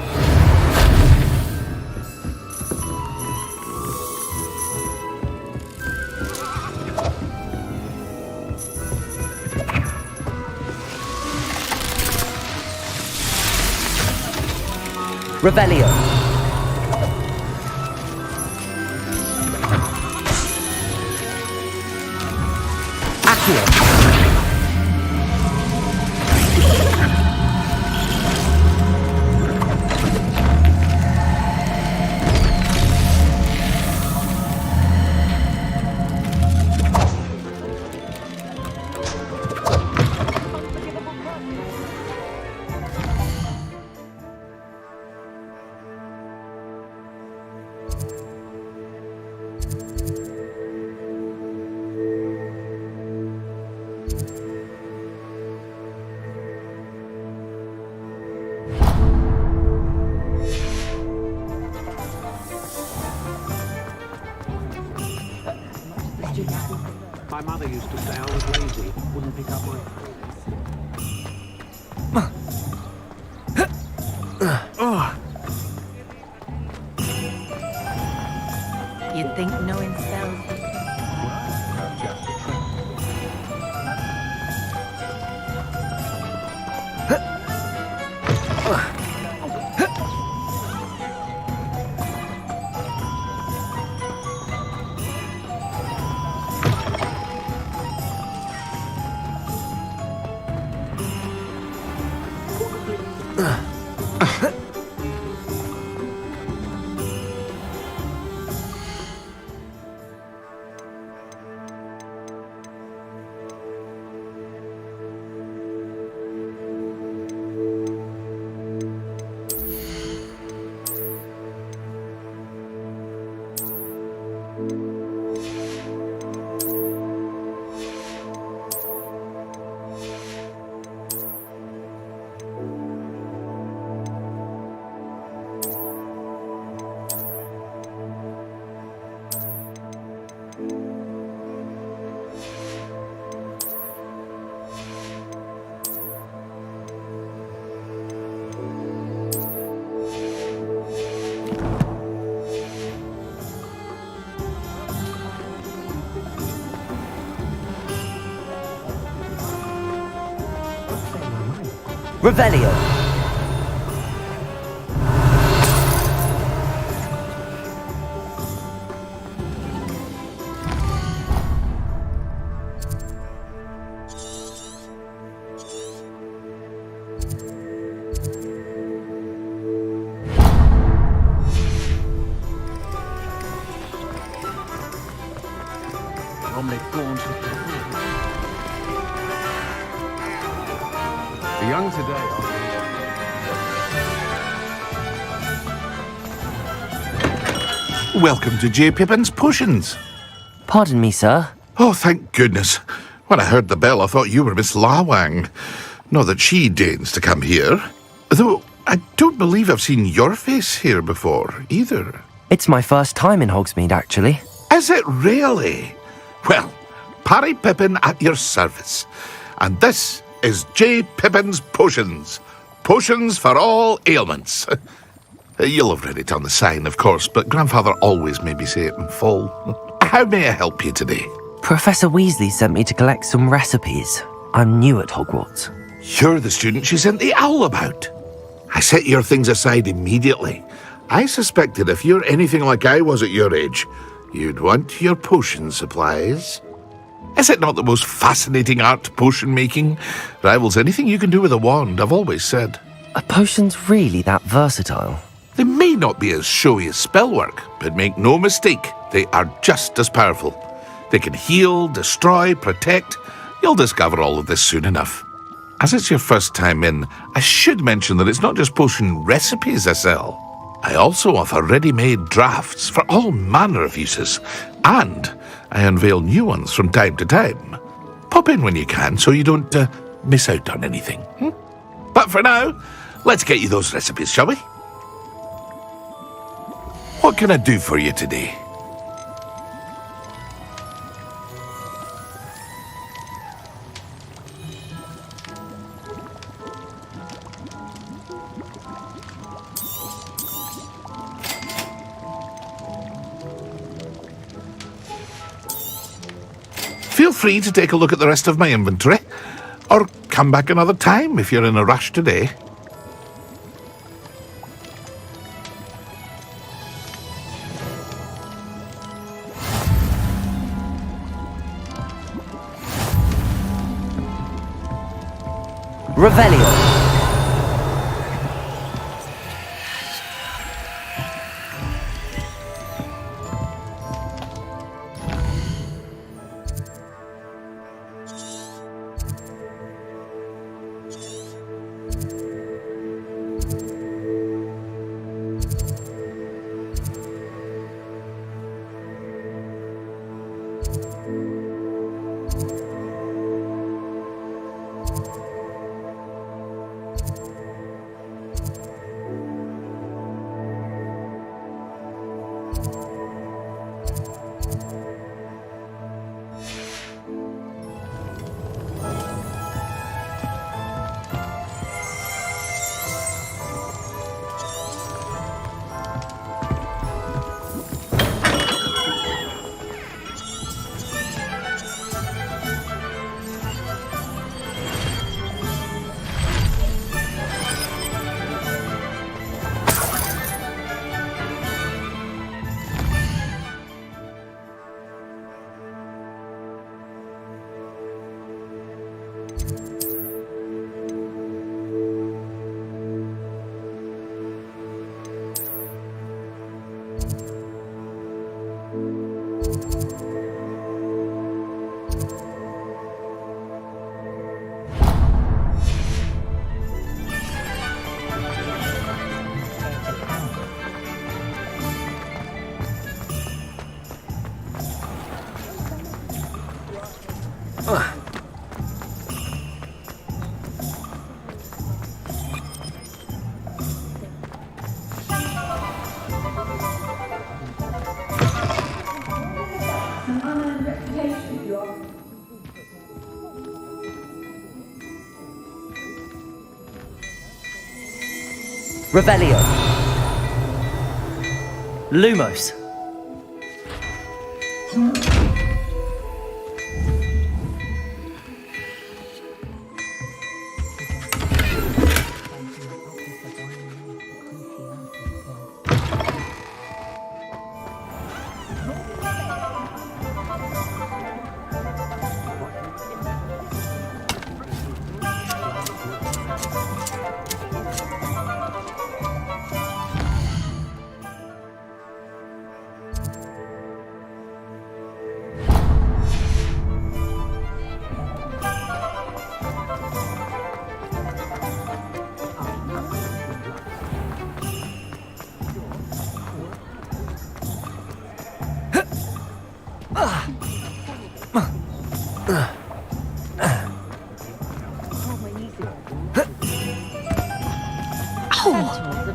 Revelio. Accio. My mother used to say I was lazy, wouldn't pick up my... You'd think knowing spells. Revelio. The young today are... Welcome to J. Pippin's Potions. Pardon me, sir. Oh, thank goodness. When I heard the bell, I thought you were Miss Lawang. Not that she deigns to come here. Though, I don't believe I've seen your face here before, either. It's my first time in Hogsmeade, actually. Is it really? Well, Parry Pippin at your service. And this is J. Pippin's Potions. Potions for all ailments. You'll have read it on the sign, of course, but Grandfather always made me say it in full. How may I help you today? Professor Weasley sent me to collect some recipes. I'm new at Hogwarts. You're the student she sent the owl about. I set your things aside immediately. I suspected if you're anything like I was at your age, you'd want your potion supplies. Is it not the most fascinating art, potion making? Rivals anything you can do with a wand, I've always said. Are potions really that versatile? They may not be as showy as spellwork, but make no mistake, they are just as powerful. They can heal, destroy, protect. You'll discover all of this soon enough. As it's your first time in, I should mention that it's not just potion recipes I sell. I also offer ready-made drafts for all manner of uses, and I unveil new ones from time to time. Pop in when you can so you don't miss out on anything. But for now, let's get you those recipes, shall we? What can I do for you today? Feel free to take a look at the rest of my inventory, or come back another time if you're in a rush today. Revelio. Revelio. Lumos.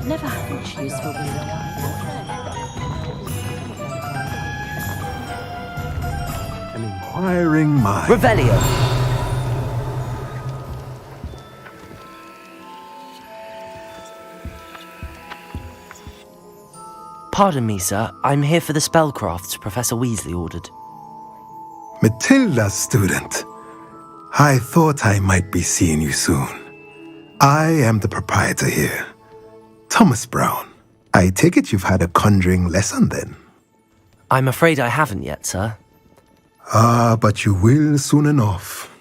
I've never had much use for weird An inquiring mind. Revelio. Pardon me, sir. I'm here for the spellcrafts Professor Weasley ordered. Matilda's student. I thought I might be seeing you soon. I am the proprietor here, Thomas Brown. I take it you've had a conjuring lesson then? I'm afraid I haven't yet, sir. Ah, but you will soon enough.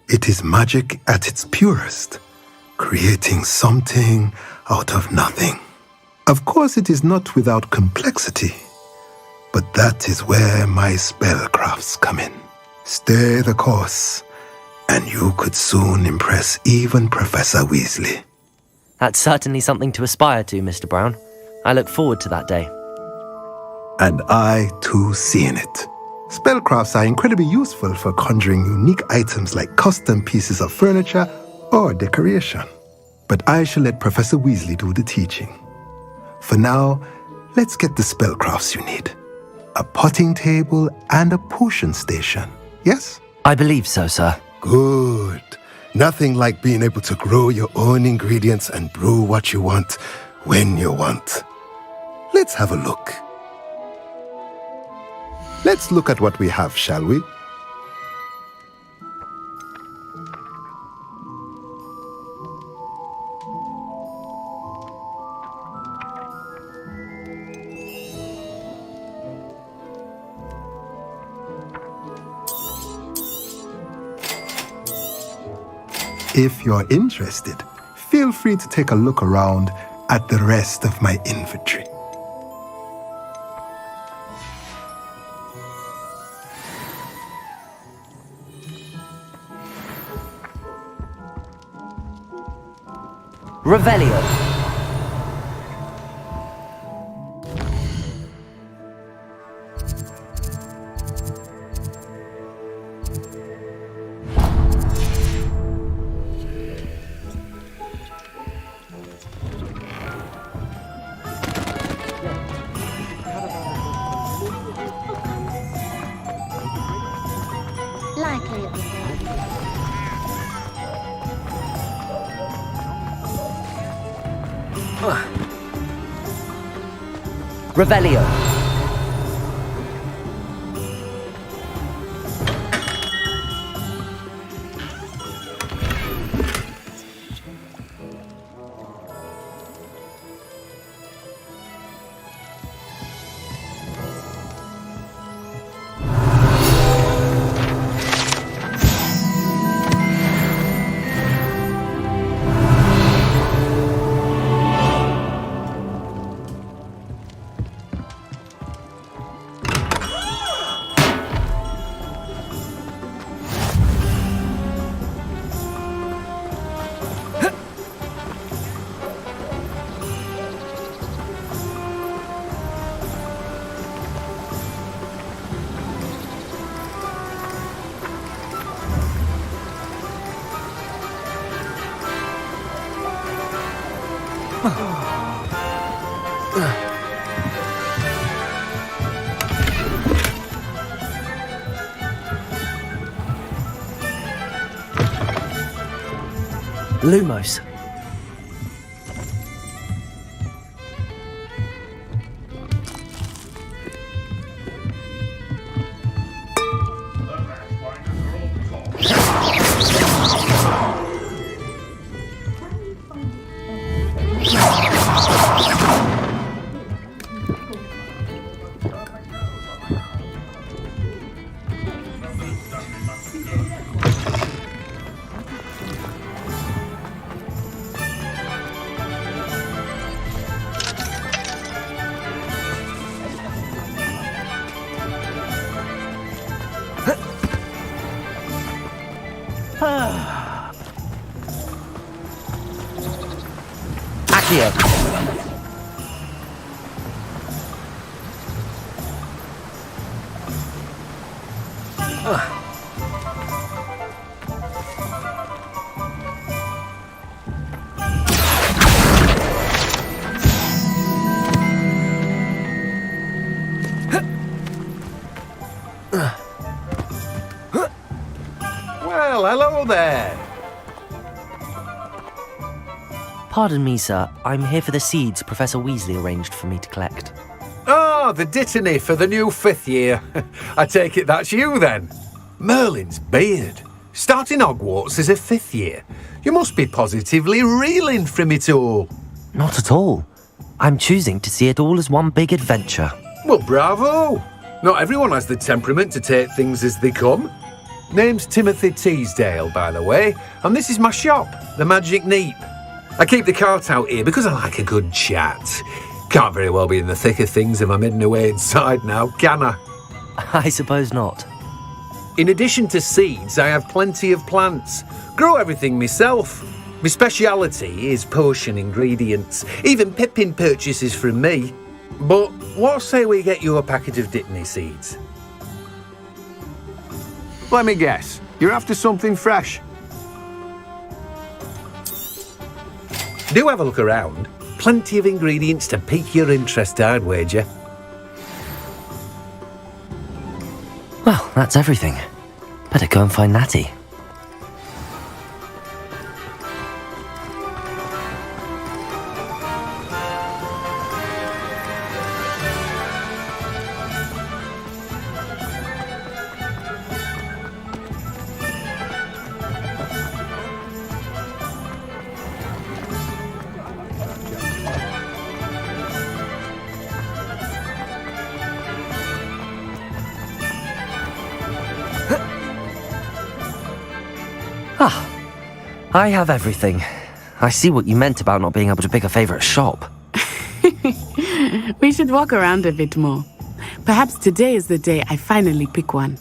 It is magic at its purest, creating something out of nothing. Of course, it is not without complexity, but that is where my spellcrafts come in. Stay the course, and you could soon impress even Professor Weasley. That's certainly something to aspire to, Mr. Brown. I look forward to that day. And I, too, seeing it. Spellcrafts are incredibly useful for conjuring unique items like custom pieces of furniture or decoration. But I shall let Professor Weasley do the teaching. For now, let's get the spellcrafts you need. A potting table and a potion station, yes? I believe so, sir. Good. Nothing like being able to grow your own ingredients and brew what you want, when you want. Let's have a look. Let's look at what we have, shall we? If you're interested, feel free to take a look around at the rest of my inventory. Revelio. Likely it will be. Revelio. Lumos. Accio. Well, hello there. Pardon me, sir. I'm here for the seeds Professor Weasley arranged for me to collect. Ah, the dittany for the new 5th year. I take it that's you then. Merlin's beard. Starting Hogwarts as a 5th year. You must be positively reeling from it all. Not at all. I'm choosing to see it all as one big adventure. Well, bravo. Not everyone has the temperament to take things as they come. Name's Timothy Teasdale, by the way, and this is my shop, the Magic Neep. I keep the cart out here because I like a good chat. Can't very well be in the thick of things if I'm hidden away inside now, can I? I suppose not. In addition to seeds, I have plenty of plants. Grow everything myself. My speciality is potion ingredients. Even Pippin purchases from me. But what say we get you a packet of Dittany seeds? Let me guess. You're after something fresh. Do have a look around. Plenty of ingredients to pique your interest, I'd wager. Well, that's everything. Better go and find Natty. I have everything. I see what you meant about not being able to pick a favorite shop. We should walk around a bit more. Perhaps today is the day I finally pick one.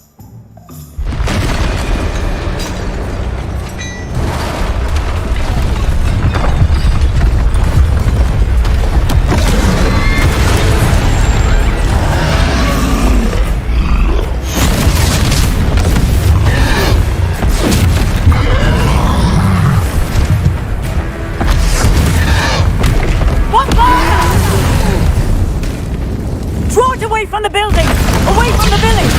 Draw it away from the building! Away from the village!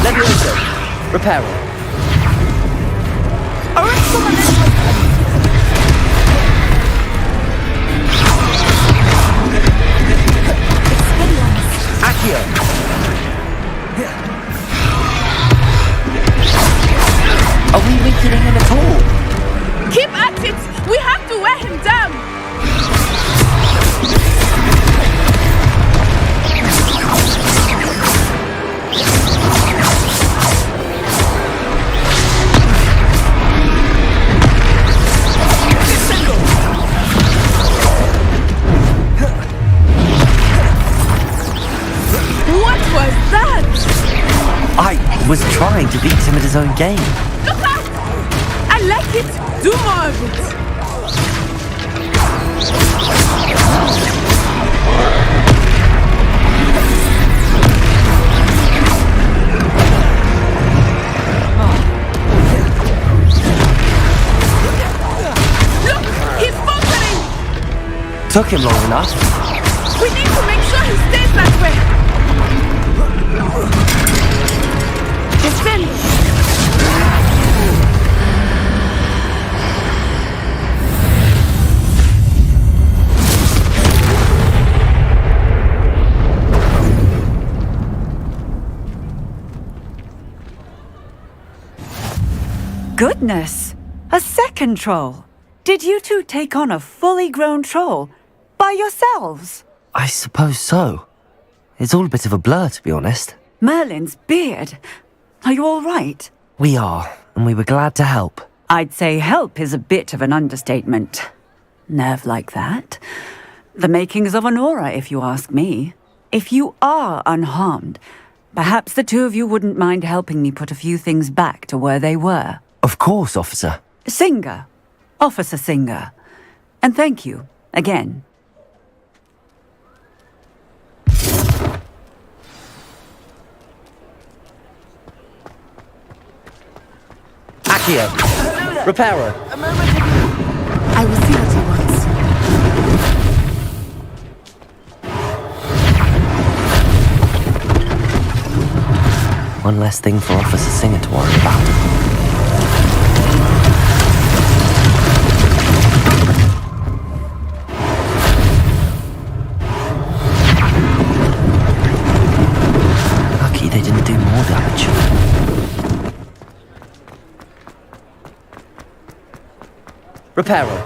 Levioso. Reparo. Accio. Are we weakening him at all? Keep at it! We have to wear him down! What was that? I was trying to beat him at his own game. Look out! I like it! Do more of it! Look! He's faltering! Took him long enough. We need to make sure he stays that way! Descend! Goodness! A second troll! Did you two take on a fully grown troll? By yourselves? I suppose so. It's all a bit of a blur, to be honest. Merlin's beard. Are you all right? We are, and we were glad to help. I'd say help is a bit of an understatement. Nerve like that. The makings of an aura, if you ask me. If you are unharmed, perhaps the two of you wouldn't mind helping me put a few things back to where they were. Of course, officer. Singer. Officer Singer. And thank you, again. Accio. Reparo. I will see what he wants. One less thing for Officer Singer to worry about. Lucky they didn't do more damage. Reparo.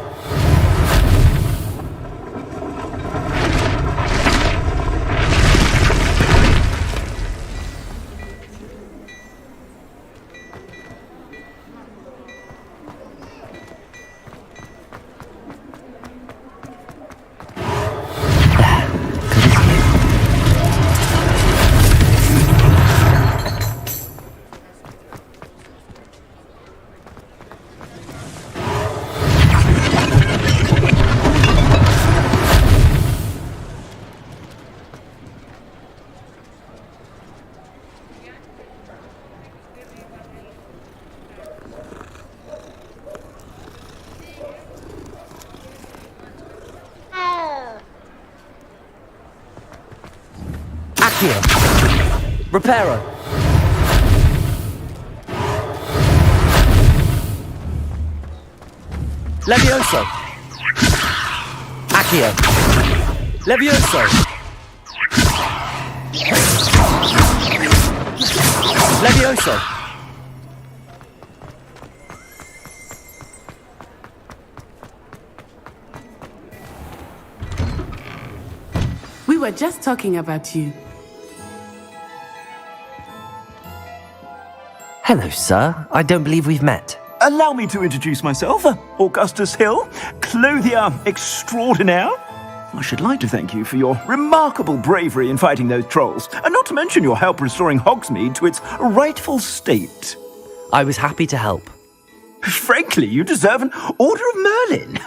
Accio. Reparo. Levioso. Accio. Levioso. Levioso. We were just talking about you. Hello, sir. I don't believe we've met. Allow me to introduce myself, Augustus Hill, clothier extraordinaire. I should like to thank you for your remarkable bravery in fighting those trolls, and not to mention your help restoring Hogsmeade to its rightful state. I was happy to help. Frankly, you deserve an Order of Merlin.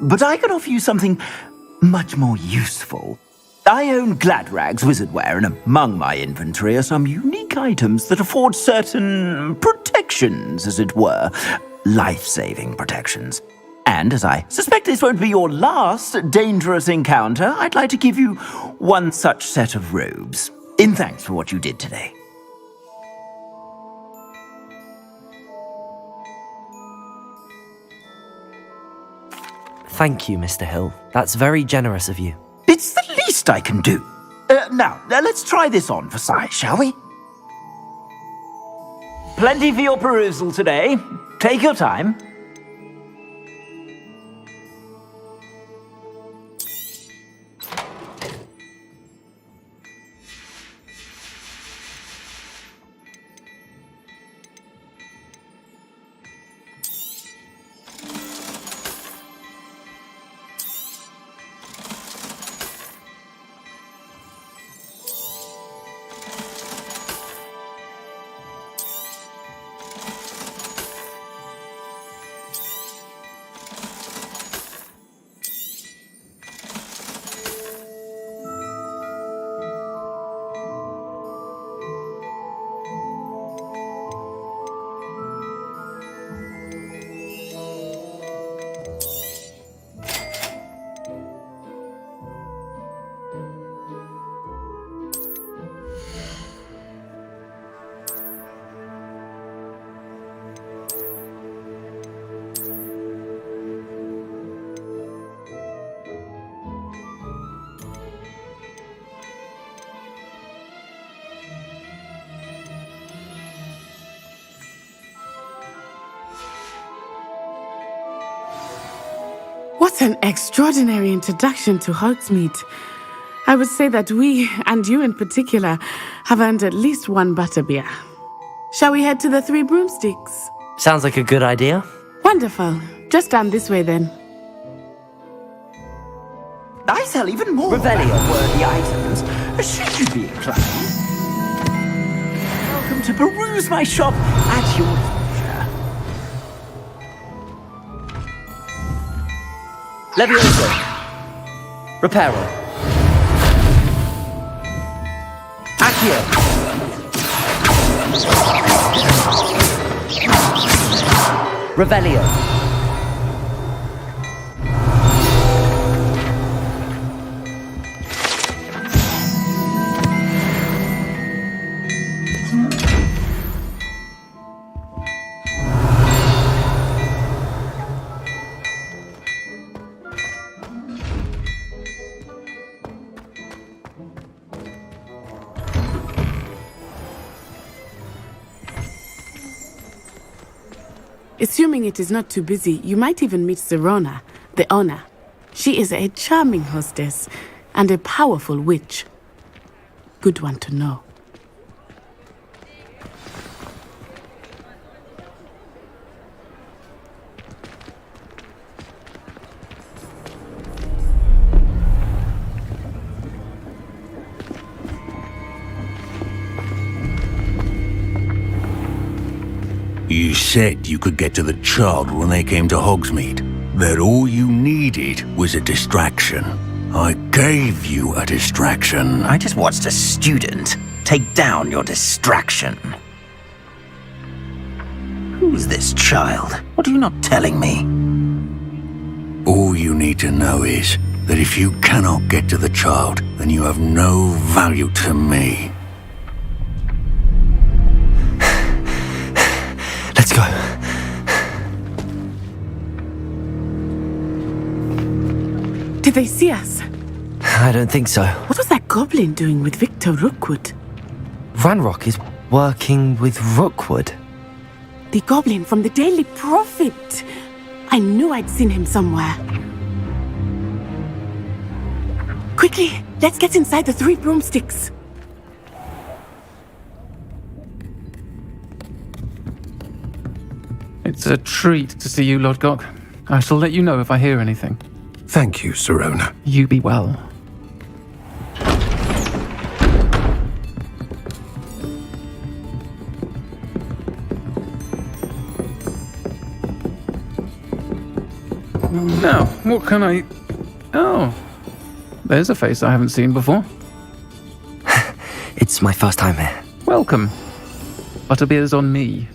But I can offer you something much more useful. I own Gladrag's wizardware, and among my inventory are some unique items that afford certain protections, as it were. Life-saving protections. And as I suspect this won't be your last dangerous encounter, I'd like to give you one such set of robes, in thanks for what you did today. Thank you, Mr. Hill. That's very generous of you. It's the least I can do. Now, let's try this on for size, shall we? Plenty for your perusal today. Take your time. What an extraordinary introduction to Hogsmeade. I would say that we, and you in particular, have earned at least one butterbeer. Shall we head to the Three Broomsticks? Sounds like a good idea. Wonderful. Just down this way then. I sell even more worthy items. Should you be inclined? Welcome to peruse my shop at your leisure. Levioso. Reparo. Accio. Revelio. Assuming it is not too busy, you might even meet Serona, the owner. She is a charming hostess and a powerful witch. Good one to know. You said you could get to the child when they came to Hogsmeade. That all you needed was a distraction. I gave you a distraction. I just watched a student take down your distraction. Who's this child? What are you not telling me? All you need to know is that if you cannot get to the child, then you have no value to me. Let's go. Did they see us? I don't think so. What was that goblin doing with Victor Rookwood? Ranrock is working with Rookwood. The goblin from the Daily Prophet. I knew I'd seen him somewhere. Quickly, let's get inside the 3 broomsticks. It's a treat to see you, Lodgok. I shall let you know if I hear anything. Thank you, Sirona. You be well. Now, what can I... Oh, there's a face I haven't seen before. It's my first time here. Welcome. Butterbeer's on me.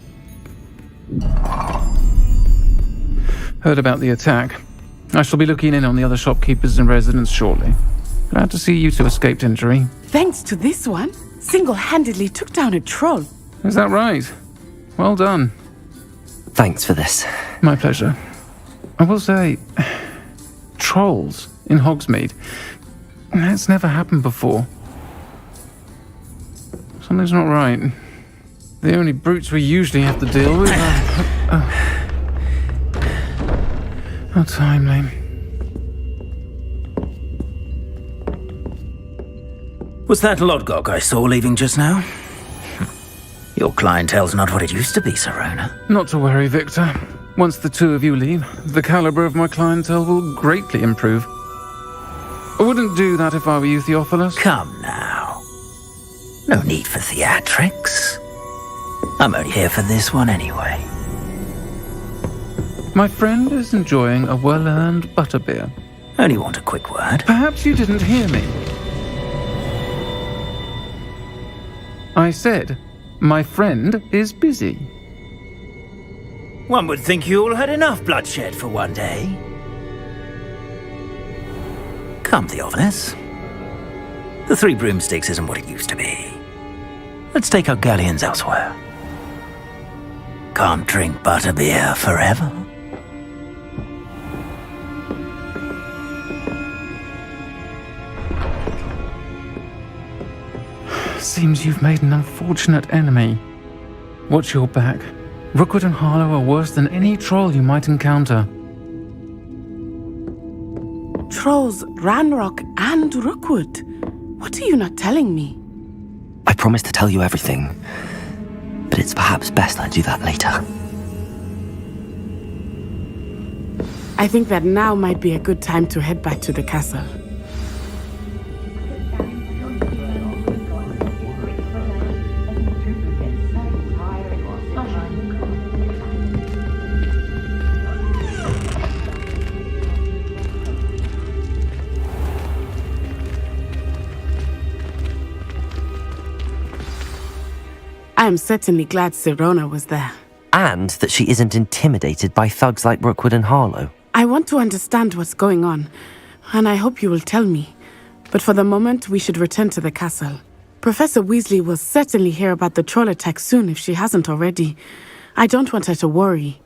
Heard about the attack. I shall be looking in on the other shopkeepers and residents shortly. Glad to see you two escaped injury. Thanks to this one, single-handedly took down a troll. Is that right? Well done. Thanks for this. My pleasure. I will say, trolls in Hogsmeade. That's never happened before. Something's not right. The only brutes we usually have to deal with are... How timely. Was that Lodgok I saw leaving just now? Your clientele's not what it used to be, Sirona. Not to worry, Victor. Once the two of you leave, the caliber of my clientele will greatly improve. I wouldn't do that if I were you, Theophilus. Come now. No need for theatrics. I'm only here for this one anyway. My friend is enjoying a well-earned butterbeer. Only want a quick word. Perhaps you didn't hear me. I said, my friend is busy. One would think you all had enough bloodshed for one day. Come, Theophilus. The 3 broomsticks isn't what it used to be. Let's take our galleons elsewhere. Can't drink butterbeer forever. Seems you've made an unfortunate enemy. Watch your back. Rookwood and Harlow are worse than any troll you might encounter. Trolls, Ranrock, and Rookwood. What are you not telling me? I promised to tell you everything, but it's perhaps best I do that later. I think that now might be a good time to head back to the castle. I am certainly glad Sirona was there. And that she isn't intimidated by thugs like Rookwood and Harlow. I want to understand what's going on, and I hope you will tell me. But for the moment, we should return to the castle. Professor Weasley will certainly hear about the troll attack soon if she hasn't already. I don't want her to worry.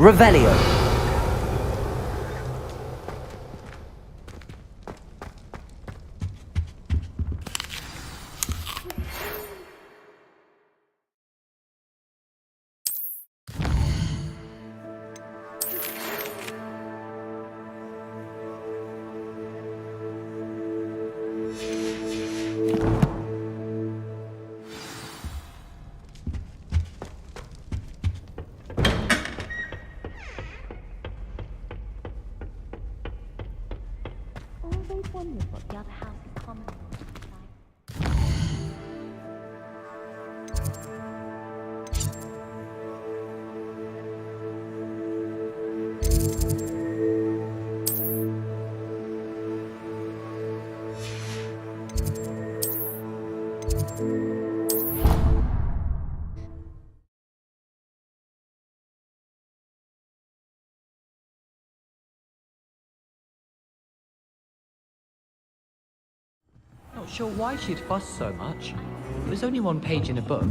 Revelio. Always wondered what the other house is common like. Not sure why she'd fuss so much. It was only one page in a book.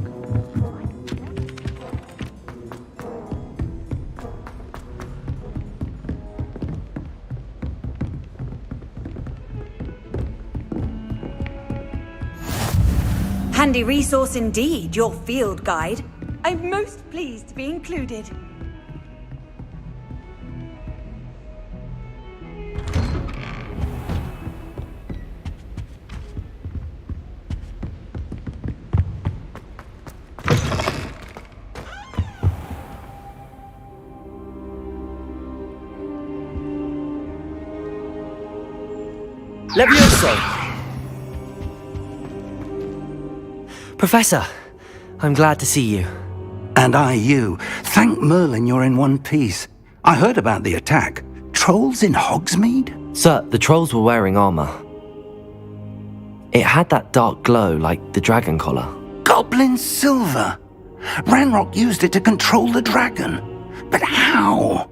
Handy resource indeed, your field guide. I'm most pleased to be included. Levioso! Professor, I'm glad to see you. And I you. Thank Merlin you're in one piece. I heard about the attack. Trolls in Hogsmeade? Sir, the trolls were wearing armor. It had that dark glow like the dragon collar. Goblin silver! Ranrock used it to control the dragon. But how?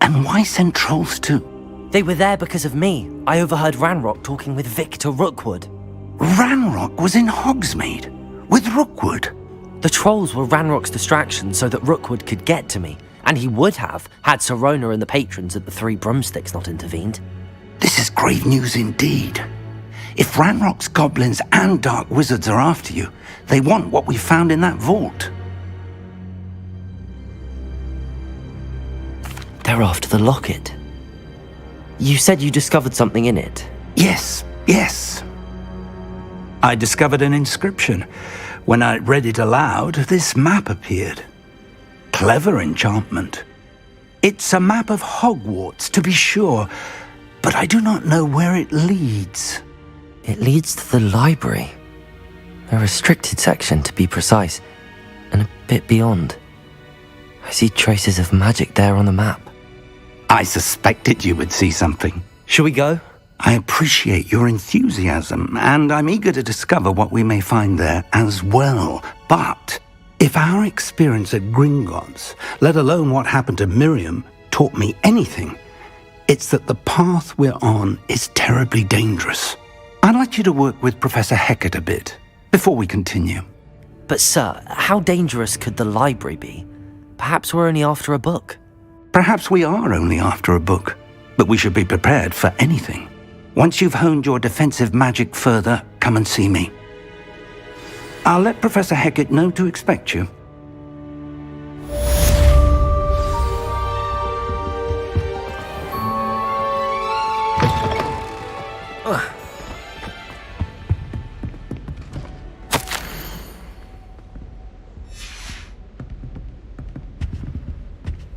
And why send trolls too? They were there because of me. I overheard Ranrock talking with Victor Rookwood. Ranrock was in Hogsmeade? With Rookwood? The trolls were Ranrock's distraction so that Rookwood could get to me. And he would have, had Sirona and the patrons at the Three Broomsticks not intervened. This is grave news indeed. If Ranrock's goblins and dark wizards are after you, they want what we found in that vault. They're after the locket. You said you discovered something in it. Yes. I discovered an inscription. When I read it aloud, this map appeared. Clever enchantment. It's a map of Hogwarts, to be sure, but I do not know where it leads. It leads to the library. A restricted section, to be precise, and a bit beyond. I see traces of magic there on the map. I suspected you would see something. Shall we go? I appreciate your enthusiasm, and I'm eager to discover what we may find there as well. But if our experience at Gringotts, let alone what happened to Miriam, taught me anything, it's that the path we're on is terribly dangerous. I'd like you to work with Professor Hecat a bit before we continue. But sir, how dangerous could the library be? Perhaps we're only after a book. Perhaps we are only after a book, but we should be prepared for anything. Once you've honed your defensive magic further, come and see me. I'll let Professor Hecat know to expect you.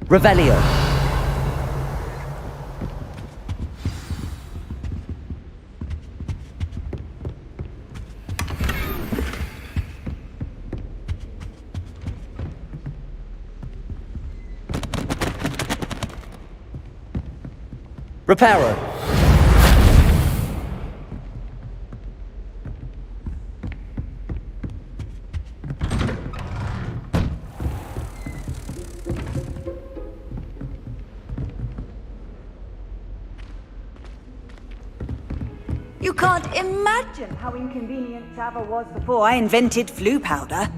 Revelio. Reparo. You can't imagine how inconvenient Java was before I invented flu powder.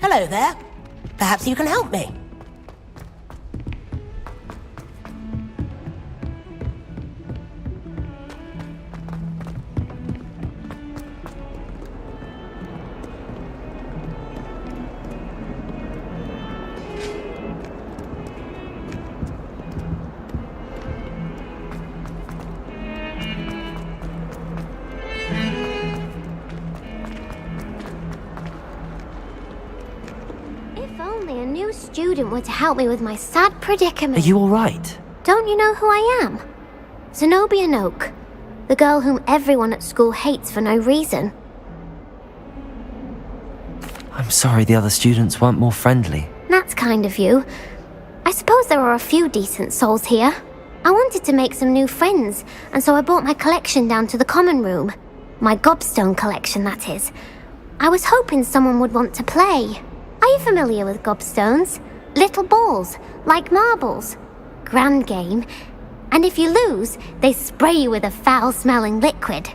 Hello there. Perhaps you can help me. If only a new student were to help me with my sad predicament. Are you alright? Don't you know who I am? Zenobia Noak, the girl whom everyone at school hates for no reason. I'm sorry the other students weren't more friendly. That's kind of you. I suppose there are a few decent souls here. I wanted to make some new friends, and so I brought my collection down to the common room. My gobstone collection, that is. I was hoping someone would want to play. Are you familiar with gobstones? Little balls, like marbles. Grand game. And if you lose, they spray you with a foul-smelling liquid.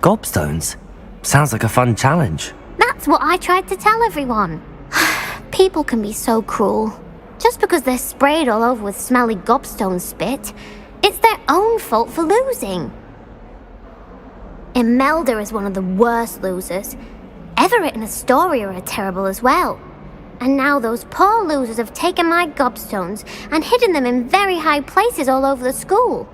Gobstones? Sounds like a fun challenge. That's what I tried to tell everyone. People can be so cruel. Just because they're sprayed all over with smelly gobstone spit, it's their own fault for losing. Imelda is one of the worst losers. Everett and Astoria are terrible as well. And now those poor losers have taken my gobstones and hidden them in very high places all over the school.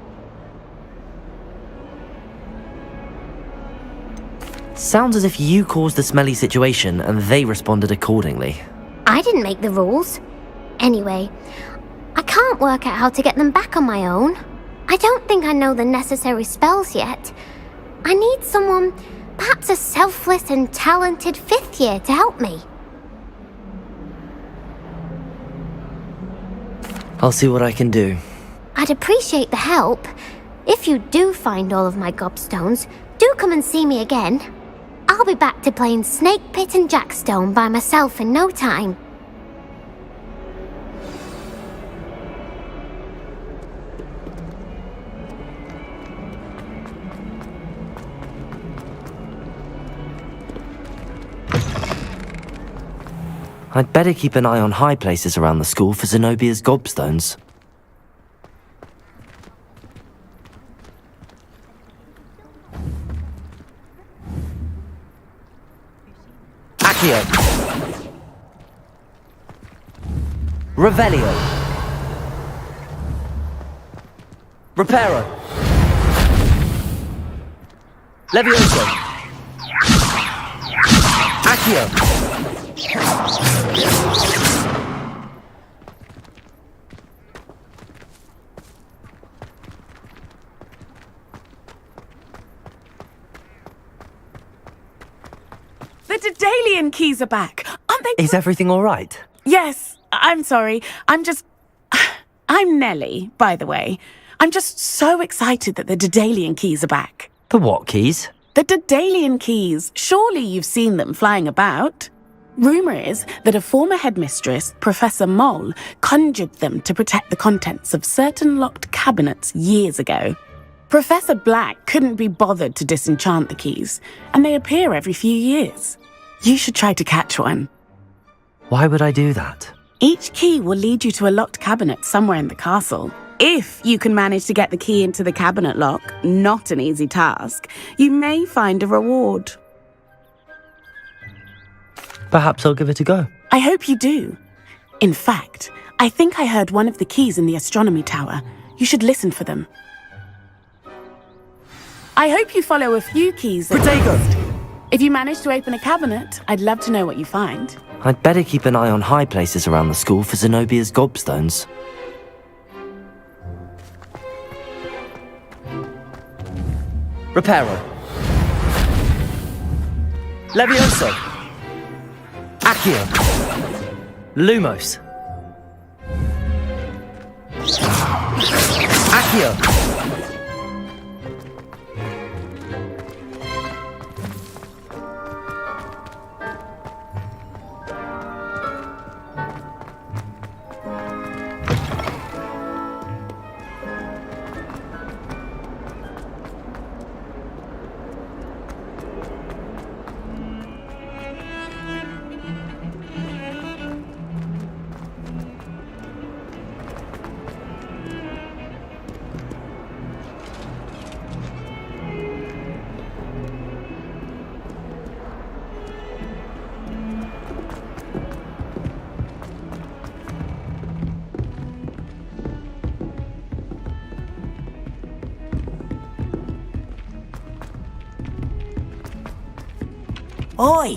Sounds as if you caused the smelly situation and they responded accordingly. I didn't make the rules. Anyway, I can't work out how to get them back on my own. I don't think I know the necessary spells yet. I need someone, perhaps a selfless and talented 5th year to help me. I'll see what I can do. I'd appreciate the help. If you do find all of my gobstones, do come and see me again. I'll be back to playing Snake Pit and Jackstone by myself in no time. I'd better keep an eye on high places around the school for Zenobia's gobstones. Accio! Revelio! Reparo! Levioso! Accio! The Daedalian keys are back. Aren't they? Is everything all right? Yes. I'm sorry. I'm Nellie, by the way. I'm just so excited that the Daedalian keys are back. The what keys? The Daedalian keys. Surely you've seen them flying about. Rumour is that a former headmistress, Professor Moll, conjured them to protect the contents of certain locked cabinets years ago. Professor Black couldn't be bothered to disenchant the keys, and they appear every few years. You should try to catch one. Why would I do that? Each key will lead you to a locked cabinet somewhere in the castle. If you can manage to get the key into the cabinet lock, not an easy task, you may find a reward. Perhaps I'll give it a go. I hope you do. In fact, I think I heard one of the keys in the astronomy tower. You should listen for them. I hope you follow a few keys. Protego! If you manage to open a cabinet, I'd love to know what you find. I'd better keep an eye on high places around the school for Zenobia's gobstones. Reparo. Levioso. Accio. Lumos. Accio. Oi,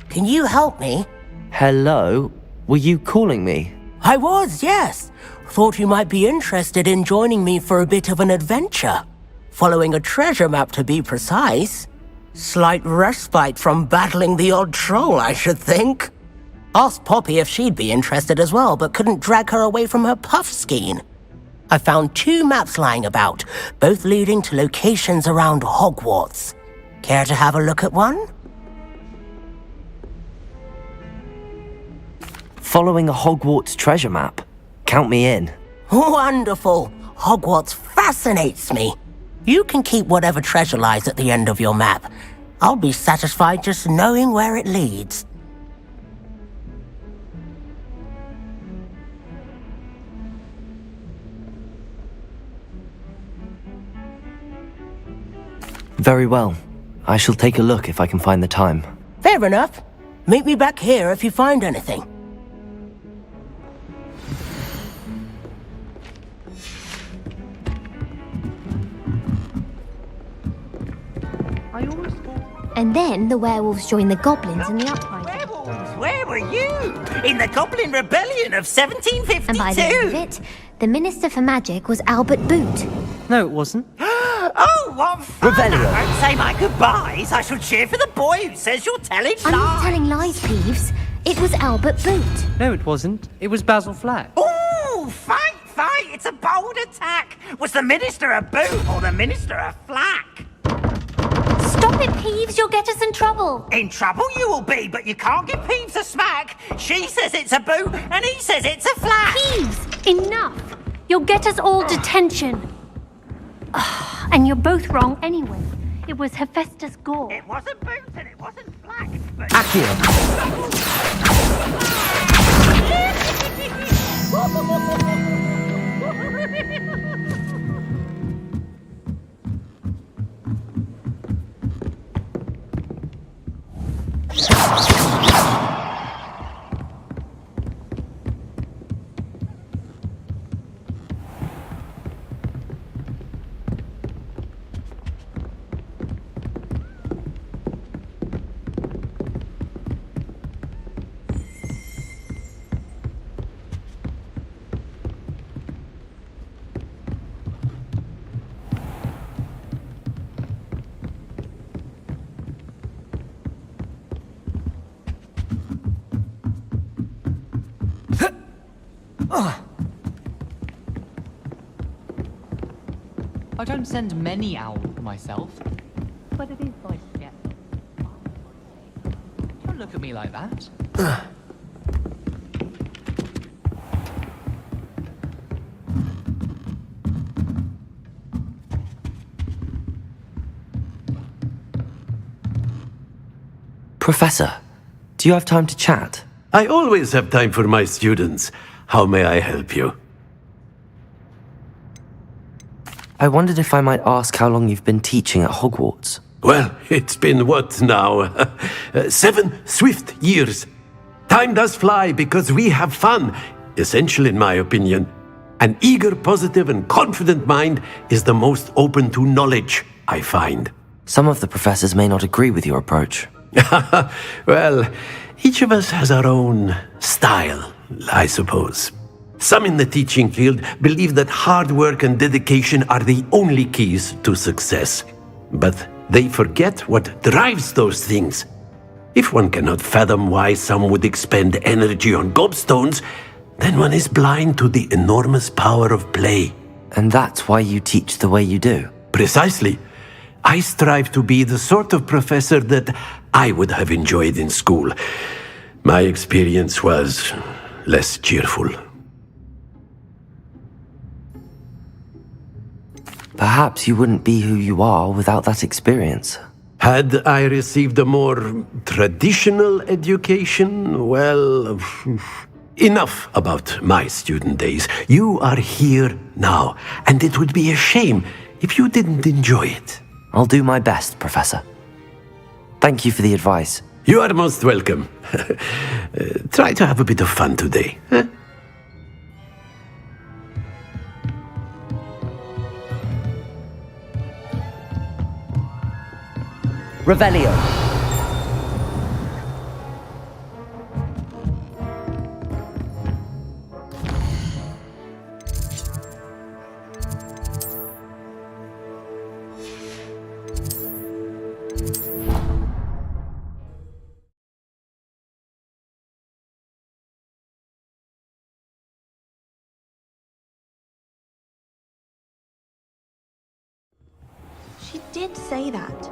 can you help me? Hello? Were you calling me? I was, yes. Thought you might be interested in joining me for a bit of an adventure. Following a treasure map, to be precise. Slight respite from battling the odd troll, I should think. Asked Poppy if she'd be interested as well, but couldn't drag her away from her puff skein. I found 2 maps lying about, both leading to locations around Hogwarts. Care to have a look at one? Following a Hogwarts treasure map? Count me in. Wonderful. Hogwarts fascinates me. You can keep whatever treasure lies at the end of your map. I'll be satisfied just knowing where it leads. Very well. I shall take a look if I can find the time. Fair enough. Meet me back here if you find anything. And then the werewolves joined the goblins in the uprising. Werewolves, where were you? In the Goblin Rebellion of 1752? And by the end of it, the Minister for Magic was Albert Boot. No, it wasn't. Oh, what fun! Revelio. I won't say my goodbyes. I shall cheer for the boy who says you're telling lies. I'm not telling lies, Peeves. It was Albert Boot. No, it wasn't. It was Basil Flack. Ooh, fight! It's a bold attack. Was the Minister a boot or the Minister a flack? Stop it, Peeves. You'll get us in trouble. In trouble you will be, but you can't give Peeves a smack. She says it's a boot and he says it's a flack. Peeves, enough. You'll get us all detention. And you're both wrong anyway. It was Hephaestus Gore. It wasn't boot and it wasn't flack. But... I don't send many owls myself, but it is nice to get them. Don't look at me like that. Professor, do you have time to chat? I always have time for my students. How may I help you? I wondered if I might ask how long you've been teaching at Hogwarts. Well, it's been what now? 7 swift years. Time does fly because we have fun. Essential in my opinion. An eager, positive and confident mind is the most open to knowledge, I find. Some of the professors may not agree with your approach. Well, each of us has our own style, I suppose. Some in the teaching field believe that hard work and dedication are the only keys to success. But they forget what drives those things. If one cannot fathom why some would expend energy on gobstones, then one is blind to the enormous power of play. And that's why you teach the way you do? Precisely. I strive to be the sort of professor that I would have enjoyed in school. My experience was less cheerful. Perhaps you wouldn't be who you are without that experience. Had I received a more traditional education, well, enough about my student days. You are here now, and it would be a shame if you didn't enjoy it. I'll do my best, Professor. Thank you for the advice. You are most welcome. Try to have a bit of fun today. Huh? Revelio. did say that.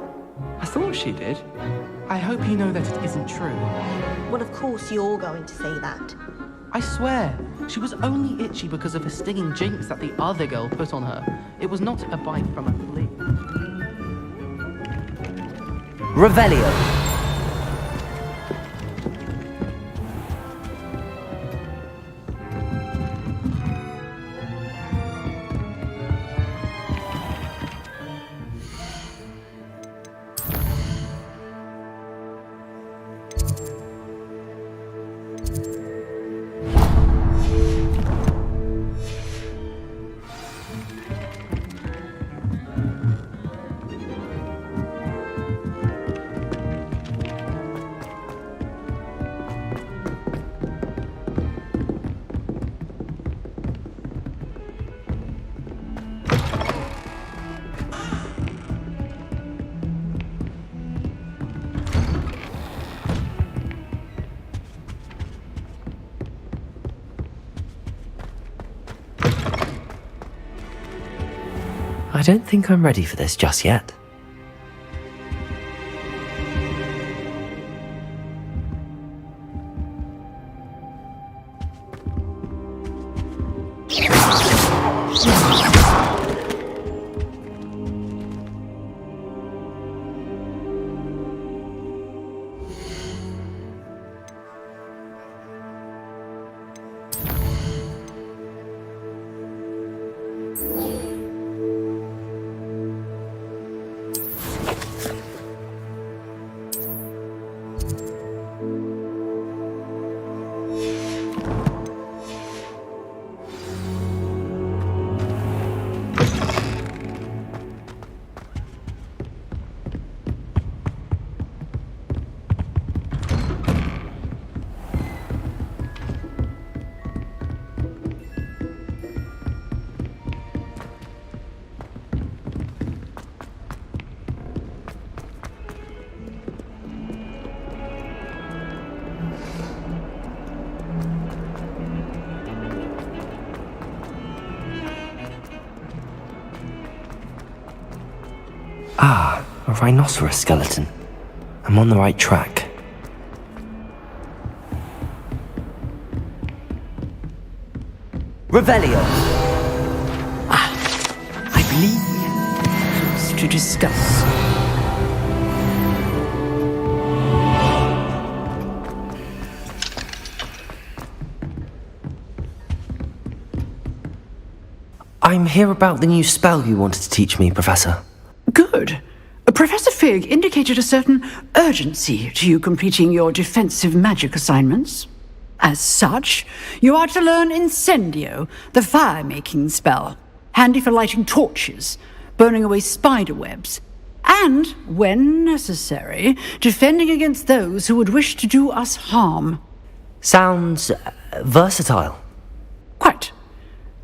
I thought she did. I hope you know that it isn't true. Well, of course you're going to say that. I swear, she was only itchy because of a stinging jinx that the other girl put on her. It was not a bite from a flea. Revelio. I don't think I'm ready for this just yet. Ah, a rhinoceros skeleton. I'm on the right track. Revelio! I believe we have things to discuss. I'm here about the new spell you wanted to teach me, Professor. Good. Professor Fig indicated a certain urgency to you completing your defensive magic assignments. As such, you are to learn Incendio, the fire-making spell, handy for lighting torches, burning away spider webs, and, when necessary, defending against those who would wish to do us harm. Sounds versatile. Quite.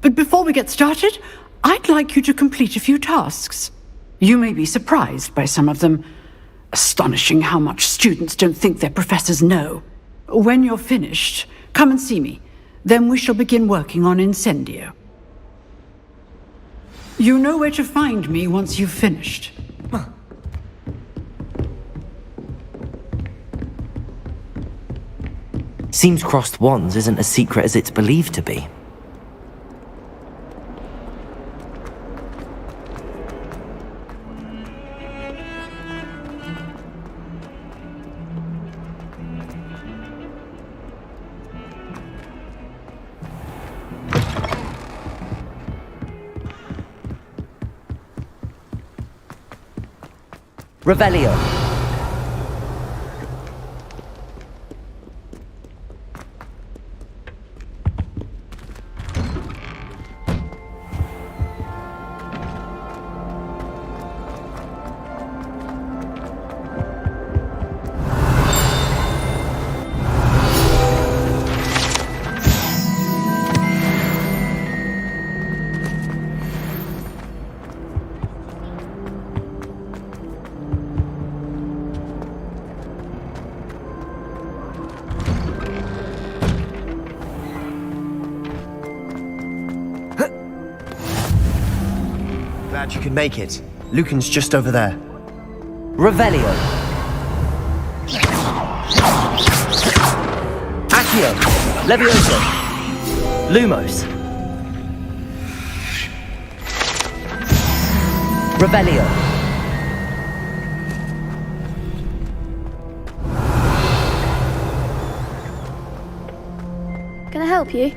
But before we get started, I'd like you to complete a few tasks. You may be surprised by some of them. Astonishing how much students don't think their professors know. When you're finished, come and see me. Then we shall begin working on Incendio. You know where to find me once you've finished. Seems crossed wands isn't as secret as it's believed to be. Revelio. Glad you could make it. Lucan's just over there. Revelio. Accio. Levioso. Lumos. Revelio. Can I help you?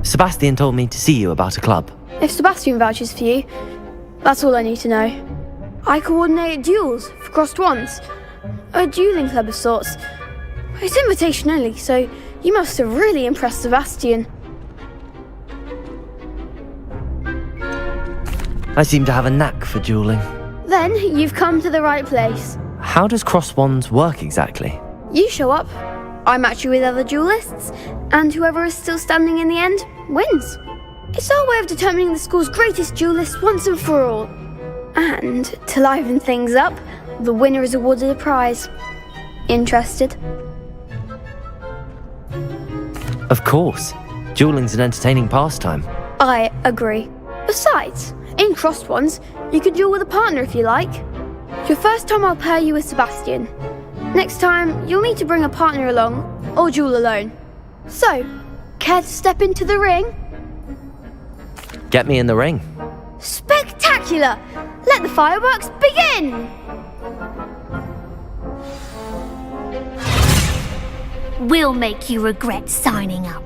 Sebastian told me to see you about a club. If Sebastian vouches for you, that's all I need to know. I coordinate duels for crossed wands. A dueling club of sorts. It's invitation only, so you must have really impressed Sebastian. I seem to have a knack for dueling. Then you've come to the right place. How does crossed wands work exactly? You show up, I match you with other duelists, and whoever is still standing in the end wins. It's our way of determining the school's greatest duelist once and for all. And to liven things up, the winner is awarded a prize. Interested? Of course. Dueling's an entertaining pastime. I agree. Besides, in crossed ones, you can duel with a partner if you like. Your first time I'll pair you with Sebastian. Next time, you'll need to bring a partner along, or duel alone. So, care to step into the ring? Get me in the ring. Spectacular! Let the fireworks begin! We'll make you regret signing up.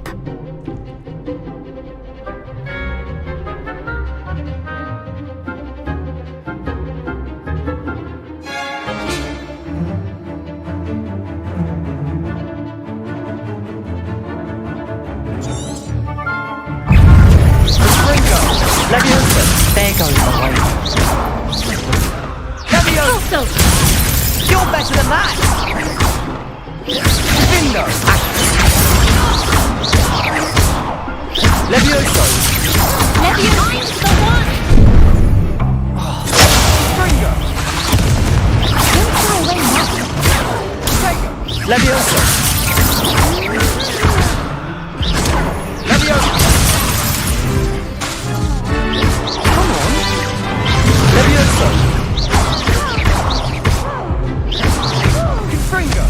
Levioso. There goes the way. Levioso! You're better than that! Bingo! Levioso! Levioso's the one! Bingo! Don't fly away now. Levioso! Levioso! Levioso! Confringo!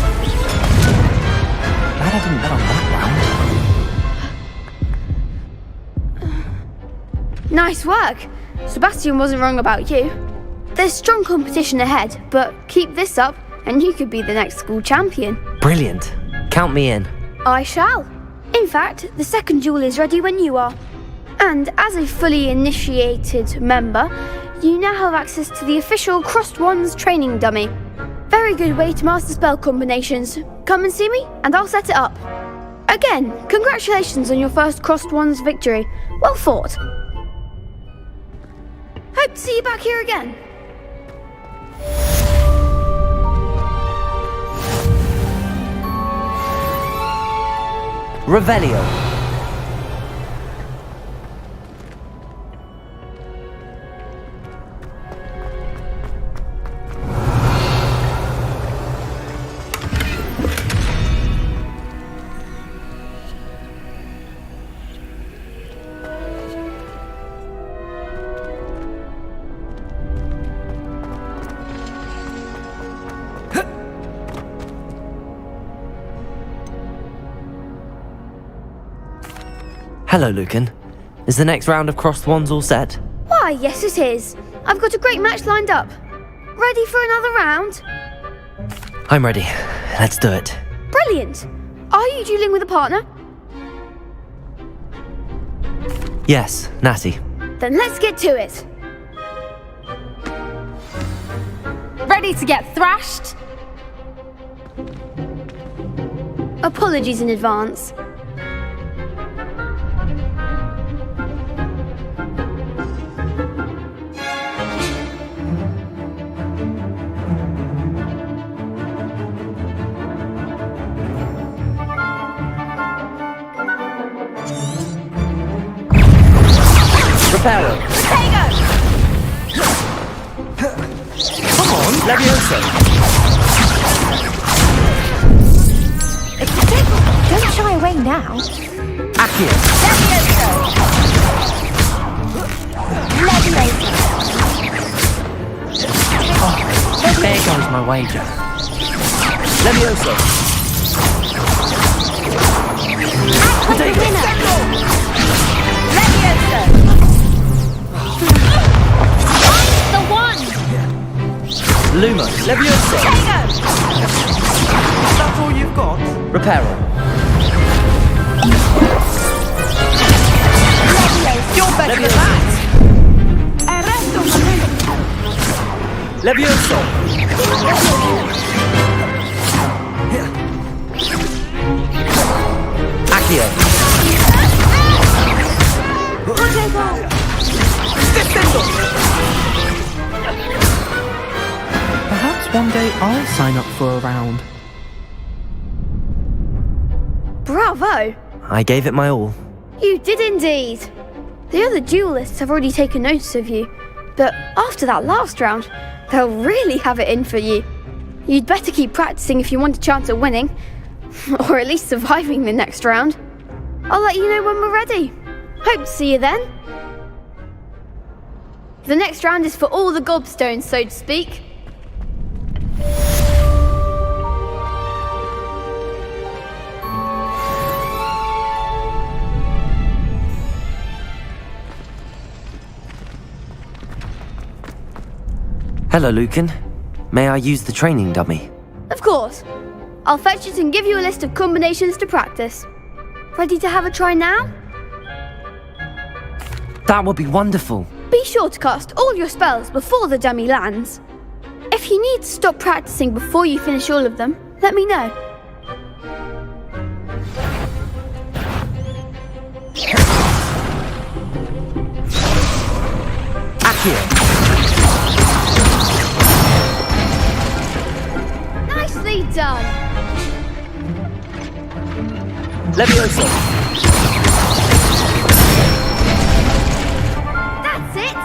Glad I didn't bet on that round. Nice work! Sebastian wasn't wrong about you. There's strong competition ahead, but keep this up and you could be the next school champion. Brilliant. Count me in. I shall. In fact, the second duel is ready when you are. And as a fully initiated member, you now have access to the official Crossed Wands training dummy. Very good way to master spell combinations. Come and see me, and I'll set it up. Again, congratulations on your first Crossed Wands victory. Well fought. Hope to see you back here again. Revelio. Hello, Lucan. Is the next round of Crossed Wands all set? Why, yes it is. I've got a great match lined up. Ready for another round? I'm ready. Let's do it. Brilliant. Are you dueling with a partner? Yes, Natty. Then let's get to it. Ready to get thrashed? Apologies in advance. Reparo. Come on, Levioso. It's a tickle. Don't shy away now. Accio. Levioso. There goes my wager. Levioso. Act like a winner! Leviosa! I'm the one! Luma. Levioso. Tego! That's all you've got? Reparo. You're better than that! Levioso. Accio. Perhaps one day I'll sign up for a round. Bravo! I gave it my all. You did indeed. The other duelists have already taken notice of you, but after that last round, they'll really have it in for you. You'd better keep practicing if you want a chance at winning, or at least surviving the next round. I'll let you know when we're ready. Hope to see you then. The next round is for all the gobstones, so to speak. Hello, Lucan. May I use the training dummy? Of course. I'll fetch it and give you a list of combinations to practice. Ready to have a try now? That would be wonderful. Be sure to cast all your spells before the dummy lands. If you need to stop practicing before you finish all of them, let me know. Accio. Nicely done. Levioso. That's it.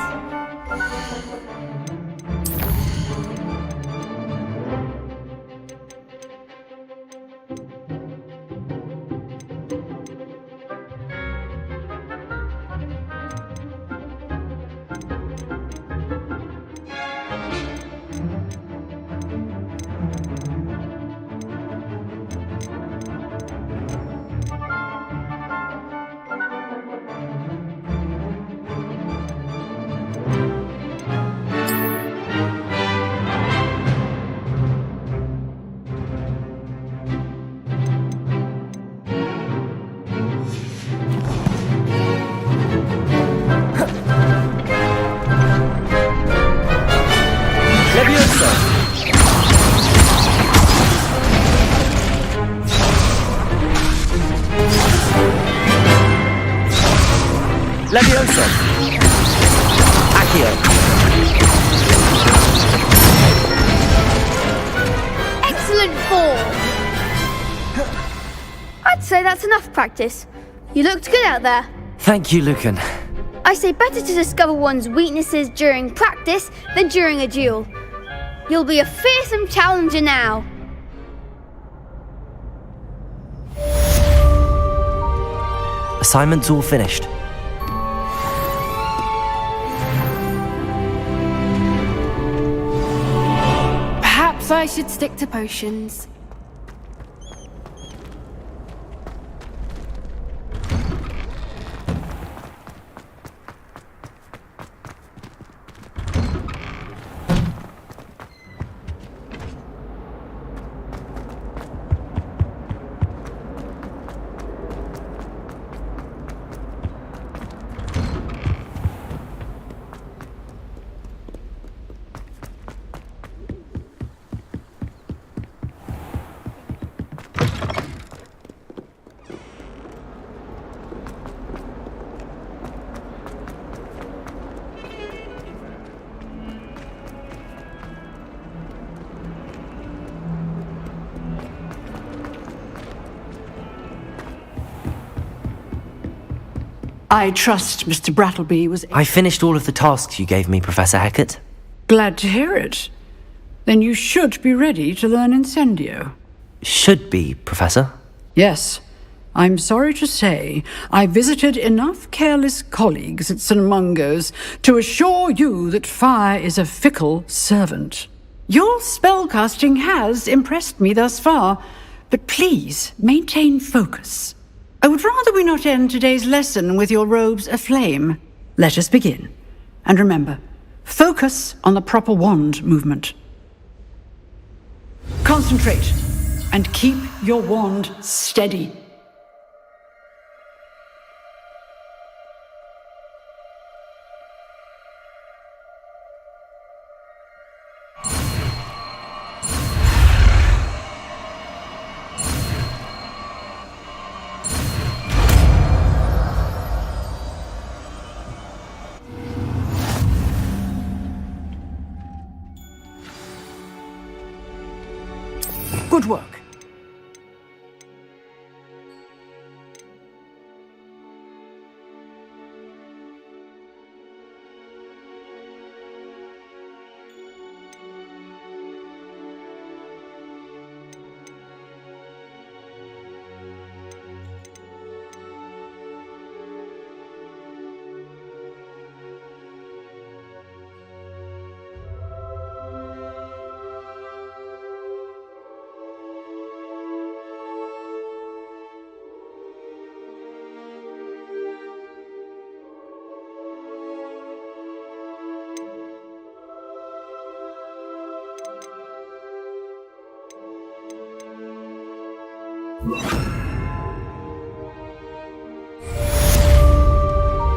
Levioso. Accio. Excellent form. I'd say that's enough practice. You looked good out there. Thank you, Lucan. I say better to discover one's weaknesses during practice than during a duel. You'll be a fearsome challenger now. Assignment's all finished. Perhaps I should stick to potions. I trust Mr. Brattleby was... I finished all of the tasks you gave me, Professor Hackett. Glad to hear it. Then you should be ready to learn Incendio. Should be, Professor. Yes. I'm sorry to say, I visited enough careless colleagues at St. Mungo's to assure you that fire is a fickle servant. Your spellcasting has impressed me thus far, but please maintain focus. I would rather we not end today's lesson with your robes aflame. Let us begin. And remember, focus on the proper wand movement. Concentrate and keep your wand steady. Good work.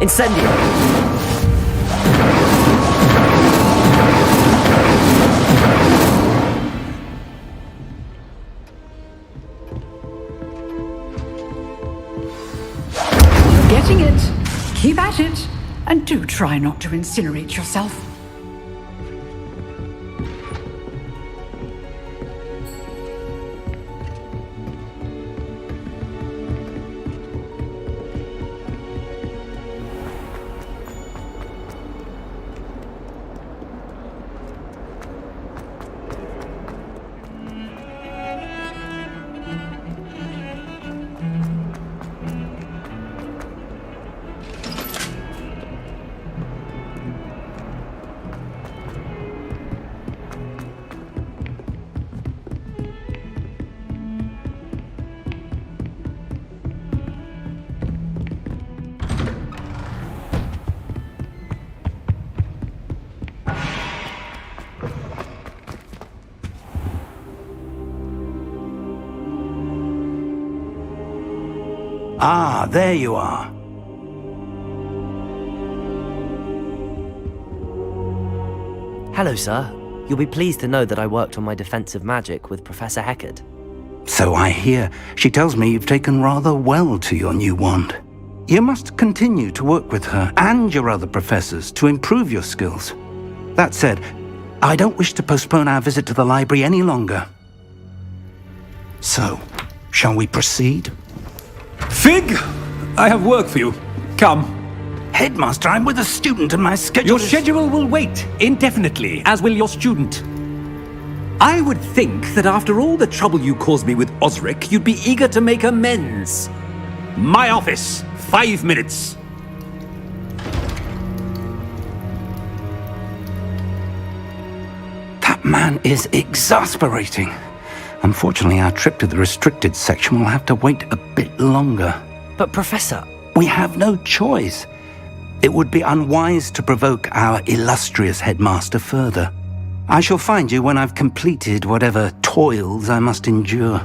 Incendio! You're getting it. Keep at it. And do try not to incinerate yourself. Ah, there you are. Hello, sir. You'll be pleased to know that I worked on my defensive magic with Professor Heckard. So I hear. She tells me you've taken rather well to your new wand. You must continue to work with her and your other professors to improve your skills. That said, I don't wish to postpone our visit to the library any longer. So, shall we proceed? Fig! I have work for you. Come. Headmaster, I'm with a student and my schedule Your schedule will wait indefinitely, as will your student. I would think that after all the trouble you caused me with Osric, you'd be eager to make amends. My office, 5 minutes. That man is exasperating. Unfortunately, our trip to the restricted section will have to wait a bit longer. But Professor... We have no choice. It would be unwise to provoke our illustrious headmaster further. I shall find you when I've completed whatever toils I must endure.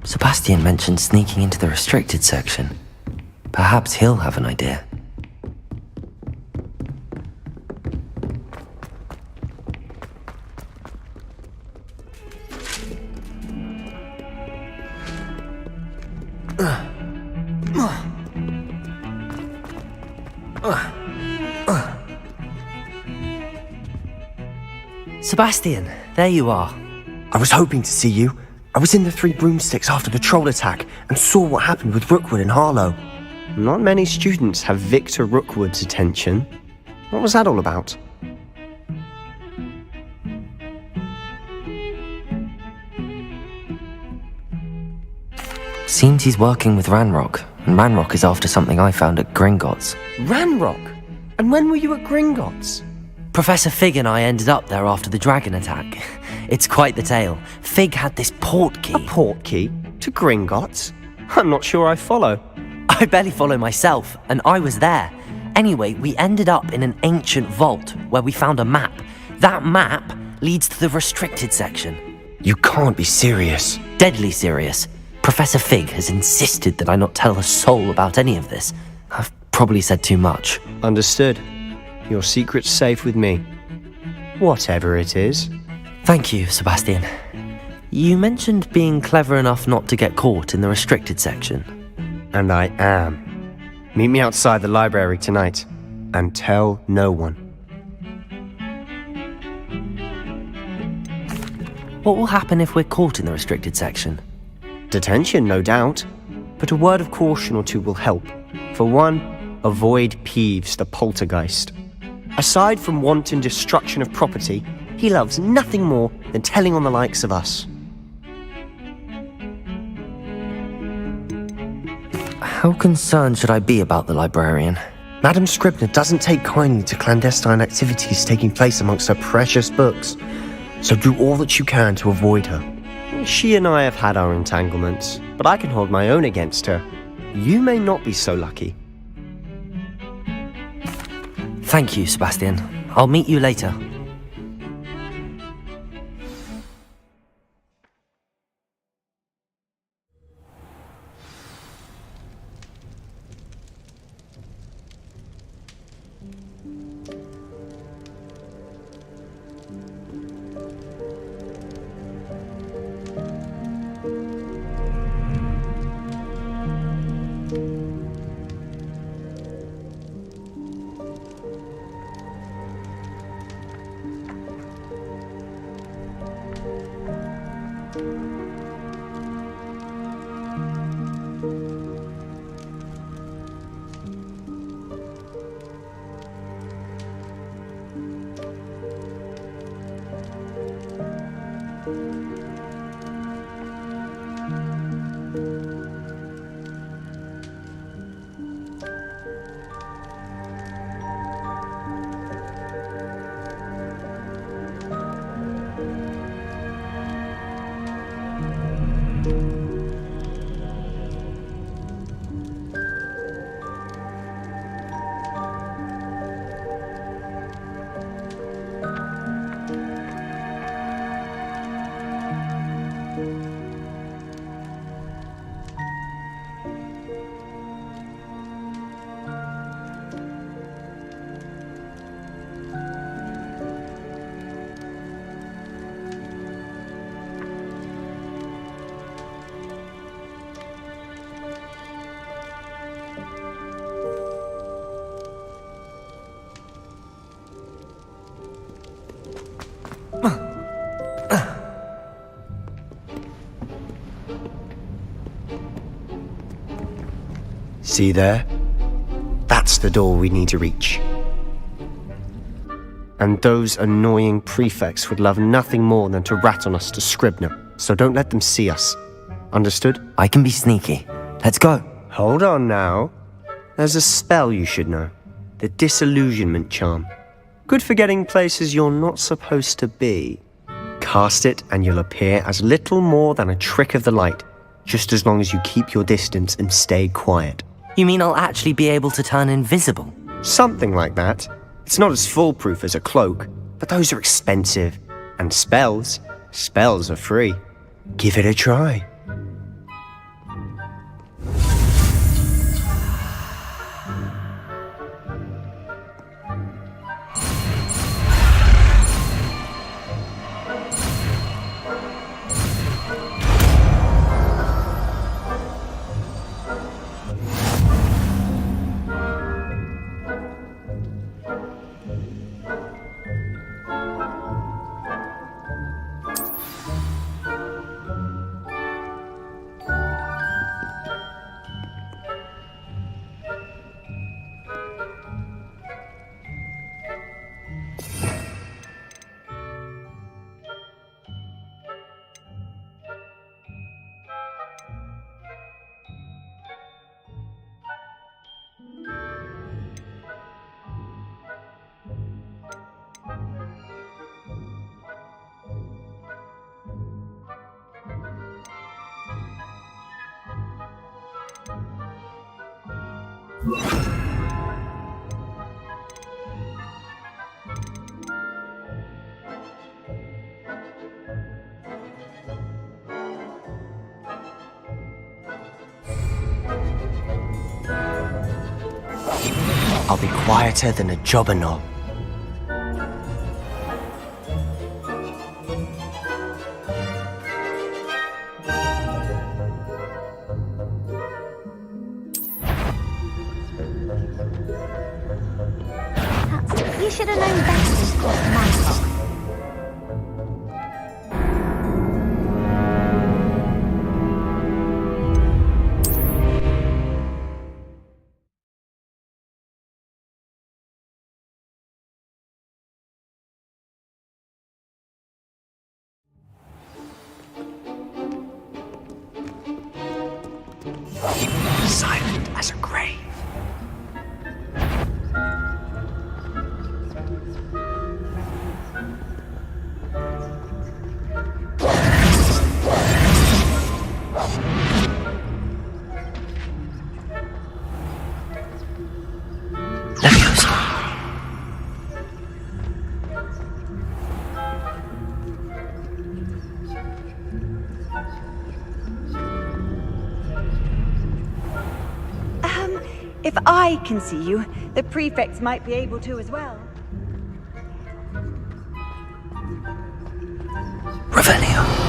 Sebastian mentioned sneaking into the restricted section. Perhaps he'll have an idea. Sebastian, there you are. I was hoping to see you. I was in the Three Broomsticks after the troll attack and saw what happened with Rookwood and Harlow. Not many students have Victor Rookwood's attention. What was that all about? Seems he's working with Ranrock, and Ranrock is after something I found at Gringotts. Ranrock? And when were you at Gringotts? Professor Fig and I ended up there after the dragon attack. It's quite the tale. Fig had this port key. A port key? To Gringotts? I'm not sure I follow. I barely follow myself, and I was there. Anyway, we ended up in an ancient vault where we found a map. That map leads to the restricted section. You can't be serious. Deadly serious. Professor Fig has insisted that I not tell a soul about any of this. I've probably said too much. Understood. Your secret's safe with me. Whatever it is. Thank you, Sebastian. You mentioned being clever enough not to get caught in the restricted section. And I am. Meet me outside the library tonight, and tell no one. What will happen if we're caught in the restricted section? Detention, no doubt. But a word of caution or two will help. For one, avoid Peeves, the poltergeist. Aside from wanton destruction of property, he loves nothing more than telling on the likes of us. How concerned should I be about the librarian? Madame Scribner doesn't take kindly to clandestine activities taking place amongst her precious books, so do all that you can to avoid her. She and I have had our entanglements, but I can hold my own against her. You may not be so lucky. Thank you, Sebastian. I'll meet you later. See there? That's the door we need to reach. And those annoying prefects would love nothing more than to rat on us to Scribner, so don't let them see us. Understood? I can be sneaky. Let's go. Hold on now. There's a spell you should know. The Disillusionment Charm. Good for getting places you're not supposed to be. Cast it and you'll appear as little more than a trick of the light, just as long as you keep your distance and stay quiet. You mean I'll actually be able to turn invisible? Something like that. It's not as foolproof as a cloak, but those are expensive. And spells are free. Give it a try. I'll be quieter than a jobberknoll. You should have known better than cross my path. Silent as a grave. If I can see you, the prefects might be able to as well. Revelio.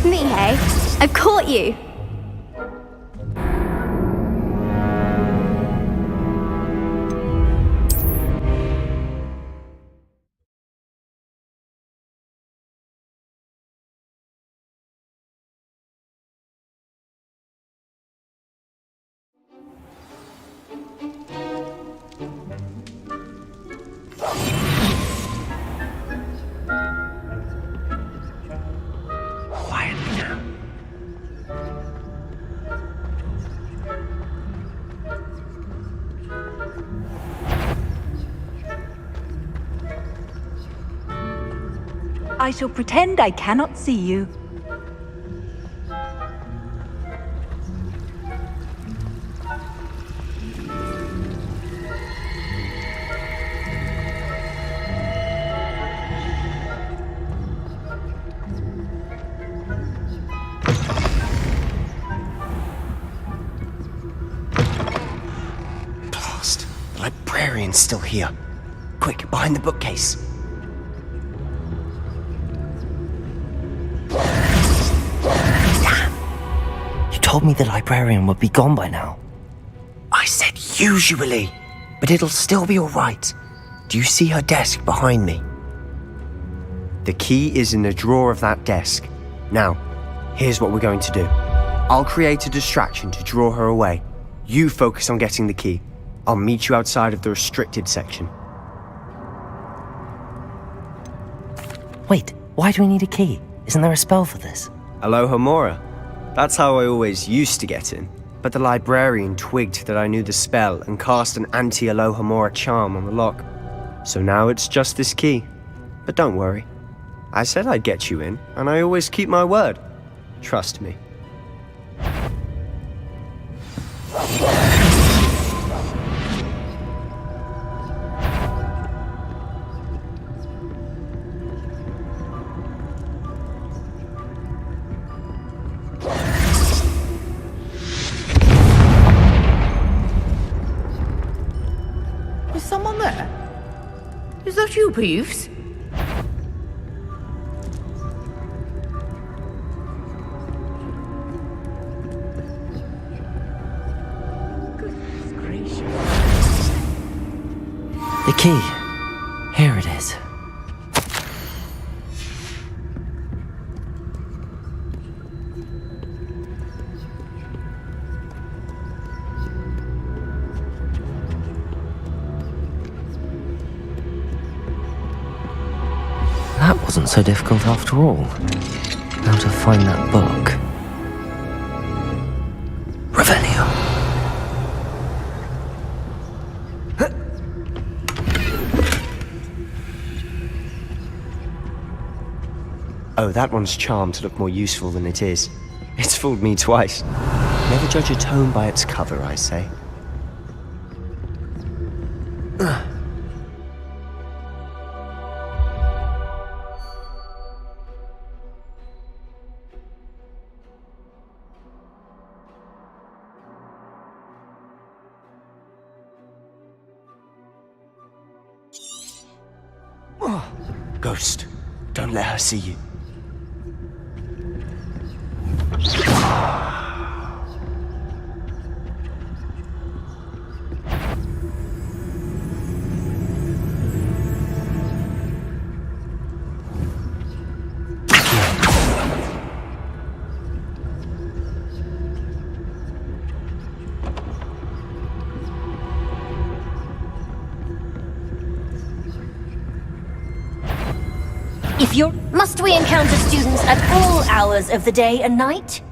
Me, hey? I've caught you! I shall pretend I cannot see you. librarian's still here. Quick, behind the bookcase. Damn! You told me the librarian would be gone by now. I said usually, but it'll still be alright. Do you see her desk behind me? The key is in the drawer of that desk. Now, here's what we're going to do. I'll create a distraction to draw her away. You focus on getting the key. I'll meet you outside of the restricted section. Wait, why do we need a key? Isn't there a spell for this? Alohomora. That's how I always used to get in. But the librarian twigged that I knew the spell and cast an anti-Alohomora charm on the lock. So now it's just this key. But don't worry. I said I'd get you in, and I always keep my word. Trust me. Is someone there? Is that you, Peeves? The key. Here it is. That wasn't so difficult after all. How to find that book. Revelio. Oh, that one's charmed to look more useful than it is. It's fooled me twice. Never judge a tome by its cover, I say. Ghost, don't let her see you. Must we encounter students at all hours of the day and night?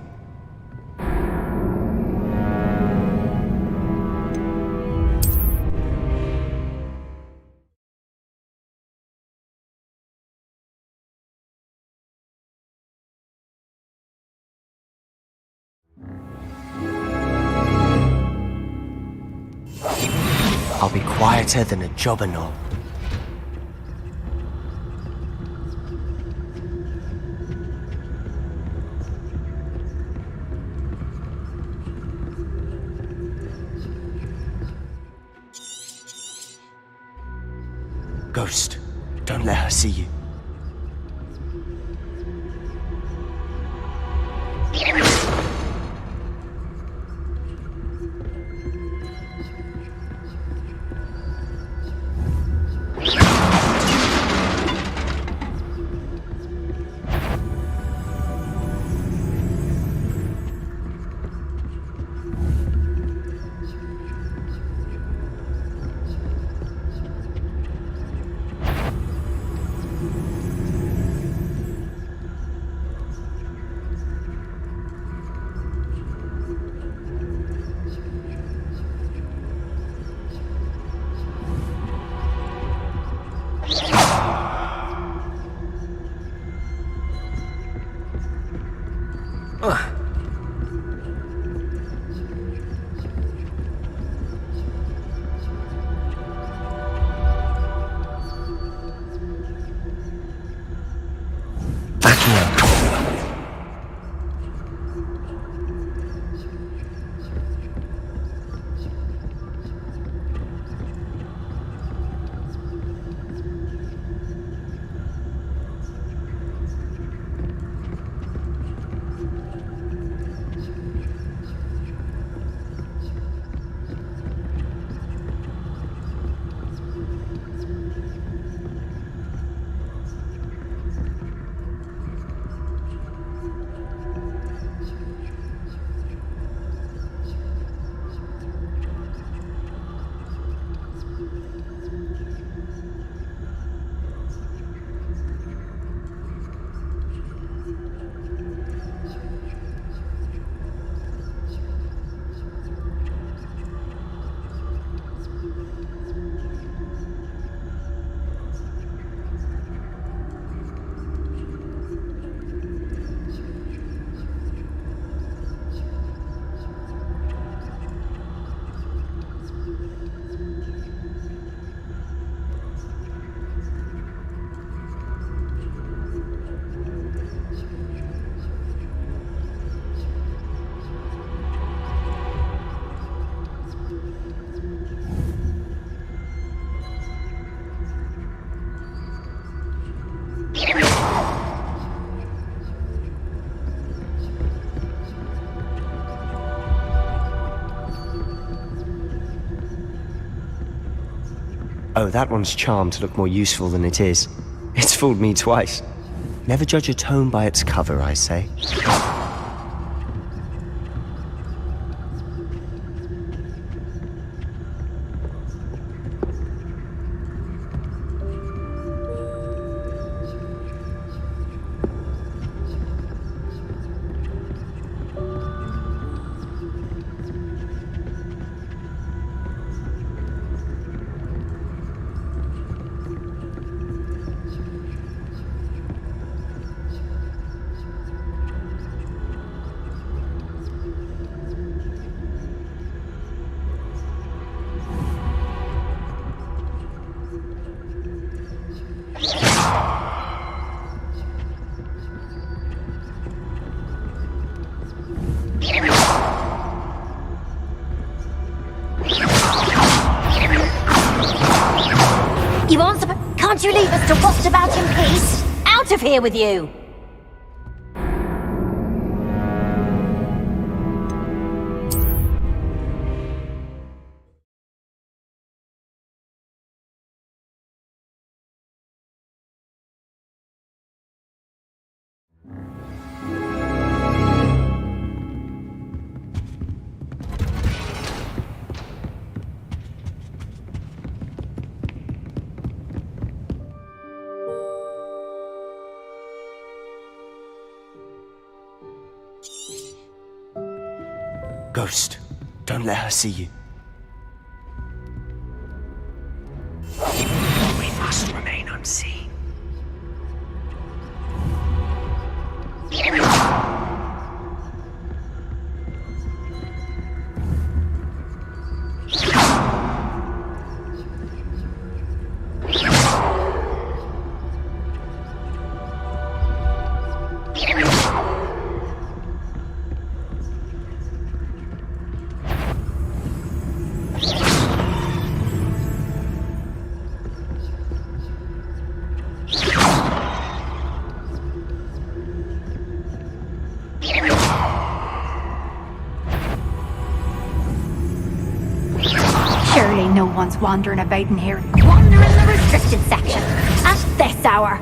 I'll be quieter than a jobberknoll. Ghost, don't let her see you. Oh, that one's charmed to look more useful than it is. It's fooled me twice. Never judge a tome by its cover, I say. You aren't supposed... Can't you leave us to waft about in peace? Out of here with you! Ghost, don't let her see you. We must remain unseen. Surely no one's wandering about in here. Wander in the restricted section at this hour.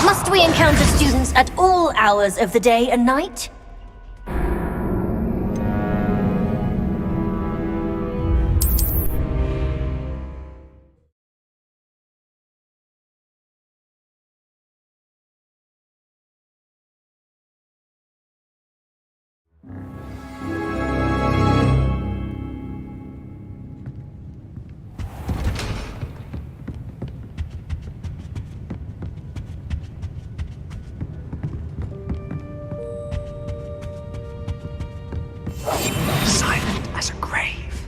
Must we encounter students at all hours of the day and night? Silent as a grave.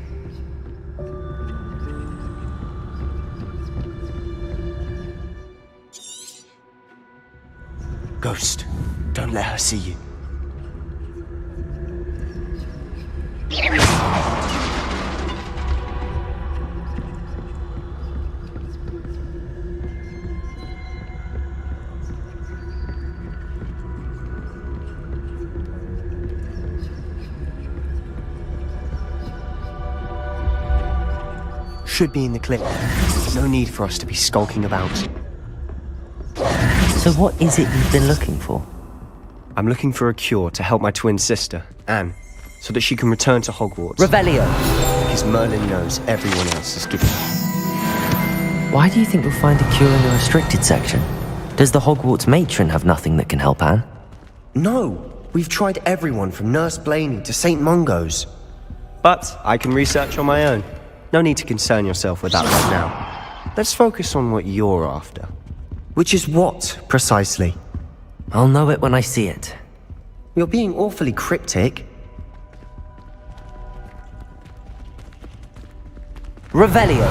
Ghost, don't let her see you. Should be in the clip. No need for us to be skulking about. So what is it you've been looking for? I'm looking for a cure to help my twin sister, Anne, so that she can return to Hogwarts. Revelio! Because Merlin knows everyone else is giving up. Why do you think you'll find a cure in the restricted section? Does the Hogwarts matron have nothing that can help Anne? No! We've tried everyone from Nurse Blaney to St. Mungo's. But I can research on my own. No need to concern yourself with that right now. Let's focus on what you're after. Which is what, precisely? I'll know it when I see it. You're being awfully cryptic. Revelio.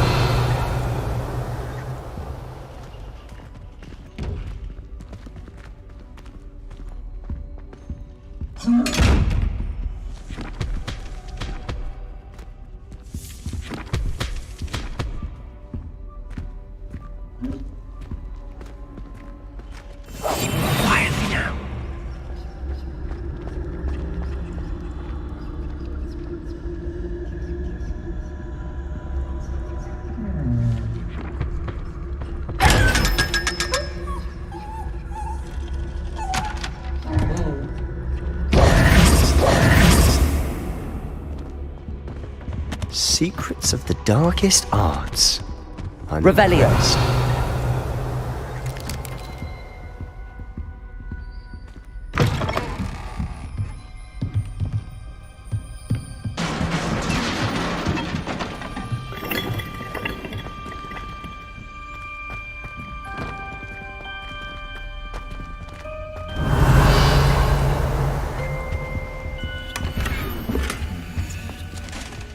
Quietly now. Secrets of the darkest arts. Revelio.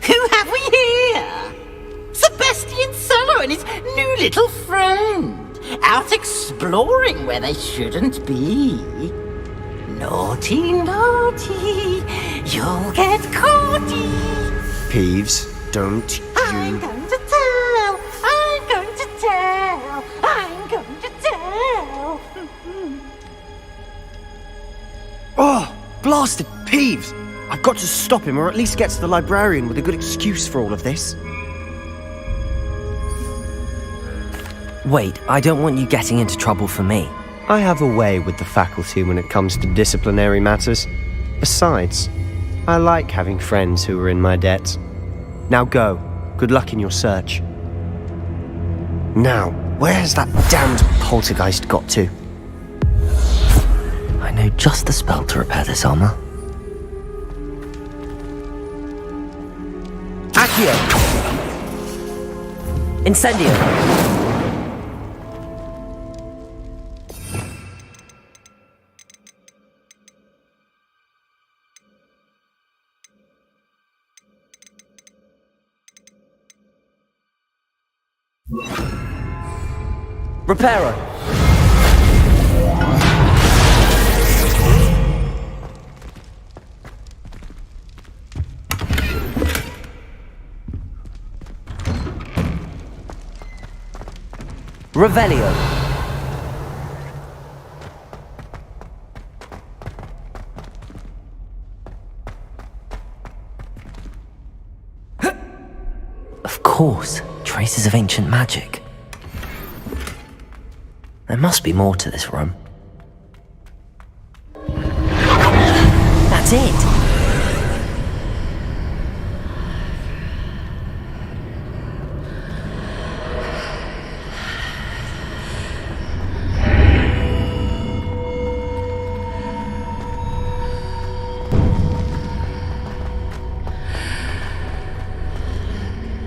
Who have we here? Sebastian Solo and his new little friend, out exploring where they shouldn't be. Naughty, naughty, you'll get caughty. Peeves, don't I'm you... going to tell, I'm going to tell, I'm going to tell. Oh, blasted Peeves! I've got to stop him, or at least get to the librarian with a good excuse for all of this. Wait, I don't want you getting into trouble for me. I have a way with the faculty when it comes to disciplinary matters. Besides, I like having friends who are in my debt. Now go. Good luck in your search. Now, where's that damned poltergeist got to? I know just the spell to repair this armor. Accio! Incendio! Reparo! Revelio. Of course, traces of ancient magic. There must be more to this room. That's it!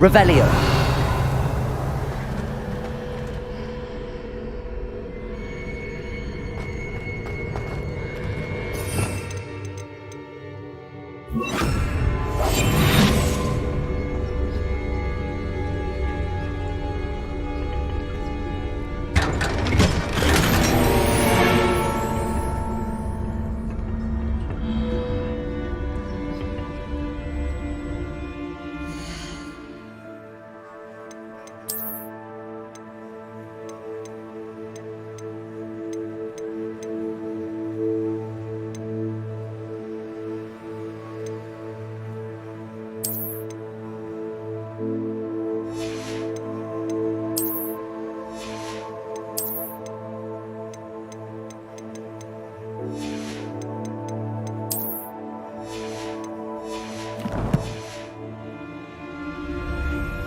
Revelio.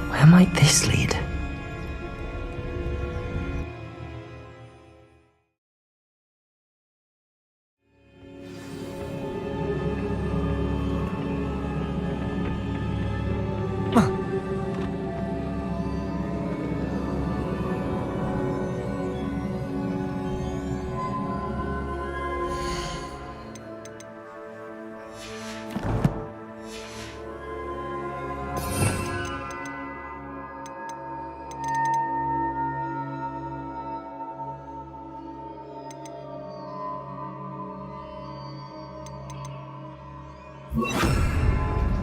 Where might this lead?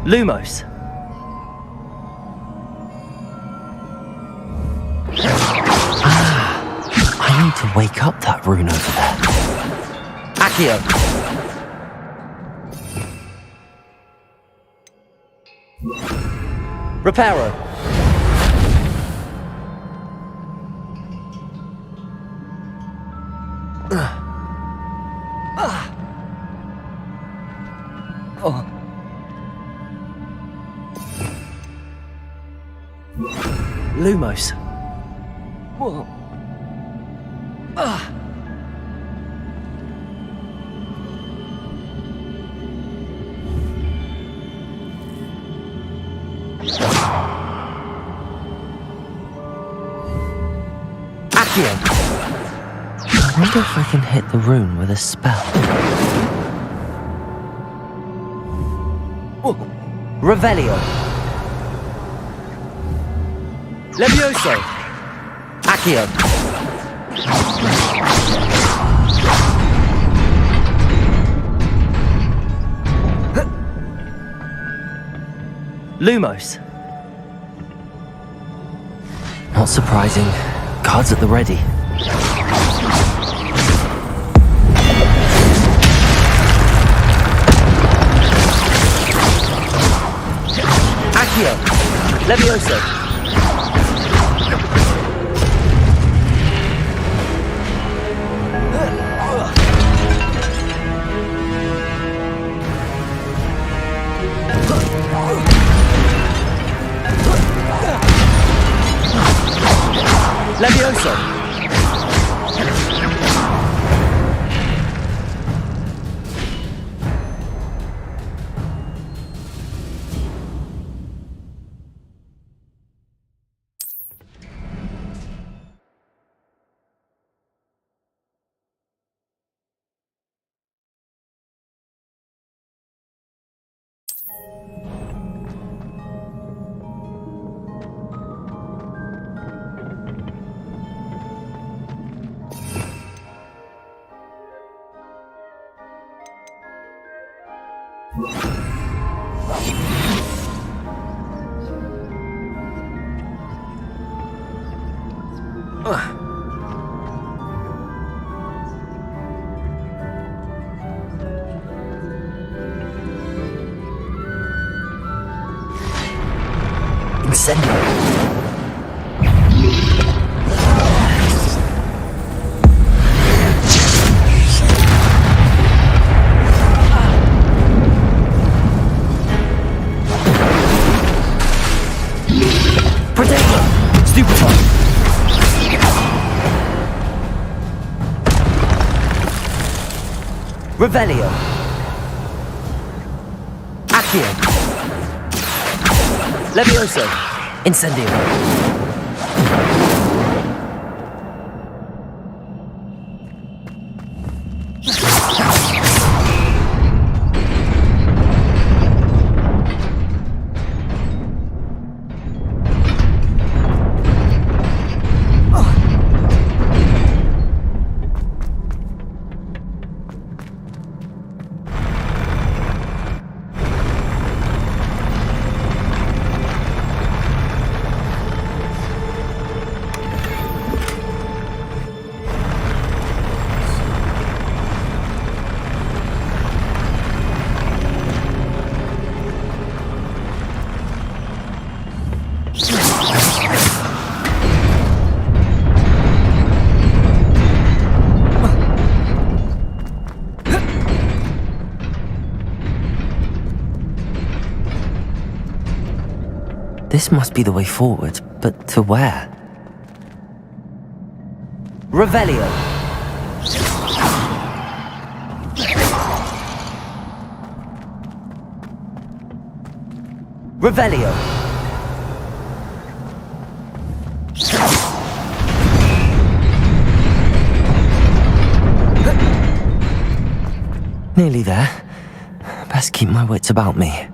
Lumos. I need to wake up that rune over there. Accio. Reparo. Oh. Lumos. Whoa. Accio. I wonder if I can hit the rune with a spell. Revelio. Levioso. Accio. Lumos. Not surprising. Guards at the ready. Accio. Levioso. Levioso. Incendio. Revelio. Accio. Levioso. Incendio. This must be the way forward, but to where? Revelio. Revelio. Nearly there. Best keep my wits about me.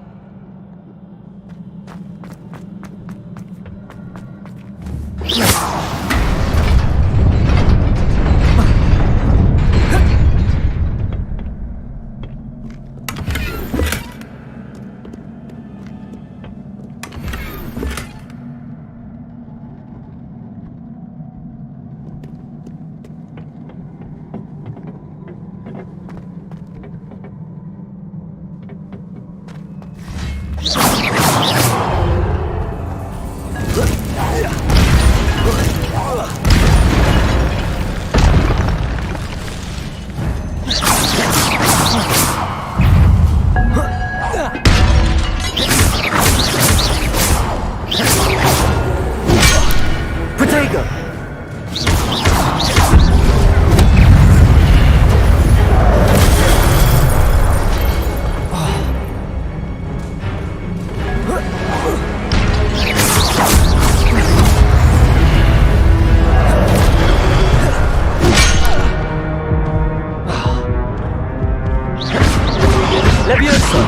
Levioso!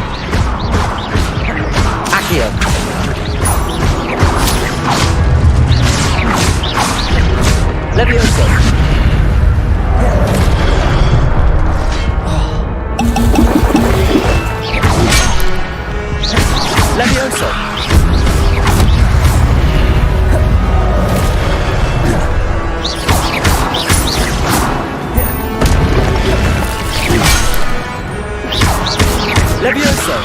Accio! Levioso! Levioso! Levioso!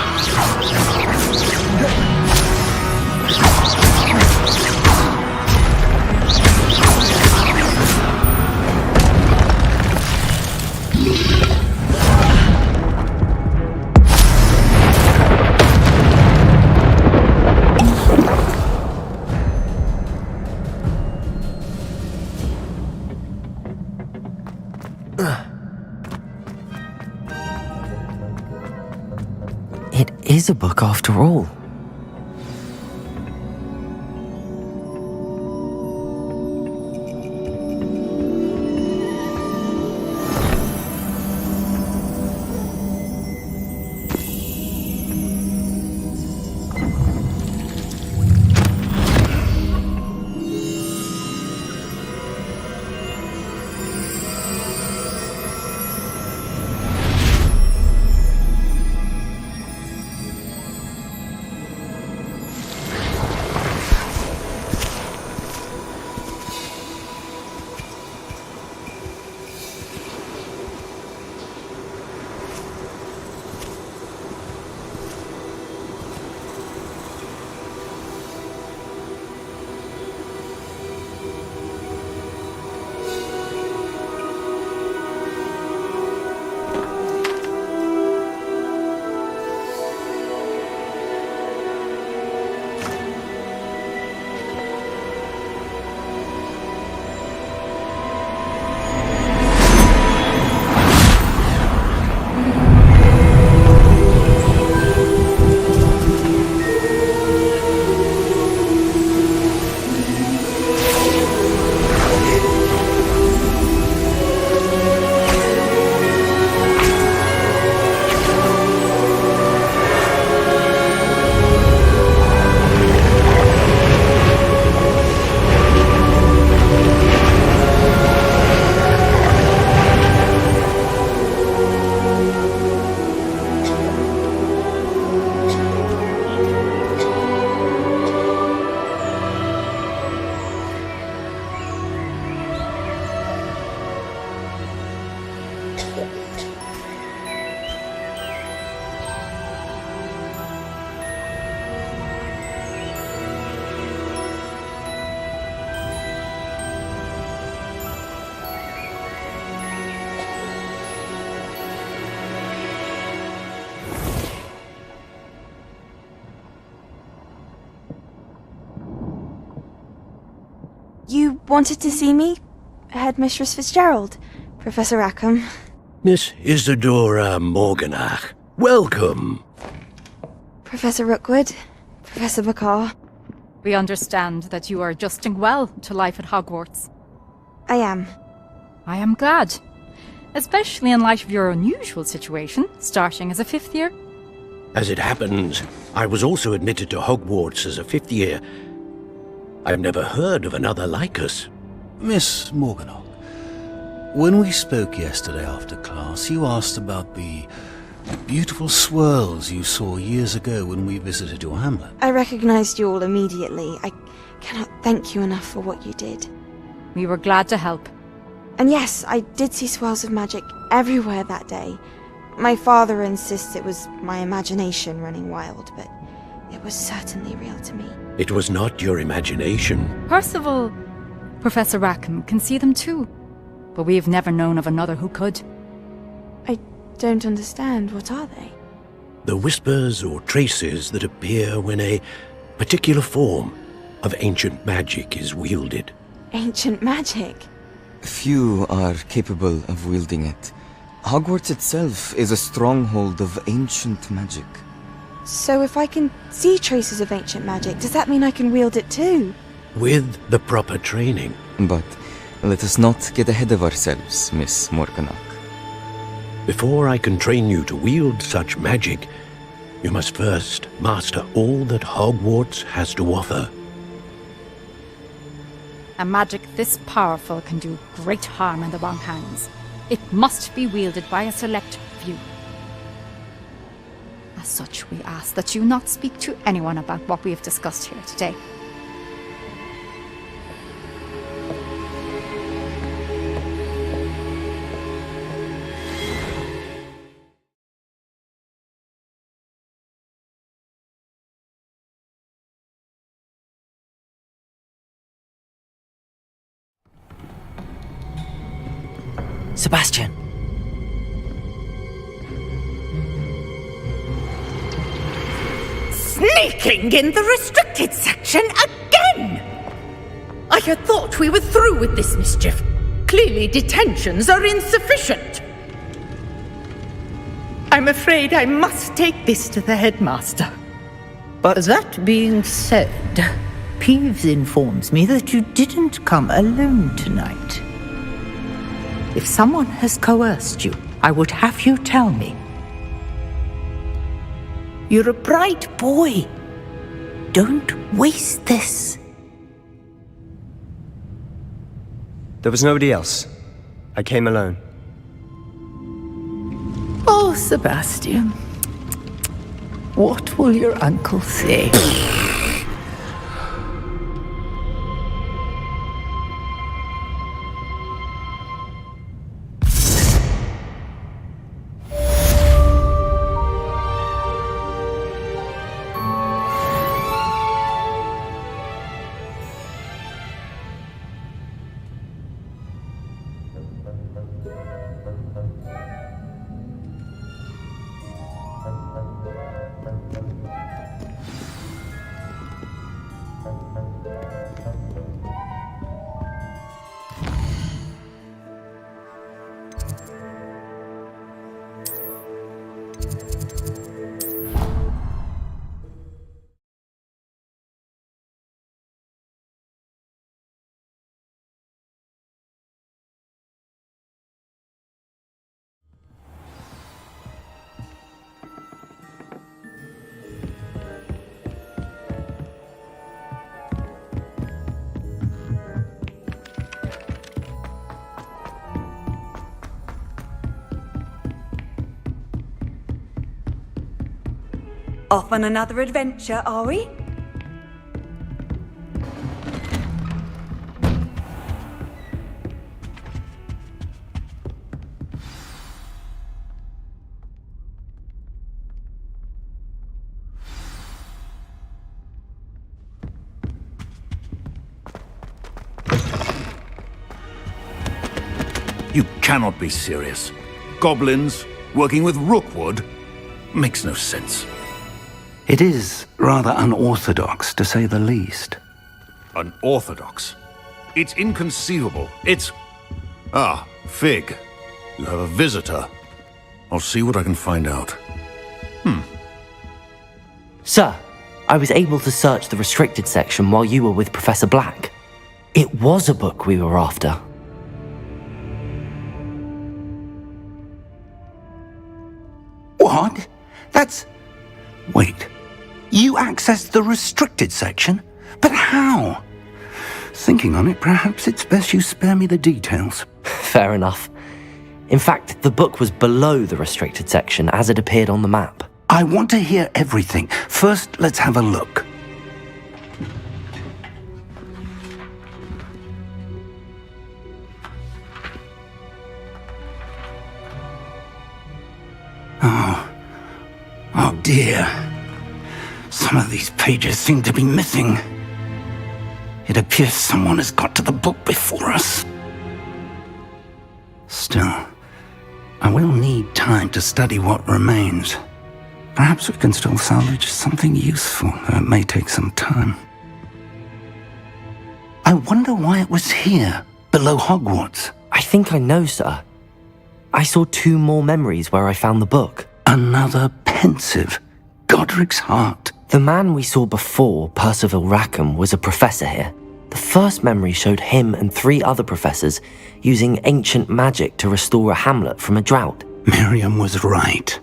It is a book after all. You wanted to see me? Headmistress Fitzgerald? Professor Rackham? Miss Isadora Morganach, welcome. Professor Rookwood? Professor McCaw? We understand that you are adjusting well to life at Hogwarts. I am. I am glad. Especially in light of your unusual situation, starting as a 5th year. As it happens, I was also admitted to Hogwarts as a 5th year. I've never heard of another like us. Miss Morganach, when we spoke yesterday after class, you asked about the beautiful swirls you saw years ago when we visited your hamlet. I recognized you all immediately. I cannot thank you enough for what you did. We were glad to help. And yes, I did see swirls of magic everywhere that day. My father insists it was my imagination running wild, but it was certainly real to me. It was not your imagination. Percival, Professor Rackham can see them too, but we have never known of another who could. I don't understand. What are they? The whispers or traces that appear when a particular form of ancient magic is wielded. Ancient magic? Few are capable of wielding it. Hogwarts itself is a stronghold of ancient magic. So if I can see traces of ancient magic, does that mean I can wield it too? With the proper training. But let us not get ahead of ourselves, Miss Morganach. Before I can train you to wield such magic, you must first master all that Hogwarts has to offer. A magic this powerful can do great harm in the wrong hands. It must be wielded by a select few. As such, we ask that you not speak to anyone about what we have discussed here today. Sebastian. Sneaking in the restricted section again! I had thought we were through with this mischief. Clearly detentions are insufficient. I'm afraid I must take this to the headmaster. But that being said, Peeves informs me that you didn't come alone tonight. If someone has coerced you, I would have you tell me. You're a bright boy. Don't waste this. There was nobody else. I came alone. Oh, Sebastian. What will your uncle say? Off on another adventure, are we? You cannot be serious. Goblins working with Rookwood makes no sense. It is rather unorthodox, to say the least. Unorthodox? It's inconceivable. It's... Ah, Fig. You have a visitor. I'll see what I can find out. Sir, I was able to search the restricted section while you were with Professor Black. It was a book we were after. What? That's... Wait. You accessed the restricted section? But how? Thinking on it, perhaps it's best you spare me the details. Fair enough. In fact, the book was below the restricted section as it appeared on the map. I want to hear everything. First, let's have a look. Oh dear. Some of these pages seem to be missing. It appears someone has got to the book before us. Still, I will need time to study what remains. Perhaps we can still salvage something useful, though it may take some time. I wonder why it was here, below Hogwarts. I think I know, sir. I saw 2 more memories where I found the book. Another pensive. Godric's heart. The man we saw before, Percival Rackham, was a professor here. The first memory showed him and 3 other professors using ancient magic to restore a hamlet from a drought. Miriam was right.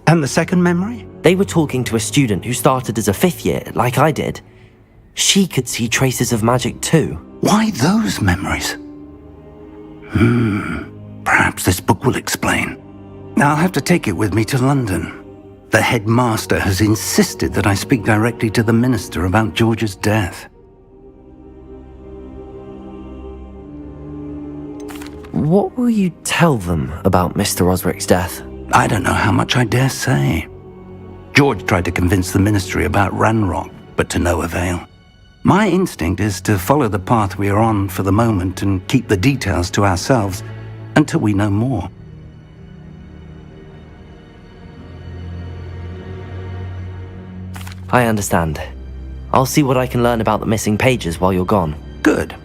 And the second memory? They were talking to a student who started as a 5th year, like I did. She could see traces of magic too. Why those memories? Perhaps this book will explain. I'll have to take it with me to London. The headmaster has insisted that I speak directly to the minister about George's death. What will you tell them about Mr. Osric's death? I don't know how much I dare say. George tried to convince the ministry about Ranrock, but to no avail. My instinct is to follow the path we are on for the moment and keep the details to ourselves until we know more. I understand. I'll see what I can learn about the missing pages while you're gone. Good.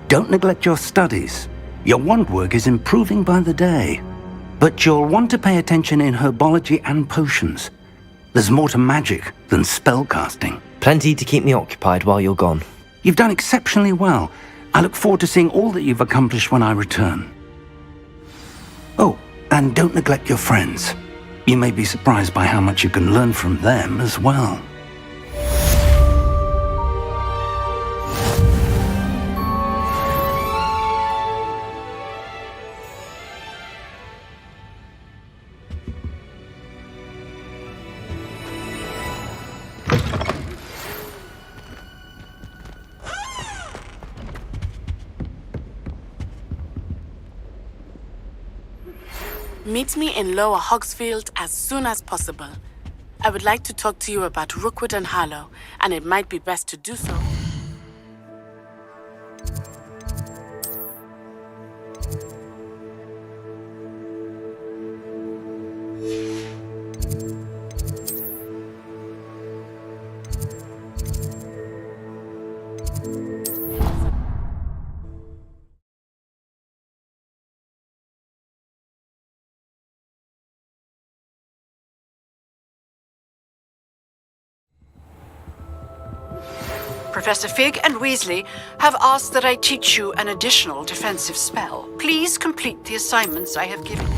Don't neglect your studies. Your wand work is improving by the day. But you'll want to pay attention in herbology and potions. There's more to magic than spellcasting. Plenty to keep me occupied while you're gone. You've done exceptionally well. I look forward to seeing all that you've accomplished when I return. Oh, and don't neglect your friends. You may be surprised by how much you can learn from them as well. Meet me in Lower Hogsfield as soon as possible. I would like to talk to you about Rookwood and Harlow, and it might be best to do so. Professor Fig and Weasley have asked that I teach you an additional defensive spell. Please complete the assignments I have given you.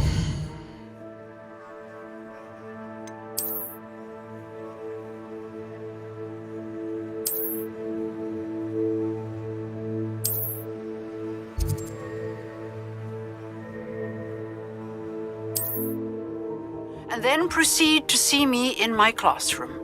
And then proceed to see me in my classroom.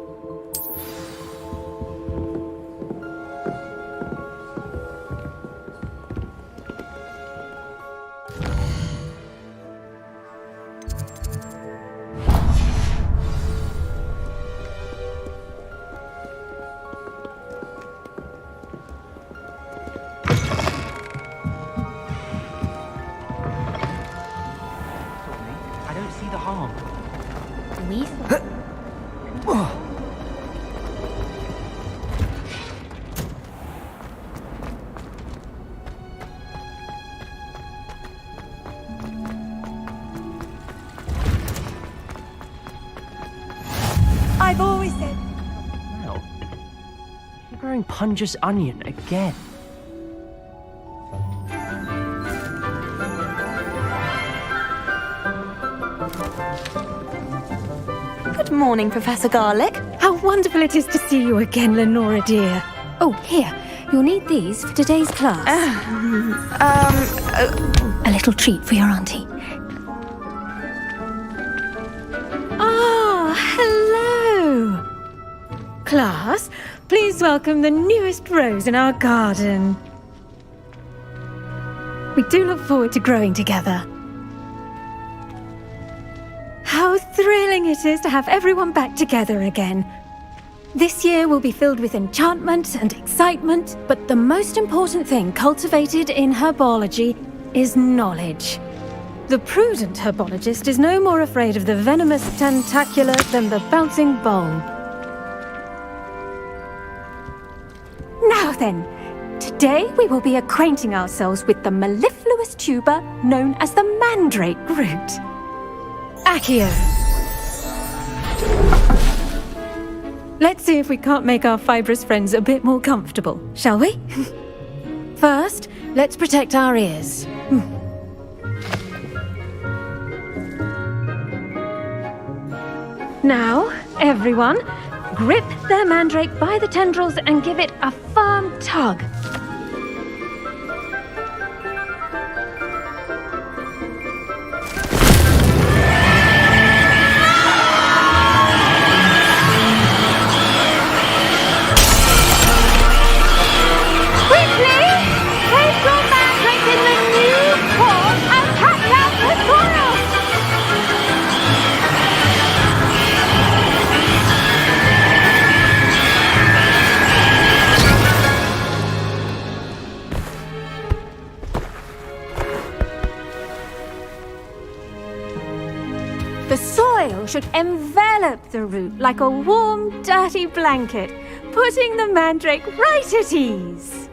I've always said... Wow. You're growing Punja's onion again. Good morning, Professor Garlick. How wonderful it is to see you again, Lenora dear. Oh, here. You'll need these for today's class. A little treat for your auntie. Hello! Class, please welcome the newest rose in our garden. We do look forward to growing together. How thrilling it is to have everyone back together again. This year will be filled with enchantment and excitement, but the most important thing cultivated in herbology is knowledge. The prudent herbologist is no more afraid of the venomous tentacular than the bouncing bulb. Now then, today we will be acquainting ourselves with the mellifluous tuber known as the mandrake root. Accio. Let's see if we can't make our fibrous friends a bit more comfortable, shall we? First, let's protect our ears. Now, everyone, grip their mandrake by the tendrils and give it a firm tug. The soil should envelop the root like a warm, dirty blanket, putting the mandrake right at ease.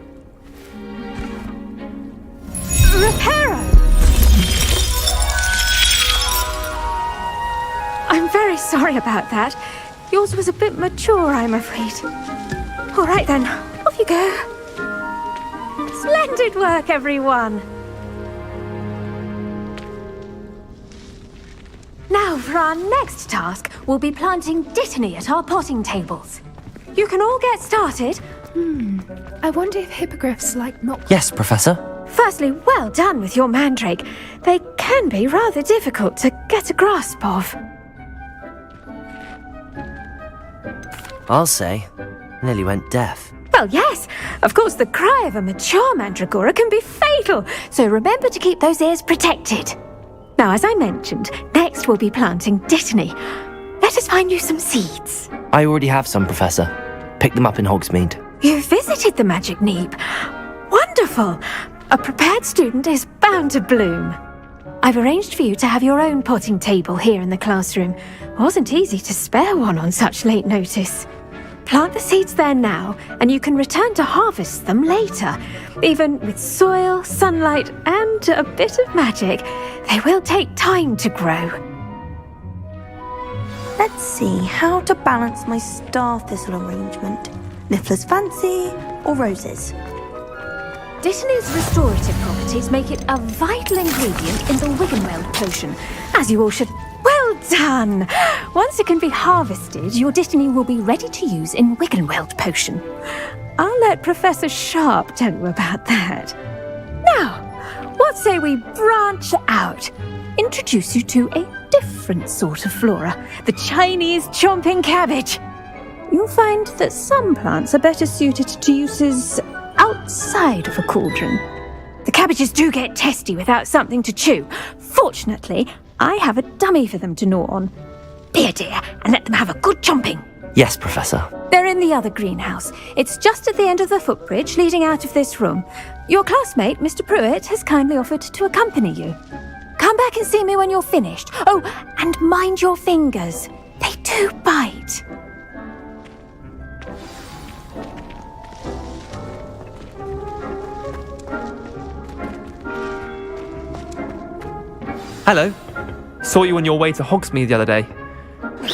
Reparo! I'm very sorry about that. Yours was a bit mature, I'm afraid. All right then, off you go. Splendid work, everyone. Now, for our next task, we'll be planting Dittany at our potting tables. You can all get started. I wonder if hippogriffs like not... Yes, Professor. Firstly, well done with your mandrake. They can be rather difficult to get a grasp of. I'll say, nearly went deaf. Well, yes. Of course, the cry of a mature mandragora can be fatal, so remember to keep those ears protected. Now, as I mentioned, next we'll be planting Dittany. Let us find you some seeds. I already have some, Professor. Picked them up in Hogsmeade. You visited the Magic Neep. Wonderful. A prepared student is bound to bloom. I've arranged for you to have your own potting table here in the classroom. Wasn't easy to spare one on such late notice. Plant the seeds there now, and you can return to harvest them later. Even with soil, sunlight, and a bit of magic, they will take time to grow. Let's see how to balance my star thistle arrangement. Niffler's fancy or roses? Dittany's restorative properties make it a vital ingredient in the Wiggenweld potion, as you all should... Well done! Once it can be harvested, your Dittany will be ready to use in Wiggenweld potion. I'll let Professor Sharp tell you about that. Now, what say we branch out? Introduce you to a different sort of flora, the Chinese chomping cabbage. You'll find that some plants are better suited to uses outside of a cauldron. The cabbages do get testy without something to chew. Fortunately, I have a dummy for them to gnaw on. Be a dear and let them have a good chomping. Yes, Professor. They're in the other greenhouse. It's just at the end of the footbridge leading out of this room. Your classmate, Mr. Pruitt, has kindly offered to accompany you. Come back and see me when you're finished. Oh, and mind your fingers. They do bite. Hello. Saw you on your way to Hogsmeade the other day.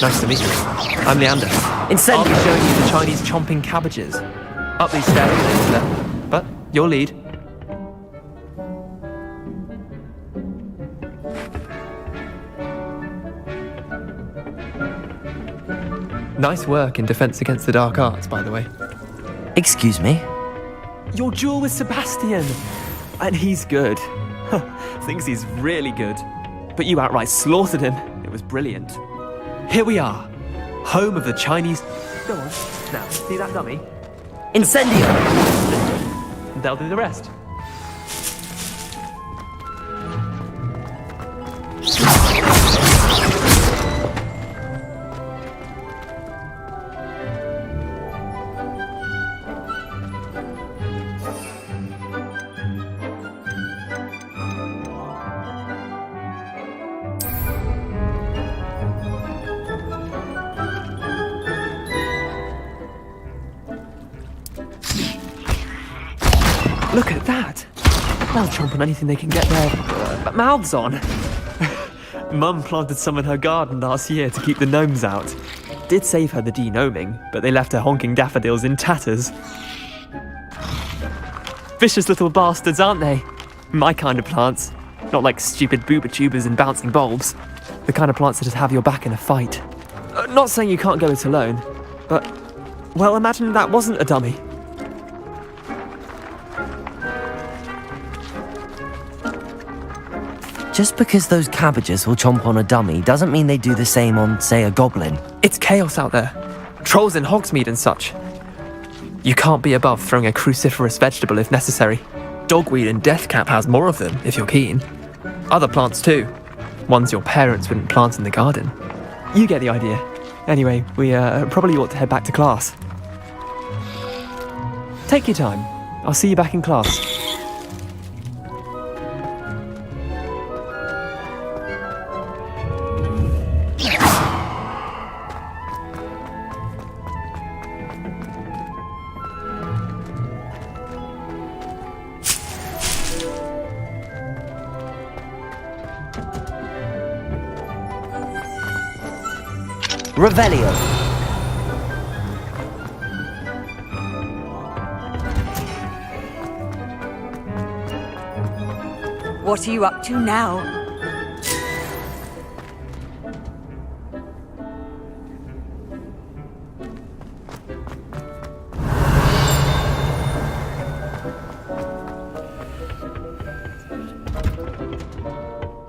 Nice to meet you. I'm Leander. I'll be showing you the Chinese chomping cabbages. Up these stairs later, but your lead. Nice work in Defense Against the Dark Arts, by the way. Excuse me? Your duel with Sebastian! And he's good. Thinks he's really good. But you outright slaughtered him. It was brilliant. Here we are, home of the Chinese... Go on, now, see that dummy? Incendio! They'll do the rest. Look at that! They'll chomp on anything they can get their mouths on. Mum planted some in her garden last year to keep the gnomes out. Did save her the de-gnoming, but they left her honking daffodils in tatters. Vicious little bastards, aren't they? My kind of plants. Not like stupid booba tubers and bouncing bulbs. The kind of plants that just have your back in a fight. Not saying you can't go it alone, but, well, imagine that wasn't a dummy. Just because those cabbages will chomp on a dummy doesn't mean they do the same on, say, a goblin. It's chaos out there. Trolls in Hogsmeade and such. You can't be above throwing a cruciferous vegetable if necessary. Dogweed and deathcap has more of them, if you're keen. Other plants too. Ones your parents wouldn't plant in the garden. You get the idea. Anyway, we probably ought to head back to class. Take your time. I'll see you back in class. Revelio. What are you up to now?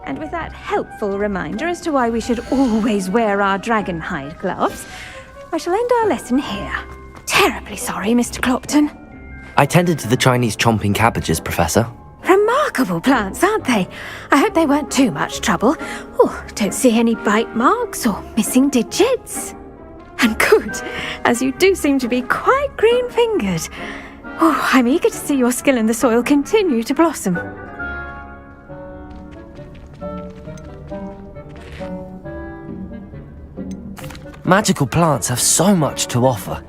And with that helpful reminder as to why we should always wear our dragon hide gloves, I shall end our lesson here. Terribly sorry, Mr. Clopton. I tended to the Chinese chomping cabbages, Professor. Remarkable plants, aren't they? I hope they weren't too much trouble. Oh, don't see any bite marks or missing digits. And good, as you do seem to be quite green-fingered. Oh, I'm eager to see your skill in the soil continue to blossom. Magical plants have so much to offer.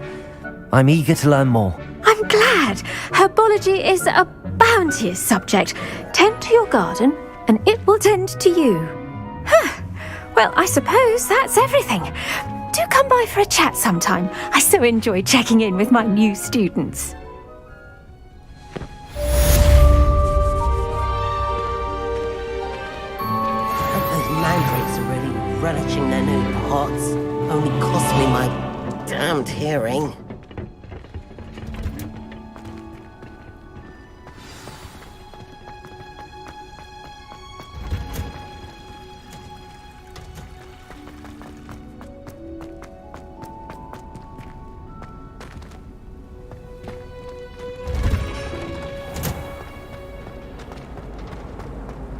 I'm eager to learn more. I'm glad. Herbology is a bounteous subject. Tend to your garden, and it will tend to you. Huh. Well, I suppose that's everything. Do come by for a chat sometime. I so enjoy checking in with my new students. Those mandrakes are really relishing their new pots. Only cost me my damned hearing.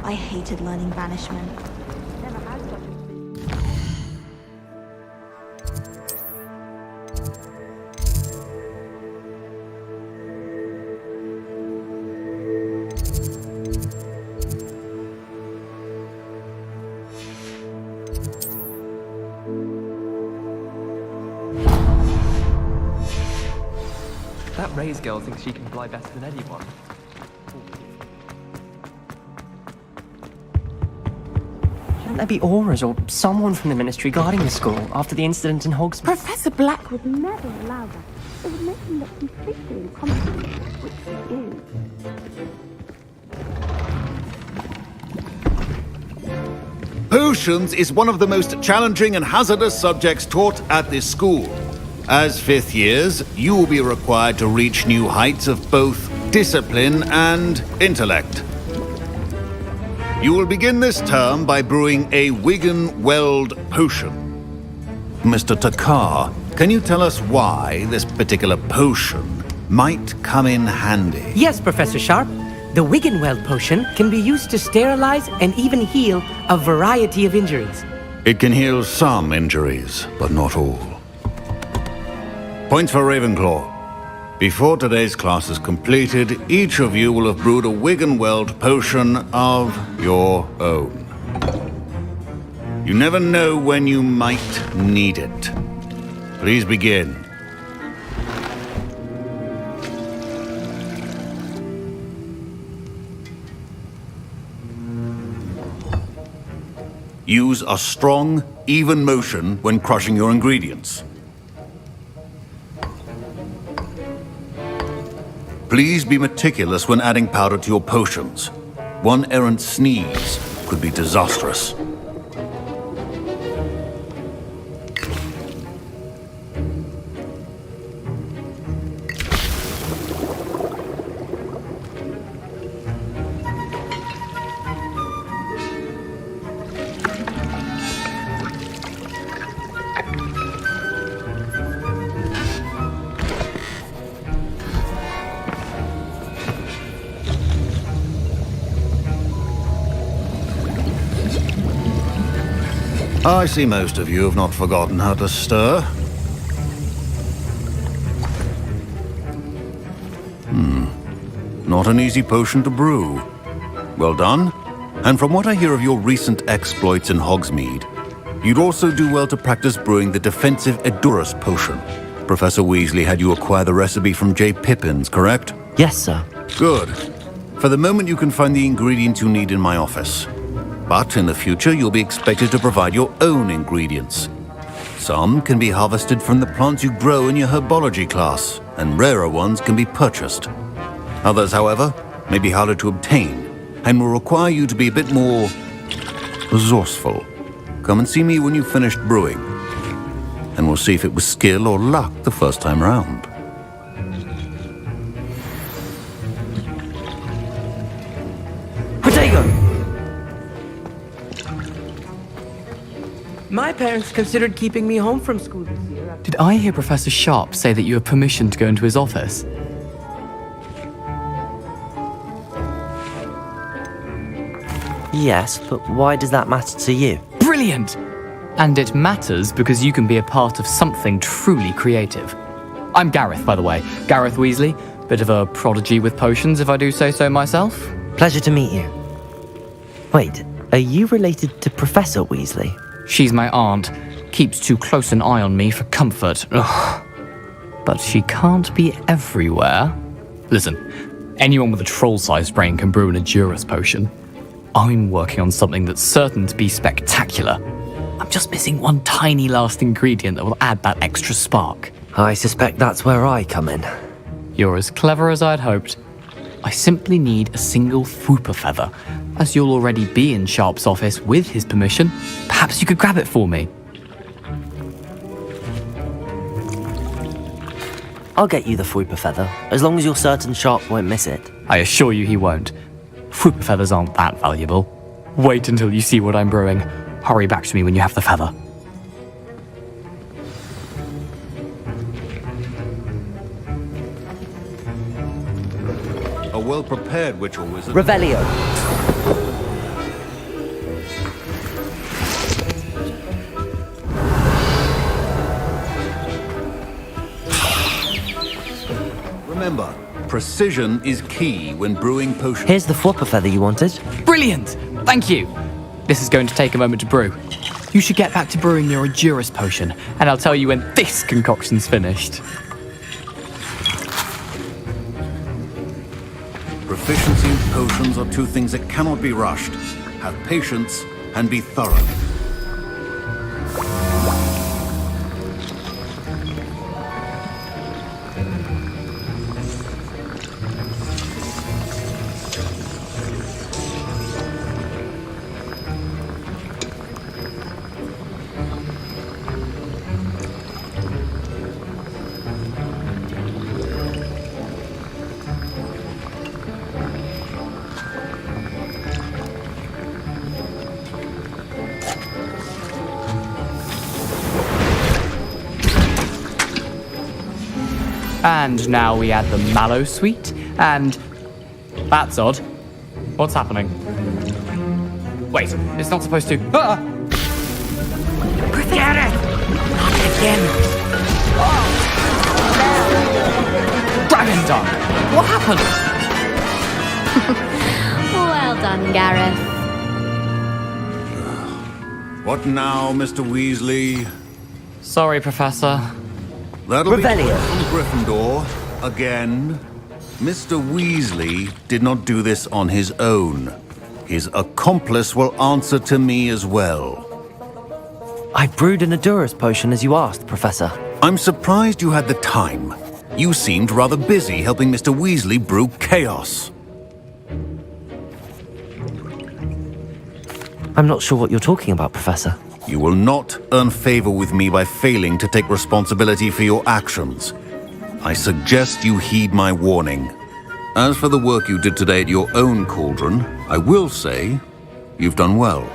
I hated learning banishment. That Ray's girl thinks she can fly better than anyone. Shouldn't there be auras or someone from the ministry guarding the school after the incident in Hogsmeade? Professor Black would never allow that. It would make him look completely incompetent, which he is. Potions is one of the most challenging and hazardous subjects taught at this school. As fifth years, you will be required to reach new heights of both discipline and intellect. You will begin this term by brewing a Wigan-Weld potion. Mr. Takar, can you tell us why this particular potion might come in handy? Yes, Professor Sharp. The Wigan-Weld potion can be used to sterilize and even heal a variety of injuries. It can heal some injuries, but not all. Points for Ravenclaw. Before today's class is completed, each of you will have brewed a Wigan-Weld potion of your own. You never know when you might need it. Please begin. Use a strong, even motion when crushing your ingredients. Please be meticulous when adding powder to your potions. One errant sneeze could be disastrous. I see most of you have not forgotten how to stir. Not an easy potion to brew. Well done. And from what I hear of your recent exploits in Hogsmeade, you'd also do well to practice brewing the defensive Edurus potion. Professor Weasley had you acquire the recipe from J. Pippin's, correct? Yes, sir. Good. For the moment, you can find the ingredients you need in my office. But in the future, you'll be expected to provide your own ingredients. Some can be harvested from the plants you grow in your herbology class, and rarer ones can be purchased. Others, however, may be harder to obtain, and will require you to be a bit more resourceful. Come and see me when you've finished brewing, and we'll see if it was skill or luck the first time round. Potato! My parents considered keeping me home from school this year. Did I hear Professor Sharp say that you have permission to go into his office? Yes, but why does that matter to you? Brilliant! And it matters because you can be a part of something truly creative. I'm Gareth, by the way. Gareth Weasley. Bit of a prodigy with potions, if I do say so myself. Pleasure to meet you. Wait, are you related to Professor Weasley? She's my aunt. Keeps too close an eye on me for comfort. Ugh. But she can't be everywhere. Listen, anyone with a troll-sized brain can brew an Edurus potion. I'm working on something that's certain to be spectacular. I'm just missing one tiny last ingredient that will add that extra spark. I suspect that's where I come in. You're as clever as I'd hoped. I simply need a single Fwooper feather. As you'll already be in Sharp's office with his permission, perhaps you could grab it for me. I'll get you the Fwooper feather, as long as you're certain Sharp won't miss it. I assure you he won't. Fwooper feathers aren't that valuable. Wait until you see what I'm brewing. Hurry back to me when you have the feather. A well-prepared witch or wizard... Revelio. Remember, precision is key when brewing potions. Here's the Fwooper feather you wanted. Brilliant! Thank you! This is going to take a moment to brew. You should get back to brewing your Edurus potion, and I'll tell you when this concoction's finished. Proficiency in potions are two things that cannot be rushed. Have patience and be thorough. And now we add the mallow sweet, and... That's odd. What's happening? Wait, it's not supposed to... Ah! Gareth! Not again. Dragon Dunk! What happened? Well done, Gareth. What now, Mr. Weasley? Sorry, Professor. That'll Revelio. be from Gryffindor again. Mr. Weasley did not do this on his own. His accomplice will answer to me as well. I brewed an Edurus potion as you asked, Professor. I'm surprised you had the time. You seemed rather busy helping Mr. Weasley brew chaos. I'm not sure what you're talking about, Professor. You will not earn favor with me by failing to take responsibility for your actions. I suggest you heed my warning. As for the work you did today at your own cauldron, I will say you've done well.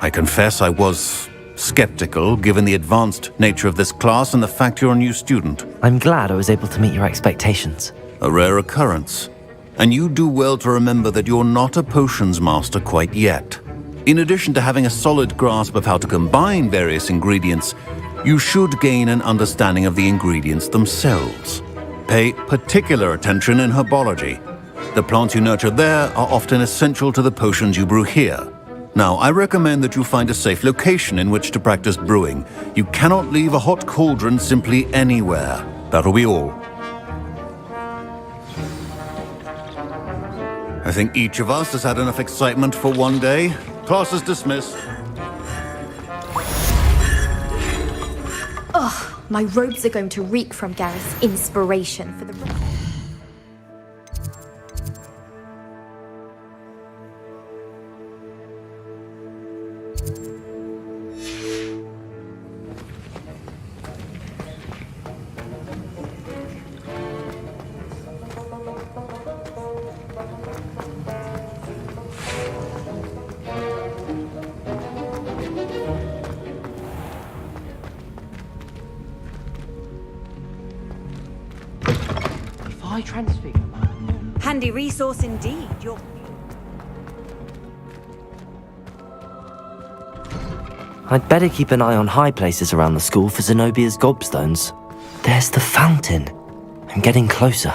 I confess I was skeptical given the advanced nature of this class and the fact you're a new student. I'm glad I was able to meet your expectations. A rare occurrence. And you do well to remember that you're not a potions master quite yet. In addition to having a solid grasp of how to combine various ingredients, you should gain an understanding of the ingredients themselves. Pay particular attention in herbology. The plants you nurture there are often essential to the potions you brew here. Now, I recommend that you find a safe location in which to practice brewing. You cannot leave a hot cauldron simply anywhere. That'll be all. I think each of us has had enough excitement for one day. Class is dismissed. Ugh, my robes are going to reek from Gareth's inspiration for the... I transfigure Handy resource indeed. I'd better keep an eye on high places around the school for Zenobia's gobstones. There's the fountain. I'm getting closer.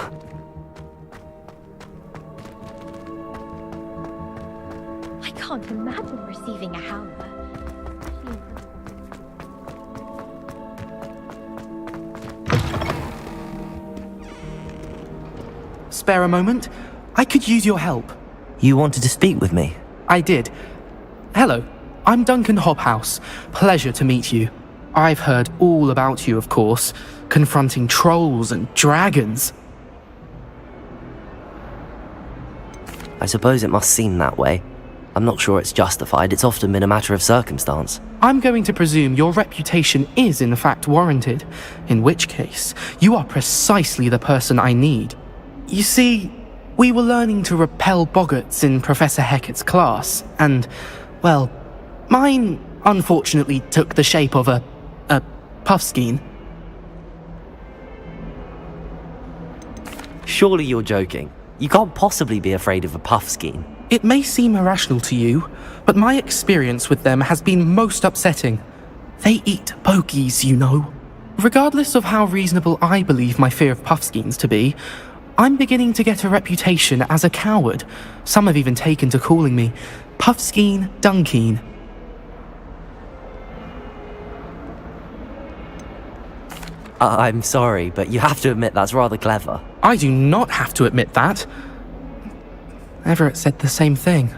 I can't imagine receiving a howler. Spare a moment? I could use your help. You wanted to speak with me? I did. Hello, I'm Duncan Hobhouse. Pleasure to meet you. I've heard all about you, of course, confronting trolls and dragons. I suppose it must seem that way. I'm not sure it's justified. It's often been a matter of circumstance. I'm going to presume your reputation is in fact warranted, in which case, you are precisely the person I need. You see, we were learning to repel boggarts in Professor Hecat's class, and, well, mine unfortunately took the shape of a puffskein. Surely you're joking. You can't possibly be afraid of a puffskein. It may seem irrational to you, but my experience with them has been most upsetting. They eat bogies, you know. Regardless of how reasonable I believe my fear of puffskeins to be, I'm beginning to get a reputation as a coward. Some have even taken to calling me Puffskein Dunkeen. I'm sorry, but you have to admit that's rather clever. I do not have to admit that. Everett said the same thing.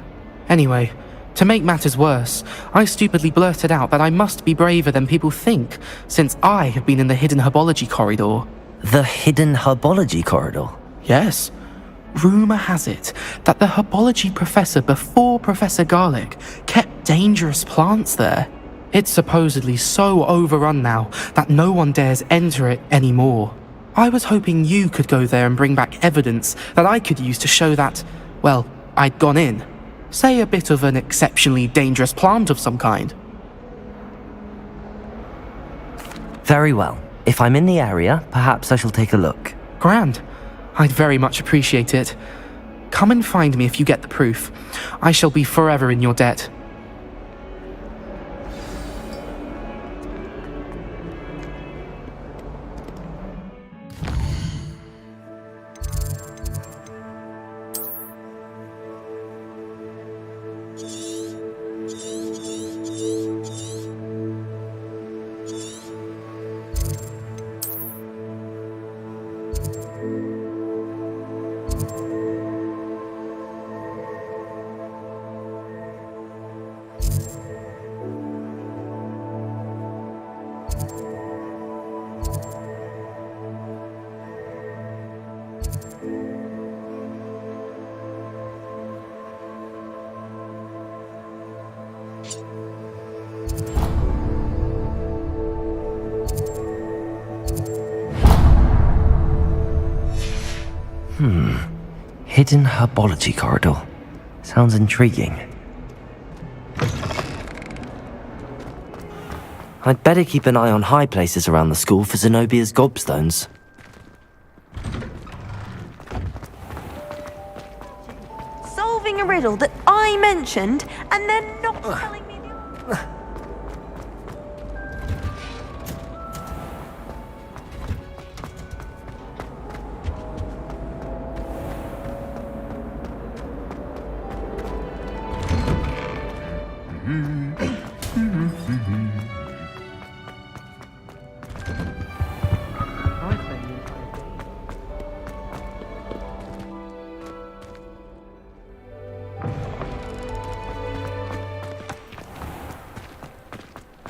Anyway, to make matters worse, I stupidly blurted out that I must be braver than people think, since I have been in the hidden herbology corridor. The hidden herbology corridor? Yes. Rumour has it that the herbology professor before Professor Garlic kept dangerous plants there. It's supposedly so overrun now that no one dares enter it anymore. I was hoping you could go there and bring back evidence that I could use to show that, well, I'd gone in. Say a bit of an exceptionally dangerous plant of some kind. Very well. If I'm in the area, perhaps I shall take a look. Grand. I'd very much appreciate it. Come and find me if you get the proof. I shall be forever in your debt. Hidden herbology corridor. Sounds intriguing. I'd better keep an eye on high places around the school for Zenobia's gobstones. Solving a riddle that I name mentioned, and then not telling me the answer.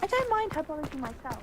I don't mind herbology myself.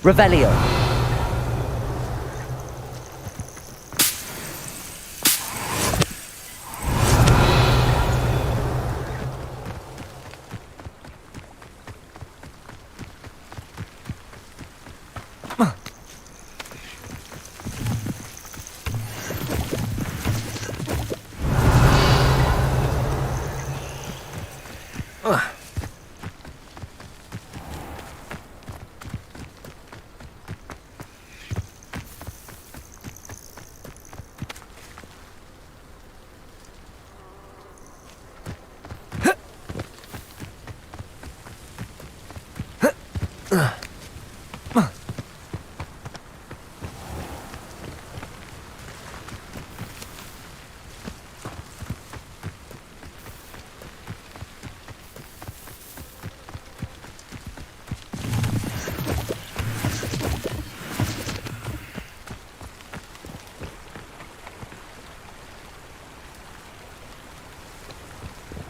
Revelio.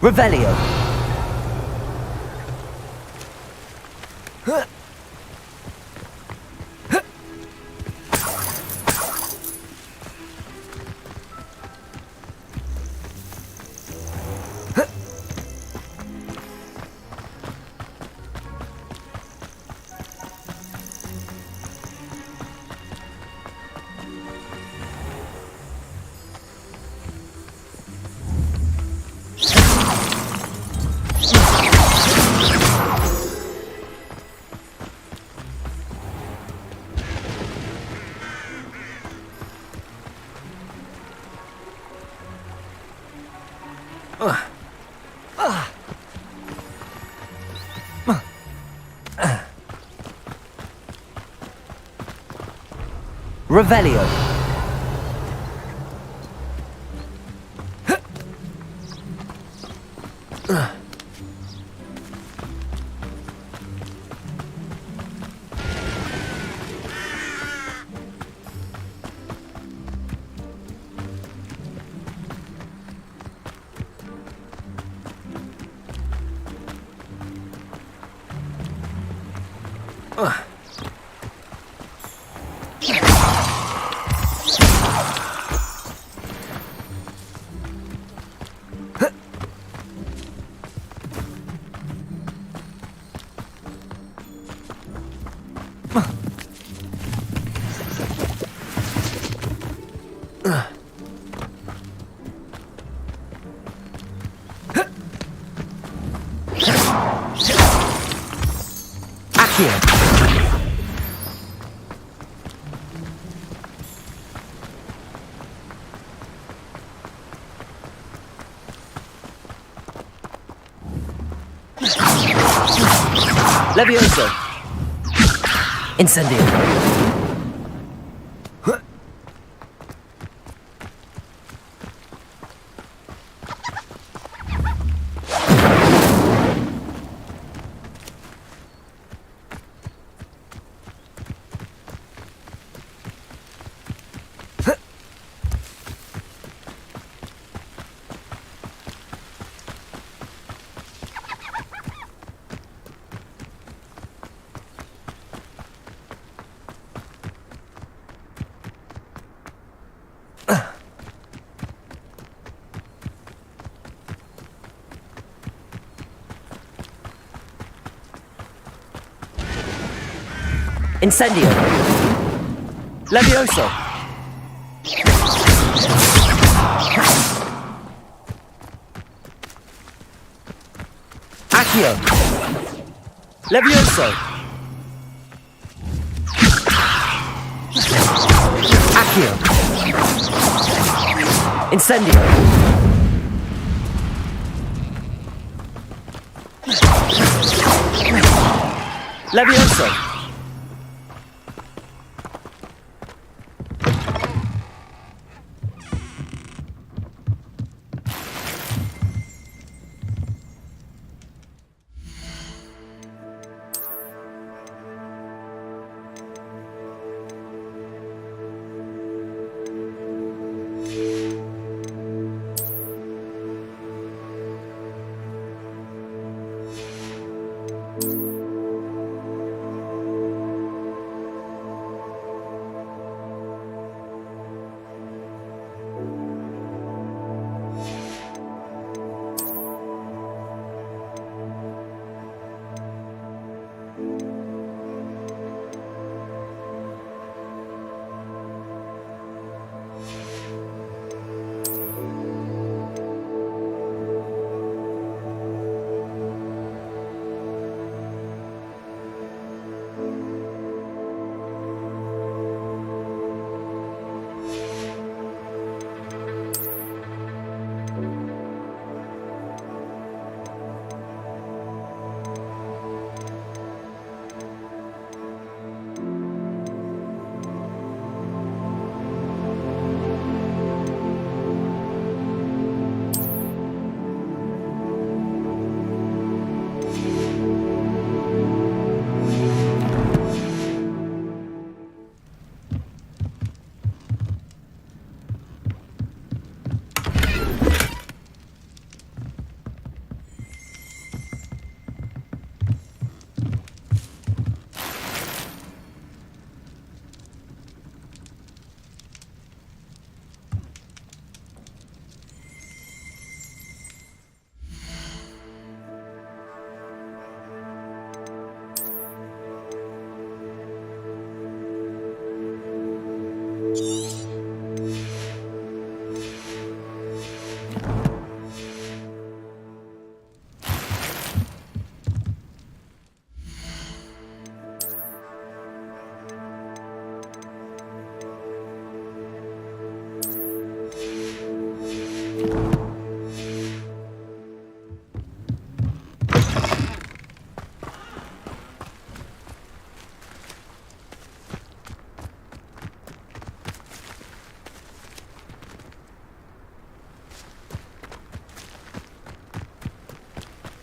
Revelio. Revelio. Levioso. Incendio. Incendio. Levioso. Accio. Levioso. Accio. Incendio. Levioso.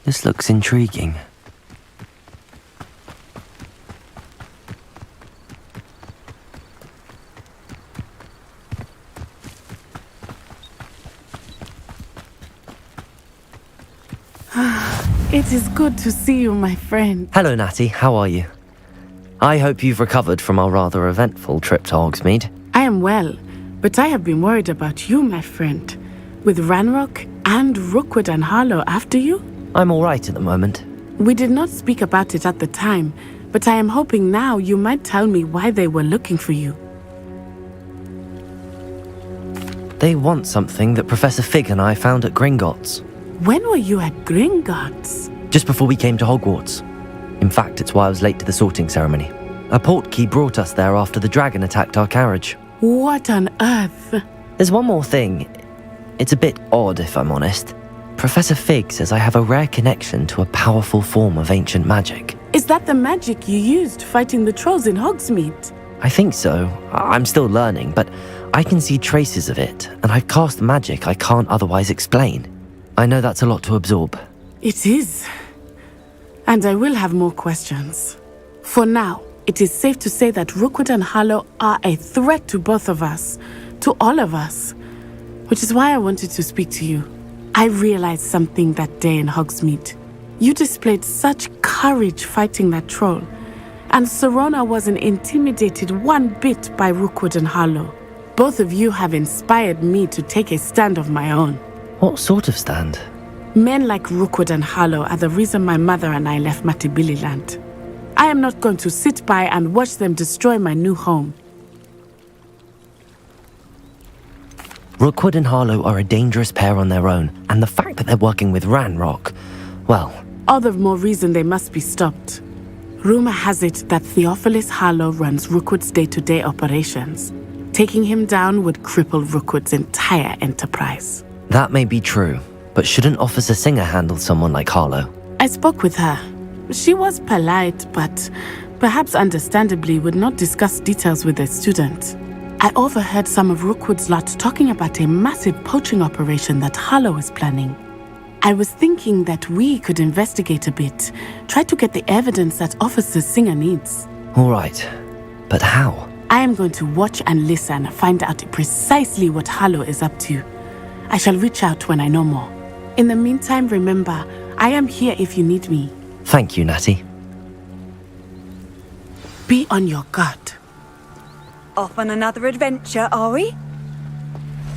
This looks intriguing. It is good to see you, my friend. Hello, Natty. How are you? I hope you've recovered from our rather eventful trip to Hogsmeade. I am well, but I have been worried about you, my friend. With Ranrock and Rookwood and Harlow after you? I'm all right at the moment. We did not speak about it at the time, but I am hoping now you might tell me why they were looking for you. They want something that Professor Fig and I found at Gringotts. When were you at Gringotts? Just before we came to Hogwarts. In fact, it's why I was late to the sorting ceremony. A portkey brought us there after the dragon attacked our carriage. What on earth? There's one more thing. It's a bit odd, if I'm honest. Professor Fig says I have a rare connection to a powerful form of ancient magic. Is that the magic you used fighting the trolls in Hogsmeade? I think so. I'm still learning, but I can see traces of it, and I've cast magic I can't otherwise explain. I know that's a lot to absorb. It is. And I will have more questions. For now, it is safe to say that Rookwood and Harlow are a threat to both of us, to all of us, which is why I wanted to speak to you. I realized something that day in Hogsmeade. You displayed such courage fighting that troll, and Serona wasn't intimidated one bit by Rookwood and Harlow. Both of you have inspired me to take a stand of my own. What sort of stand? Men like Rookwood and Harlow are the reason my mother and I left Matibili land. I am not going to sit by and watch them destroy my new home. Rookwood and Harlow are a dangerous pair on their own, and the fact that they're working with Ranrock, well... All the more reason they must be stopped. Rumor has it that Theophilus Harlow runs Rookwood's day-to-day operations. Taking him down would cripple Rookwood's entire enterprise. That may be true, but shouldn't Officer Singer handle someone like Harlow? I spoke with her. She was polite, but perhaps understandably would not discuss details with a student. I overheard some of Rookwood's lot talking about a massive poaching operation that Harlow is planning. I was thinking that we could investigate a bit, try to get the evidence that Officer Singer needs. All right, but how? I am going to watch and listen, find out precisely what Harlow is up to. I shall reach out when I know more. In the meantime, remember, I am here if you need me. Thank you, Natty. Be on your guard. Off on another adventure, are we?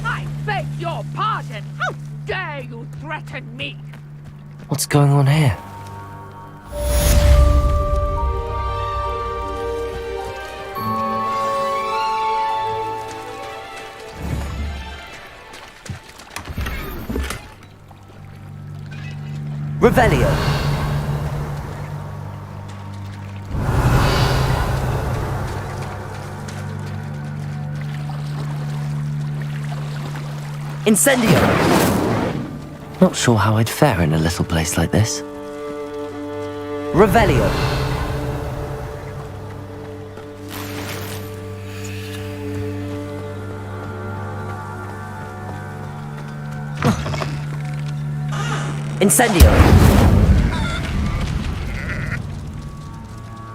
I beg your pardon. How dare you threaten me? What's going on here? Revelio. Incendio! Not sure how I'd fare in a little place like this. Revelio. Incendio.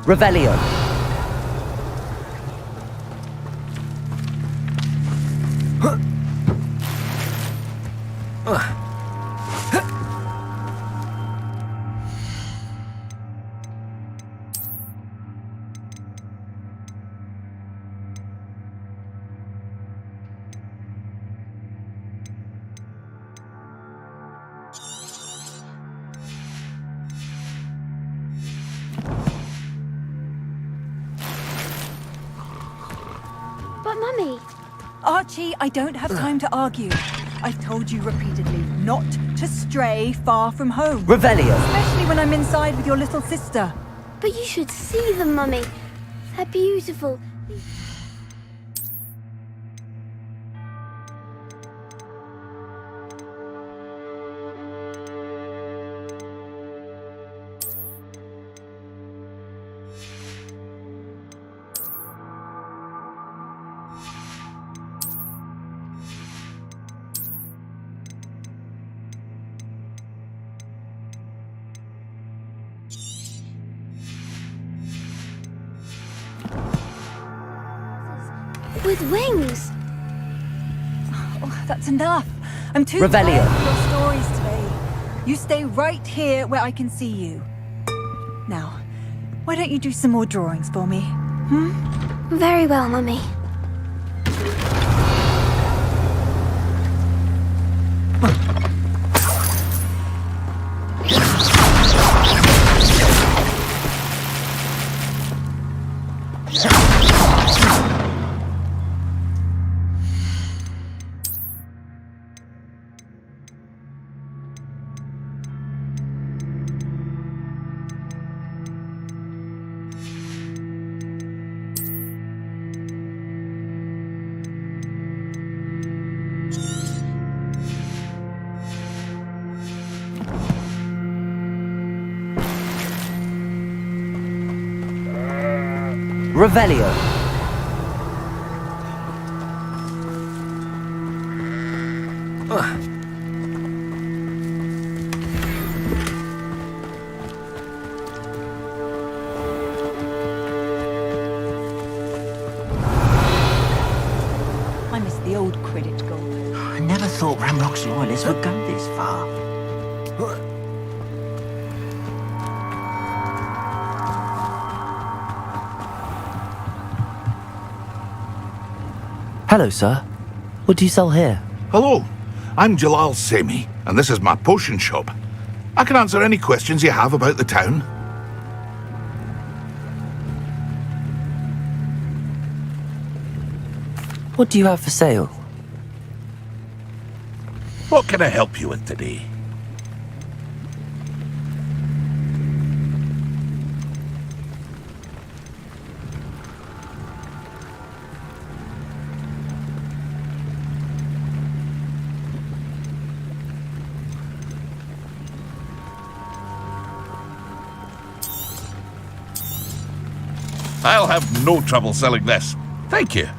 Revelio. But Mummy... Archie, I don't have time to argue. I've told you repeatedly not to stray far from home. Revelio. Especially when I'm inside with your little sister. But you should see them, Mummy. They're beautiful. With wings. Oh, that's enough. I'm too Revelio. tired of your stories today. You stay right here where I can see you. Now, why don't you do some more drawings for me? Very well, Mummy. Revelio. I miss the old credit gold. I never thought Ramrock's loyalists would go this far. Hello, sir. What do you sell here? Hello, I'm Dlss Semi, and this is my potion shop. I can answer any questions you have about the town. What do you have for sale? What can I help you with today? I'll have no trouble selling this. Thank you.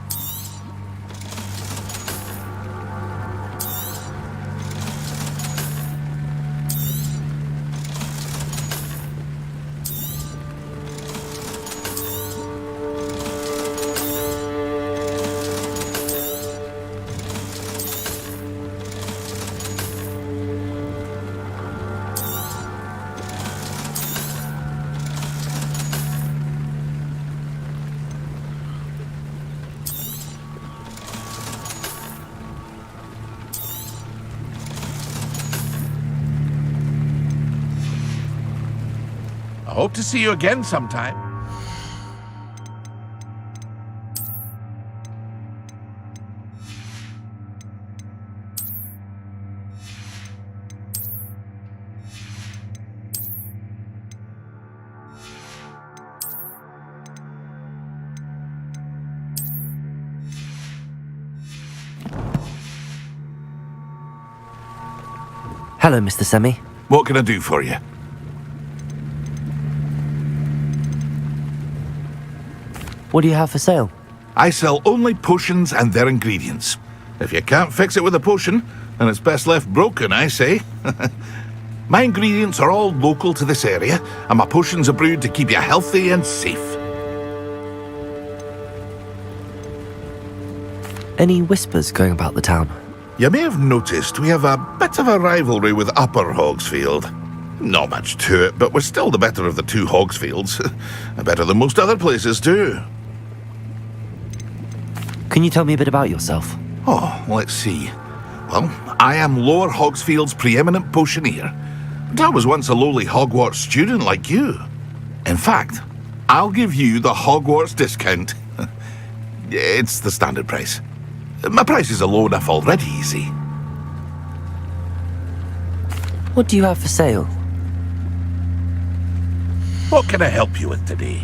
I hope to see you again sometime. Hello, Mr. Semi. What can I do for you? What do you have for sale? I sell only potions and their ingredients. If you can't fix it with a potion, then it's best left broken, I say. My ingredients are all local to this area, and my potions are brewed to keep you healthy and safe. Any whispers going about the town? You may have noticed we have a bit of a rivalry with Upper Hogsfield. Not much to it, but we're still the better of the two Hogsfields. Better than most other places, too. Can you tell me a bit about yourself? Oh, let's see. Well, I am Lower Hogsfield's preeminent potioneer. But I was once a lowly Hogwarts student like you. In fact, I'll give you the Hogwarts discount. It's the standard price. My prices are low enough already, you see. What do you have for sale? What can I help you with today?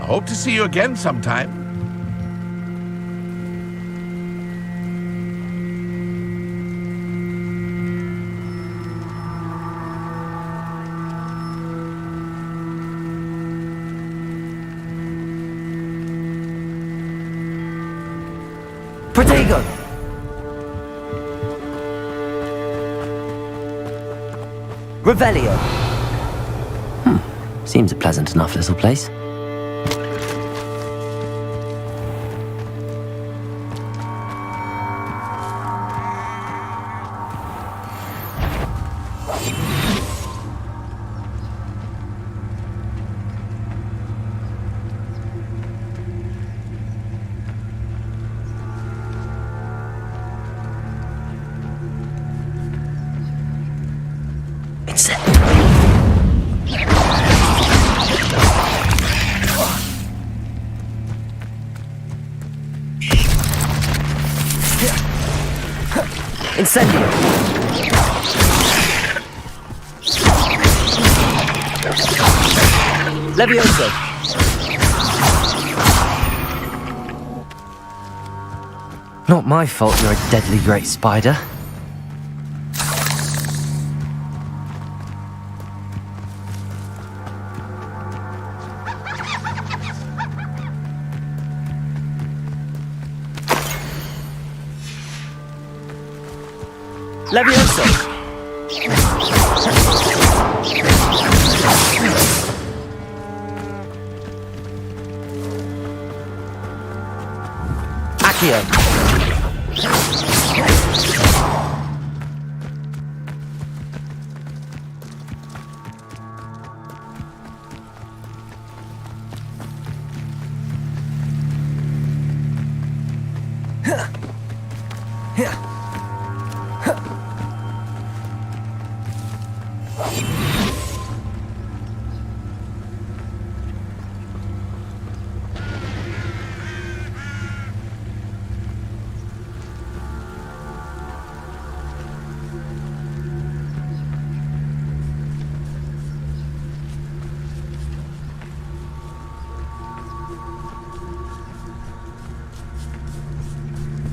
Hope to see you again sometime. Protego! Revelio! Seems a pleasant enough little place. Incendio! Levioso! Not my fault you're a deadly great spider. Levioso! Accio!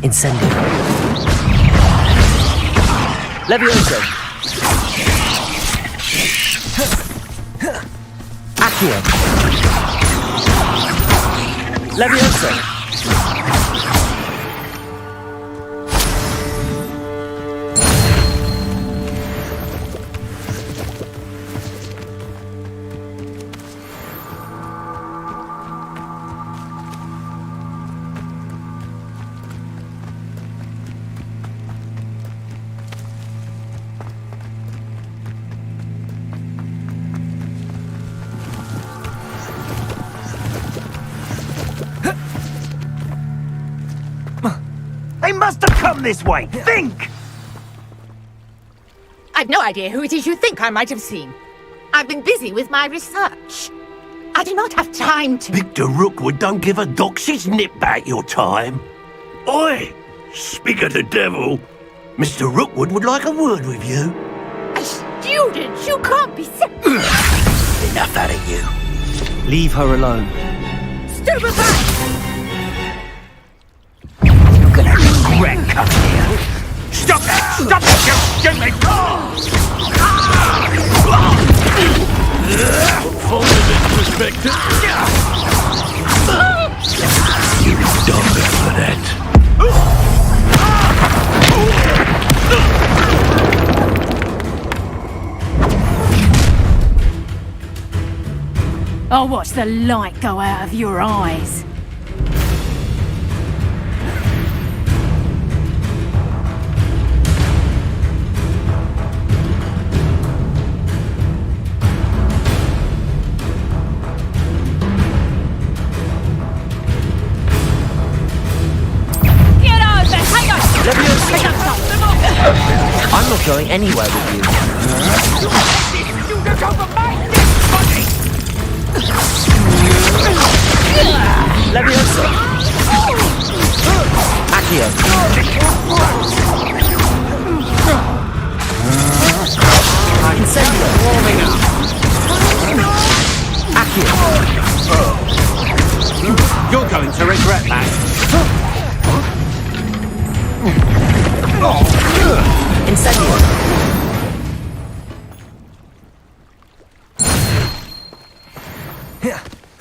Incendio. Levioso. Accio. Levioso. They must have come this way! Think! I've no idea who it is you think I might have seen. I've been busy with my research. I do not have time to... Victor Rookwood don't give a doxy's nip back your time. Oi! Speak of the devil. Mr. Rookwood would like a word with you. A student? You can't be Enough out of you. Leave her alone. Stupefy! Regret coming here. Stop that! Stop that, you stupid! Folded in perspective. You dumb for that. I'll watch the light go out of your eyes. I'm not going anywhere with you. Levioso. Accio. Incendio. Warming up. Accio. You're going to regret that. Incendio.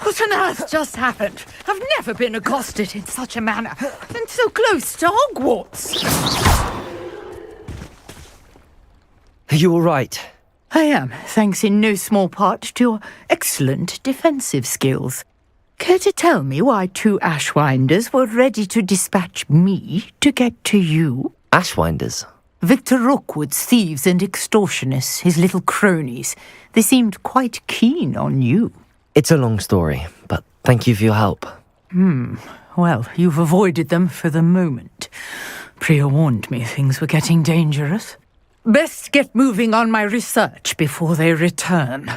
What on earth just happened? I've never been accosted in such a manner, and so close to Hogwarts. Are you all right? I am, thanks in no small part to your excellent defensive skills. Care to tell me why two Ashwinders were ready to dispatch me to get to you? Ashwinders? Victor Rookwood's thieves and extortionists, his little cronies. They seemed quite keen on you. It's a long story, but thank you for your help. Well, you've avoided them for the moment. Priya warned me things were getting dangerous. Best get moving on my research before they return.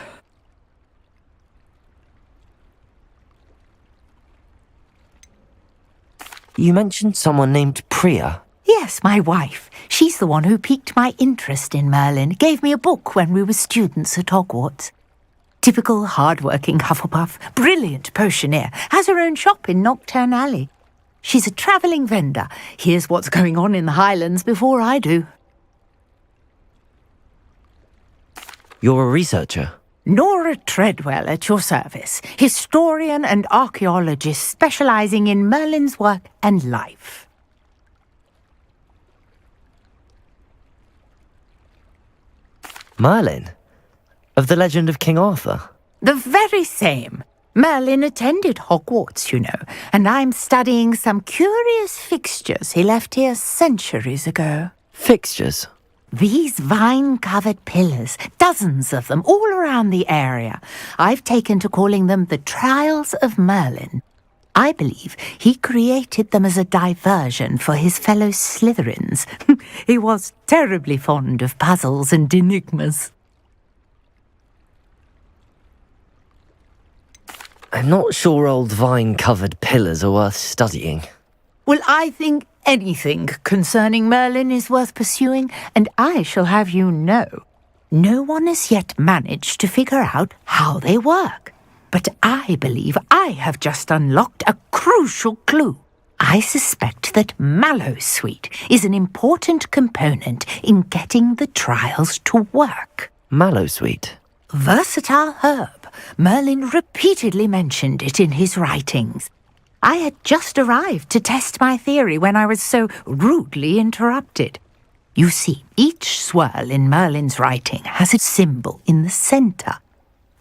You mentioned someone named Priya. Yes, my wife. She's the one who piqued my interest in Merlin. Gave me a book when we were students at Hogwarts. Typical hard-working Hufflepuff, brilliant potioneer, has her own shop in Nocturne Alley. She's a travelling vendor. Hears what's going on in the Highlands before I do. You're a researcher? Nora Treadwell at your service, historian and archaeologist specialising in Merlin's work and life. Merlin? Of the legend of King Arthur? The very same. Merlin attended Hogwarts, you know, and I'm studying some curious fixtures he left here centuries ago. Fixtures? These vine-covered pillars, dozens of them, all around the area. I've taken to calling them the Trials of Merlin. I believe he created them as a diversion for his fellow Slytherins. He was terribly fond of puzzles and enigmas. I'm not sure old vine-covered pillars are worth studying. Well, I think anything concerning Merlin is worth pursuing, and I shall have you know, no one has yet managed to figure out how they work. But I believe I have just unlocked a crucial clue. I suspect that Mallowsweet is an important component in getting the trials to work. Mallowsweet? Versatile herb. Merlin repeatedly mentioned it in his writings. I had just arrived to test my theory when I was so rudely interrupted. You see, each swirl in Merlin's writing has a symbol in the centre.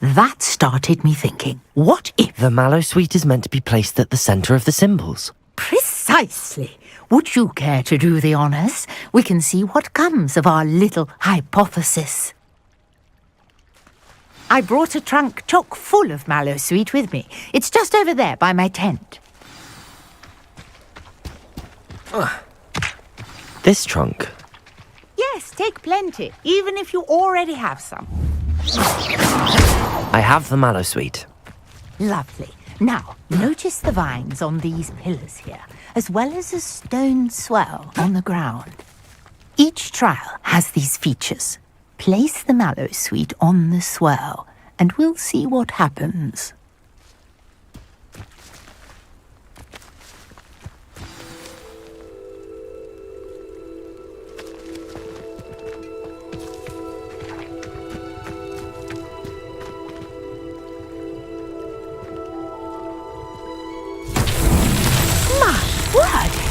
That started me thinking, what if... The Mallowsweet is meant to be placed at the centre of the symbols. Precisely. Would you care to do the honours? We can see what comes of our little hypothesis. I brought a trunk chock full of Mallowsweet with me. It's just over there by my tent. This trunk? Yes, take plenty, even if you already have some. I have the Mallowsweet. Lovely. Now, notice the vines on these pillars here, as well as a stone swell on the ground. Each trial has these features. Place the Mallowsweet on the swell, and we'll see what happens.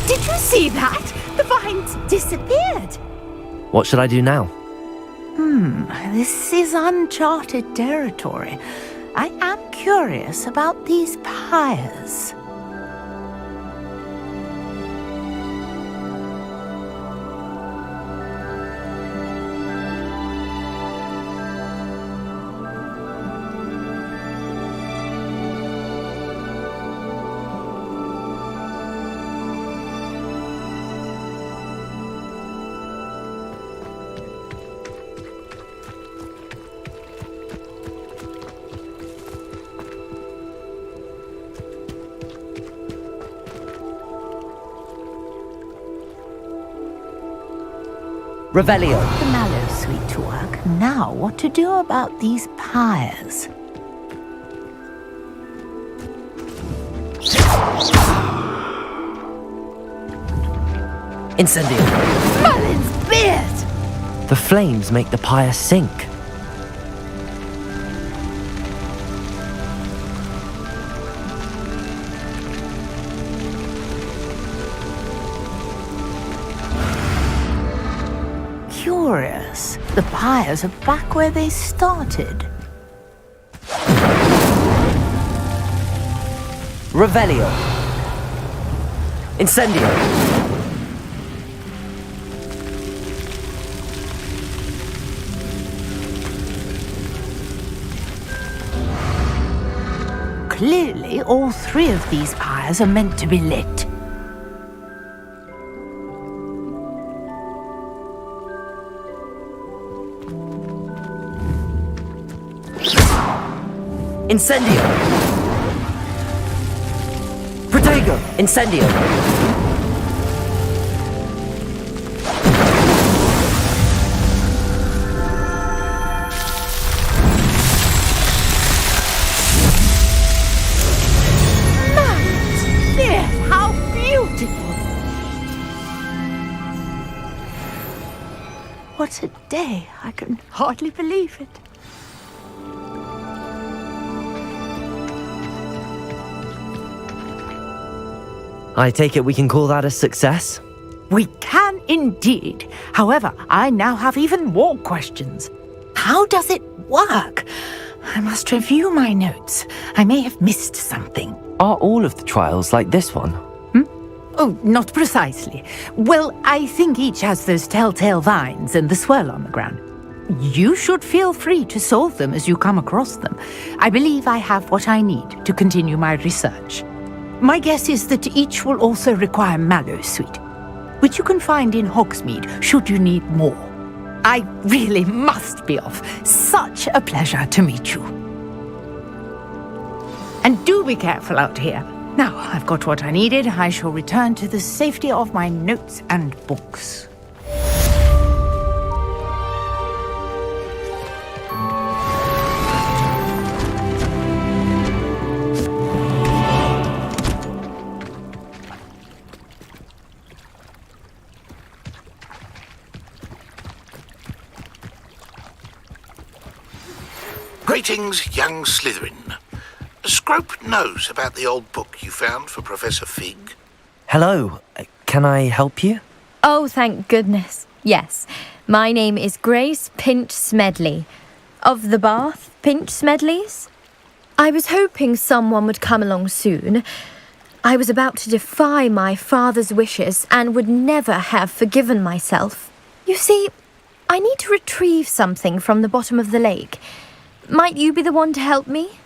Did you see that? The vines disappeared. What should I do now? This is uncharted territory. I am curious about these pyres. Revelio. The Mallowsweet to work. Now, what to do about these pyres? Incendio. Merlin's beard! The flames make the pyre sink. Curious. The pyres are back where they started. Revelio. Incendio. Clearly, all three of these pyres are meant to be lit. Incendio. Protego. Incendio. How beautiful! What a day! I can hardly believe it. I take it we can call that a success? We can indeed. However, I now have even more questions. How does it work? I must review my notes. I may have missed something. Are all of the trials like this one? Oh, not precisely. Well, I think each has those telltale vines and the swirl on the ground. You should feel free to solve them as you come across them. I believe I have what I need to continue my research. My guess is that each will also require Mallowsweet, which you can find in Hogsmeade should you need more. I really must be off. Such a pleasure to meet you. And do be careful out here. Now, I've got what I needed. I shall return to the safety of my notes and books. Greetings, young Slytherin. Scrope knows about the old book you found for Professor Fig. Hello, can I help you? Oh, thank goodness. Yes. My name is Grace Pinch Smedley. Of the Bath Pinch Smedleys. I was hoping someone would come along soon. I was about to defy my father's wishes and would never have forgiven myself. You see, I need to retrieve something from the bottom of the lake. Might you be the one to help me?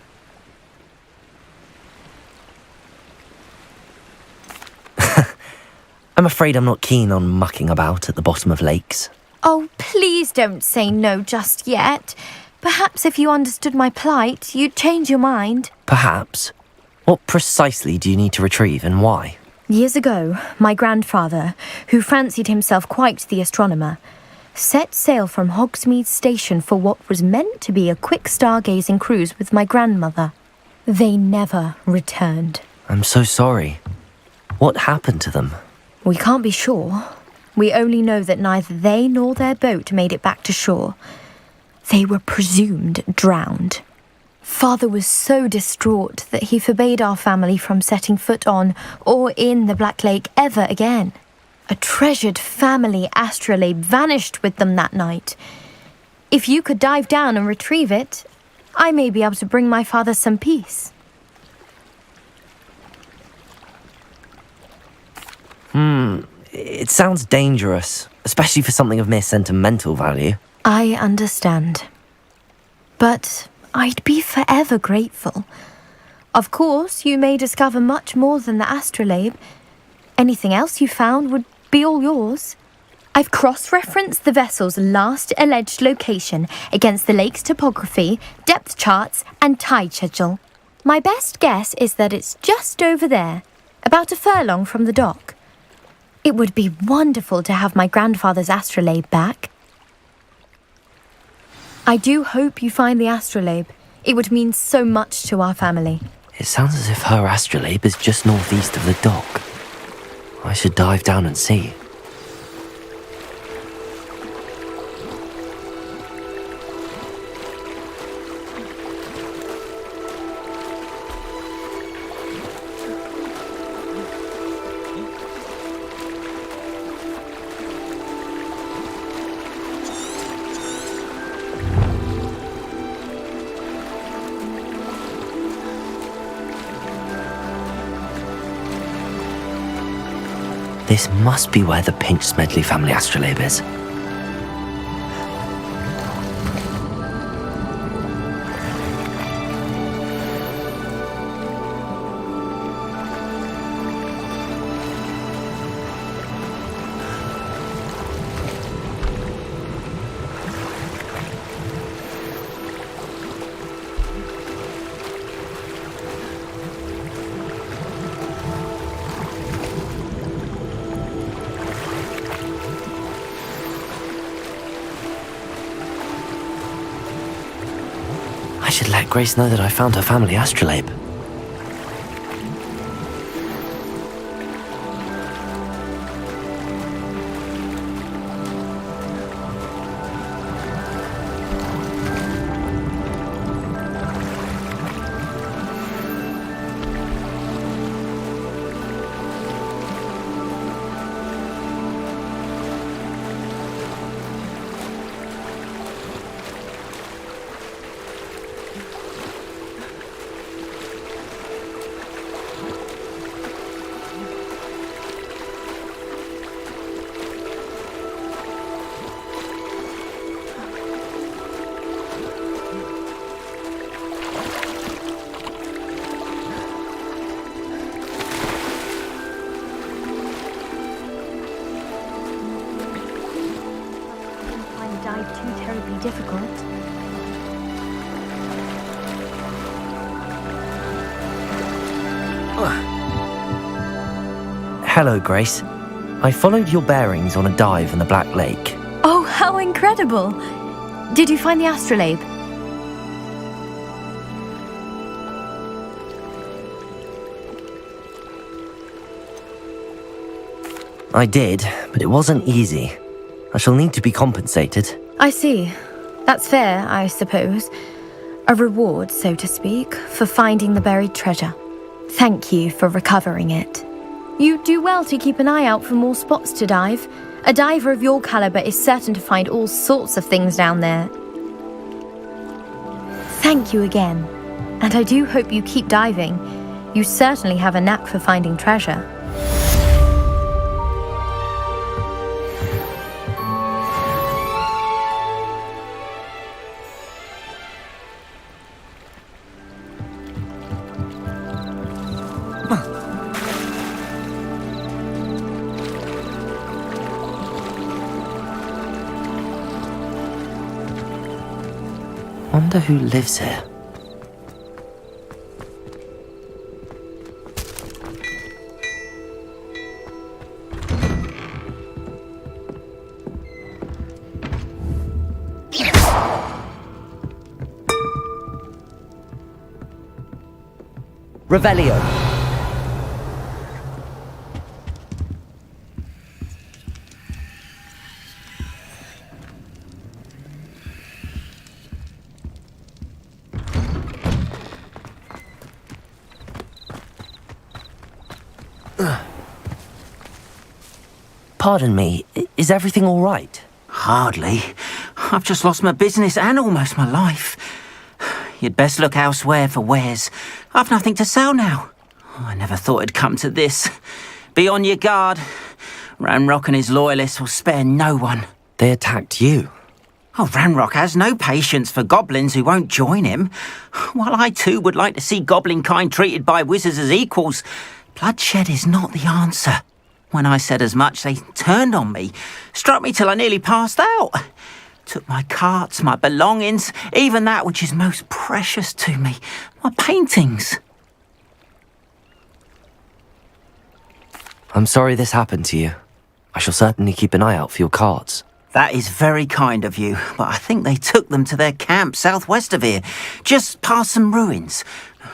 I'm afraid I'm not keen on mucking about at the bottom of lakes. Oh, please don't say no just yet. Perhaps if you understood my plight, you'd change your mind. Perhaps. What precisely do you need to retrieve and why? Years ago, my grandfather, who fancied himself quite the astronomer, set sail from Hogsmeade Station for what was meant to be a quick stargazing cruise with my grandmother. They never returned. I'm so sorry. What happened to them? We can't be sure. We only know that neither they nor their boat made it back to shore. They were presumed drowned. Father was so distraught that he forbade our family from setting foot on or in the Black Lake ever again. A treasured family astrolabe vanished with them that night. If you could dive down and retrieve it, I may be able to bring my father some peace. It sounds dangerous, especially for something of mere sentimental value. I understand. But I'd be forever grateful. Of course, you may discover much more than the astrolabe. Anything else you found would be all yours. I've cross-referenced the vessel's last alleged location against the lake's topography, depth charts, and tide schedule. My best guess is that it's just over there, about a furlong from the dock. It would be wonderful to have my grandfather's astrolabe back. I do hope you find the astrolabe. It would mean so much to our family. It sounds as if her astrolabe is just northeast of the dock. I should dive down and see. This must be where the Pinch Smedley family astrolabe is. I should let Grace know that I found her family astrolabe. Too terribly difficult. Hello, Grace. I followed your bearings on a dive in the Black Lake. Oh, how incredible! Did you find the astrolabe? I did, but it wasn't easy. I shall need to be compensated. I see. That's fair, I suppose. A reward, so to speak, for finding the buried treasure. Thank you for recovering it. You do well to keep an eye out for more spots to dive. A diver of your caliber is certain to find all sorts of things down there. Thank you again. And I do hope you keep diving. You certainly have a knack for finding treasure. Wonder who lives here. Revelio. Pardon me, is everything all right? Hardly. I've just lost my business and almost my life. You'd best look elsewhere for wares. I've nothing to sell now. I never thought it'd come to this. Be on your guard. Ranrock and his loyalists will spare no one. They attacked you? Oh, Ranrock has no patience for goblins who won't join him. While I too would like to see goblin kind treated by wizards as equals, bloodshed is not the answer. When I said as much, they turned on me, struck me till I nearly passed out. Took my carts, my belongings, even that which is most precious to me, my paintings. I'm sorry this happened to you. I shall certainly keep an eye out for your carts. That is very kind of you, but I think they took them to their camp southwest of here, just past some ruins.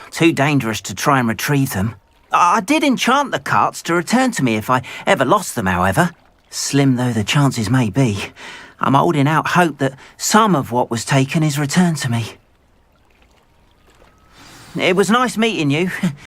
Too dangerous to try and retrieve them. I did enchant the carts to return to me if I ever lost them, however. Slim though the chances may be, I'm holding out hope that some of what was taken is returned to me. It was nice meeting you.